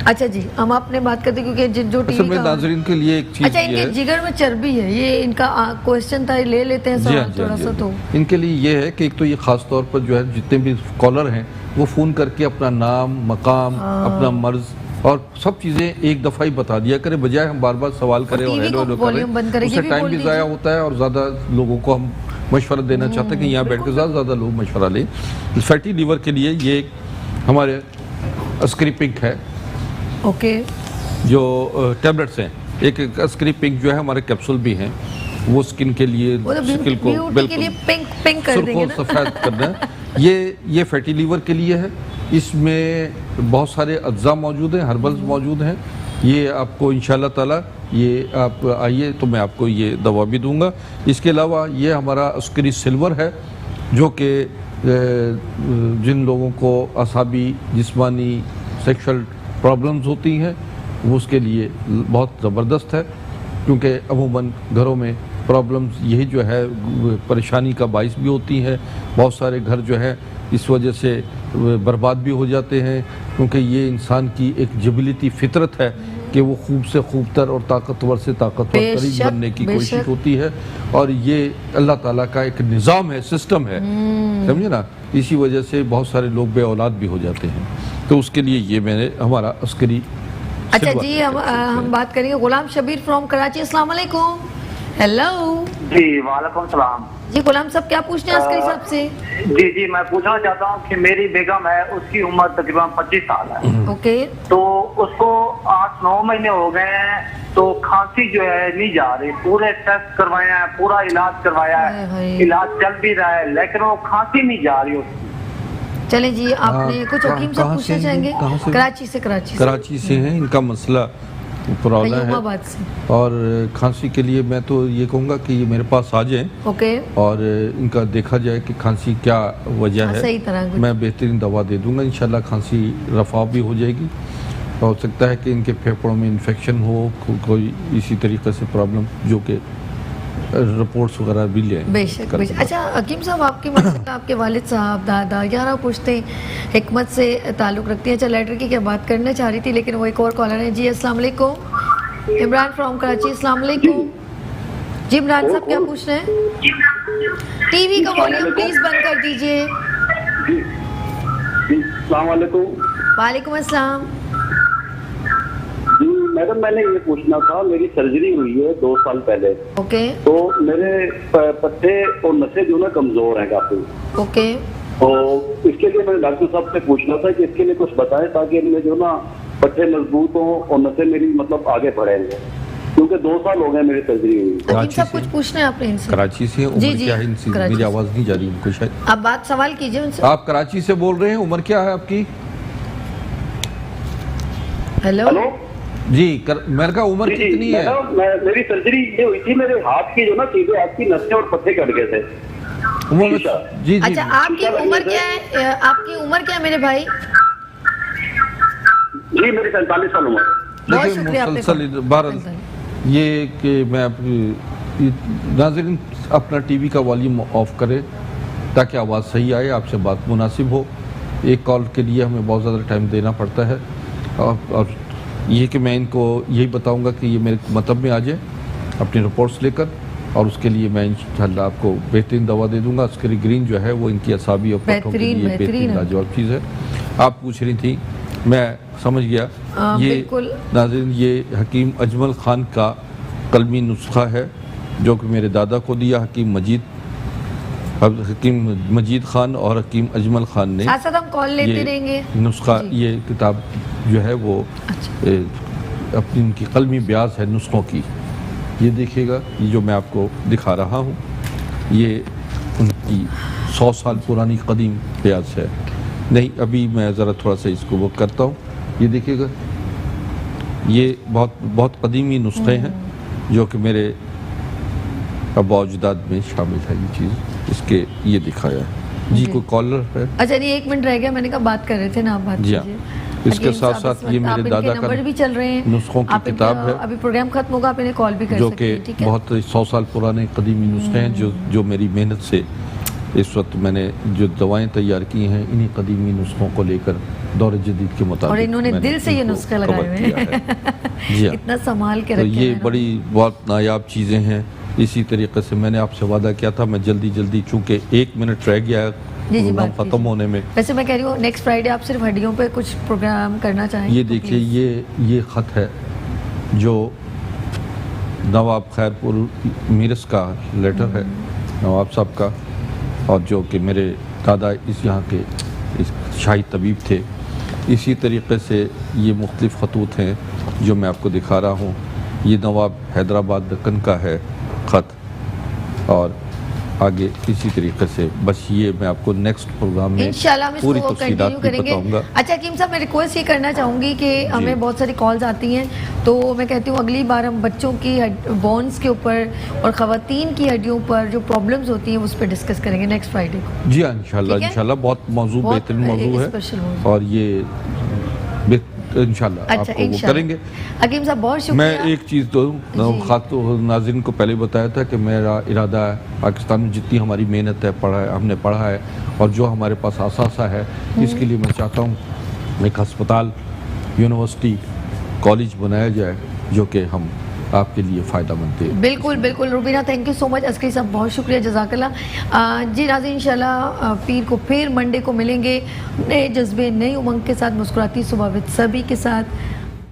अच्छा जी, हम आपने बात करते क्योंकि जो टीवी का नाज़रीन के लिए एक चीज, अच्छा, इनके जिगर में चर्बी है, ये इनका क्वेश्चन था, ले लेते हैं सवाल थोड़ा सा। तो इनके लिए ये है कि एक तो ये खास तौर पर जो है जितने भी कॉलर हैं वो फ़ोन करके अपना नाम, मकाम, अपना मर्ज और सब चीज़ें एक दफ़ा ही बता दिया करें, बजाय हम बार बार सवाल करें और हेलो करें। उससे टाइम भी ज़ाया होता है और ज़्यादा लोगों को हम मशवरा देना चाहते हैं कि यहाँ बैठ कर ज़्यादा लोग मशवरा लें। फैटी लीवर के लिए ये हमारे अस्करी पिंक है, ओके, जो टैबलेट्स हैं। एक अस्करी पिंक जो है हमारे कैप्सूल भी हैं, वो स्किन के लिए, स्किन को बिल्कुल पिंक कर देंगे ना, सफ़ेद करना है। ये फैटी लीवर के लिए है। इसमें बहुत सारे अज्जा मौजूद हैं, हर्बल्स मौजूद हैं। ये आपको इंशाल्लाह ताला, ये आप आइए तो मैं आपको ये दवा भी दूंगा। इसके अलावा ये हमारा अस्करी सिल्वर है, जो कि जिन लोगों को असाबी, जिस्मानी, सेक्शुअल प्रॉब्लम्स होती हैं वो उसके लिए बहुत ज़बरदस्त है, क्योंकि अमूमन घरों में प्रॉब्लम्स यही जो है परेशानी का बाइस भी होती है। बहुत सारे घर जो है इस वजह से बर्बाद भी हो जाते हैं, क्योंकि ये इंसान की एक जिबिलिटी फितरत है कि वो खूब से खूबतर और ताकतवर से ताकतवर तरीक बनने की कोशिश होती है। और ये अल्लाह ताला का एक निज़ाम है, सिस्टम है, समझे ना। इसी वजह से बहुत सारे लोग बे औलाद भी हो जाते हैं। तो उसके लिए ये मैंने हमारा अस्करी। अच्छा जी, हम बात करेंगे गुलाम शबीर फ्रॉम कराची। अस्सलाम वालेकुम। हेलो जी, वालेकुम सलाम जी। गुलाम साहब क्या पूछते हैं अस्करी साहब से? जी, मैं पूछना चाहता हूँ कि मेरी बेगम है, उसकी उम्र तकरीबन 25 साल है। ओके, तो उसको 8-9 महीने हो गए हैं, तो खांसी जो है नहीं जा रही। पूरे टेस्ट करवाया है, पूरा इलाज करवाया है, इलाज चल भी रहा है, लेकिन वो खांसी नहीं जा रही उसकी। चले जी, आपने कुछ हकीम साहब पूछना चाहेंगे? कराची से हैं, इनका मसला प्रॉब्लम है और खांसी के लिए मैं तो ये कहूँगा कि ये मेरे पास आ जाएं, ओके, और इनका देखा जाए कि खांसी क्या वजह है। सही तरह मैं बेहतरीन दवा दे दूंगा, इंशाल्लाह खांसी रफा भी हो जाएगी। हो सकता है कि इनके फेफड़ों में इन्फेक्शन हो, कोई इसी तरीके से प्रॉब्लम, जो कि रिपोर्ट्स वगैरह भी लें। बेशक बेशक। अच्छा हकीम साहब, आपकी माशाल्लाह आपके वालिद साहब, दादा 11 पुश्ते हिकमत से ताल्लुक़ रखती हैं। अच्छा लेटर की क्या बात करना चाह रही थी, लेकिन वो एक और कॉलर है। जी अस्सलाम वालेकुम, इमरान फ्रॉम कराची। अस्सलाम वालेकुम जी इमरान साहब, क्या पूछ रहे हैं? टीवी का वॉल्यूम प्लीज बंद कर दीजिए। अस्सलाम वालेकुम। वालेकुम अस्सलाम। मैडम मैंने ये पूछना था, मेरी सर्जरी हुई है 2 साल पहले। ओके। तो मेरे पट्टे और नसें जो ना कमजोर हैं काफी। ओके। तो इसके लिए मैंने डॉक्टर साहब से पूछना था कि इसके लिए कुछ बताएं, ताकि इनमें जो ना पट्टे मजबूत हों और नसें मेरी मतलब आगे बढ़ेंगे, क्योंकि 2 साल हो गए मेरी सर्जरी हुई। हकीम साहब कुछ पूछना है आपने इनसे? कराची से। उम्र क्या है इनकी? मेरी आवाज नहीं जा रही उनको शायद। आप बात सवाल कीजिए उनसे। आप कराची से बोल रहे हैं, उम्र क्या है आपकी? हेलो जी मैंने कहा उम्र कितनी है? मेरी सर्जरी ये हुई थी, मेरे हाथ की जो ना सीधे हाथ की नसें और पट्टे कट गए थे। जी। अच्छा आपकी उम्र क्या है? आपकी उम्र क्या है मेरे भाई? जी मेरी 47 साल उम्र। बहुत शुक्रिया आपने। ये कि मैं नाज़रीन अपना टीवी का वॉल्यूम ऑफ करें ताकि आवाज़ सही आए, आपसे बात मुनासिब हो। एक कॉल के लिए हमें बहुत ज़्यादा टाइम देना पड़ता है, और ये कि मैं इनको यही बताऊंगा कि ये मेरे मतलब में आ जाए अपनी रिपोर्ट्स लेकर, और उसके लिए मैं इंशाल्लाह आपको बेहतरीन दवा दे दूंगा। स्क्रीन जो है वो इनकी असाबी और पट्टों के लिए बेहतरीन लाजवाब चीज़ है। आप पूछ रही थी, मैं समझ गया। ये नाज़रीन ये हकीम अजमल ख़ान का कलमी नुस्खा है, जो कि मेरे दादा को दिया हकीम मजीद ख़ान और हकीम अजमल ख़ान ने। साथ साथ हम कॉल लेते रहेंगे। नुस्खा, ये किताब जो है वो अपनी इनकी कलमी ब्याज है नुस्खों की। ये देखिएगा, ये जो मैं आपको दिखा रहा हूँ, ये उनकी 100 साल पुरानी कदीम ब्याज है। नहीं, अभी मैं ज़रा थोड़ा सा इसको वो करता हूँ। ये देखिएगा, ये बहुत बहुत कदीमी नुस्खे हैं जो कि मेरे आबा अजदाद में शामिल है। ये चीज़ इसके ये दिखाया है। जी कोई कॉलर है? अच्छा नहीं, 1 मिनट रह गया, मैंने कहा बात कर रहे थे ना आप, बात कीजिए। इसके साथ साथ ये मेरे दादा का नंबर भी चल रहे हैं, नुस्खों की किताब है। अभी प्रोग्राम खत्म होगा, आप इन्हें कॉल भी कर सकते हैं, ठीक है? बहुत 100 साल पुराने कदीमी नुस्खे हैं जो मेरी मेहनत से इस वक्त मैंने जो दवाएं तैयार की हैं, इन्हीं कदीमी नुस्खों को लेकर दौर जदीद के मुताबिक, और इन्होंने दिल से ये नुस्खे लगाए हुए हैं। जी इतना संभाल के तो रखे ये बड़ी बहुत नायाब चीज़ें हैं। इसी तरीके से मैंने आपसे वादा किया था, मैं जल्दी चूँकि 1 मिनट रह गया प्रोग्राम ख़त्म होने में। वैसे मैं कह रही हूँ नेक्स्ट फ्राइडे आप सिर्फ हड्डियों पे कुछ प्रोग्राम करना चाहें? ये देखिए, ये ख़त है जो नवाब खैरपुर मीरस का लेटर है, नवाब साहब का, और जो कि मेरे दादा इस यहाँ के इस शाही तबीब थे। इसी तरीके से ये मुख्तलिफ़ ख़तूत हैं जो मैं आपको दिखा रहा हूँ। ये नवाब हैदराबाद दक्कन का है ख़त, और आगे इसी तरीके से। बस ये मैं आपको नेक्स्ट प्रोग्राम में इंशाल्लाह पूरी तफसीलात भी बताऊंगा। अच्छा हकीम साहब, मैं रिक्वेस्ट ये करना चाहूँगी कि हमें बहुत सारी कॉल्स आती हैं, तो मैं कहती हूँ अगली बार हम बच्चों की बोन्स के ऊपर और ख़वातीन की हड्डियों पर जो प्रॉब्लम्स होती हैं उस पर डिस्कस करेंगे नेक्स्ट फ्राइडे को। जी हाँ, इंशाल्लाह बहुत मौजू बेहतरीन मौजू है, और ये इंशाल्लाह अच्छा, आपको वो करेंगे। हकीम साहब बहुत शुक्रिया। मैं एक चीज़ तो नाज़रीन को पहले बताया था कि मेरा इरादा है, पाकिस्तान में जितनी हमारी मेहनत है, हमने पढ़ा है, और जो हमारे पास असासा है, इसके लिए मैं चाहता हूँ एक अस्पताल, यूनिवर्सिटी, कॉलेज बनाया जाए जो कि हम आपके लिए फ़ायदा मंद है। बिल्कुल बिल्कुल Rubina, thank you so much. Askari साहब बहुत शुक्रिया, जज़ाकल्लाह। जी नाज़रीन, इंशाल्लाह पीर को फिर मंडे को मिलेंगे नए जज्बे, नई उमंग के साथ, मुस्कुराती सुबह विद सभी के साथ।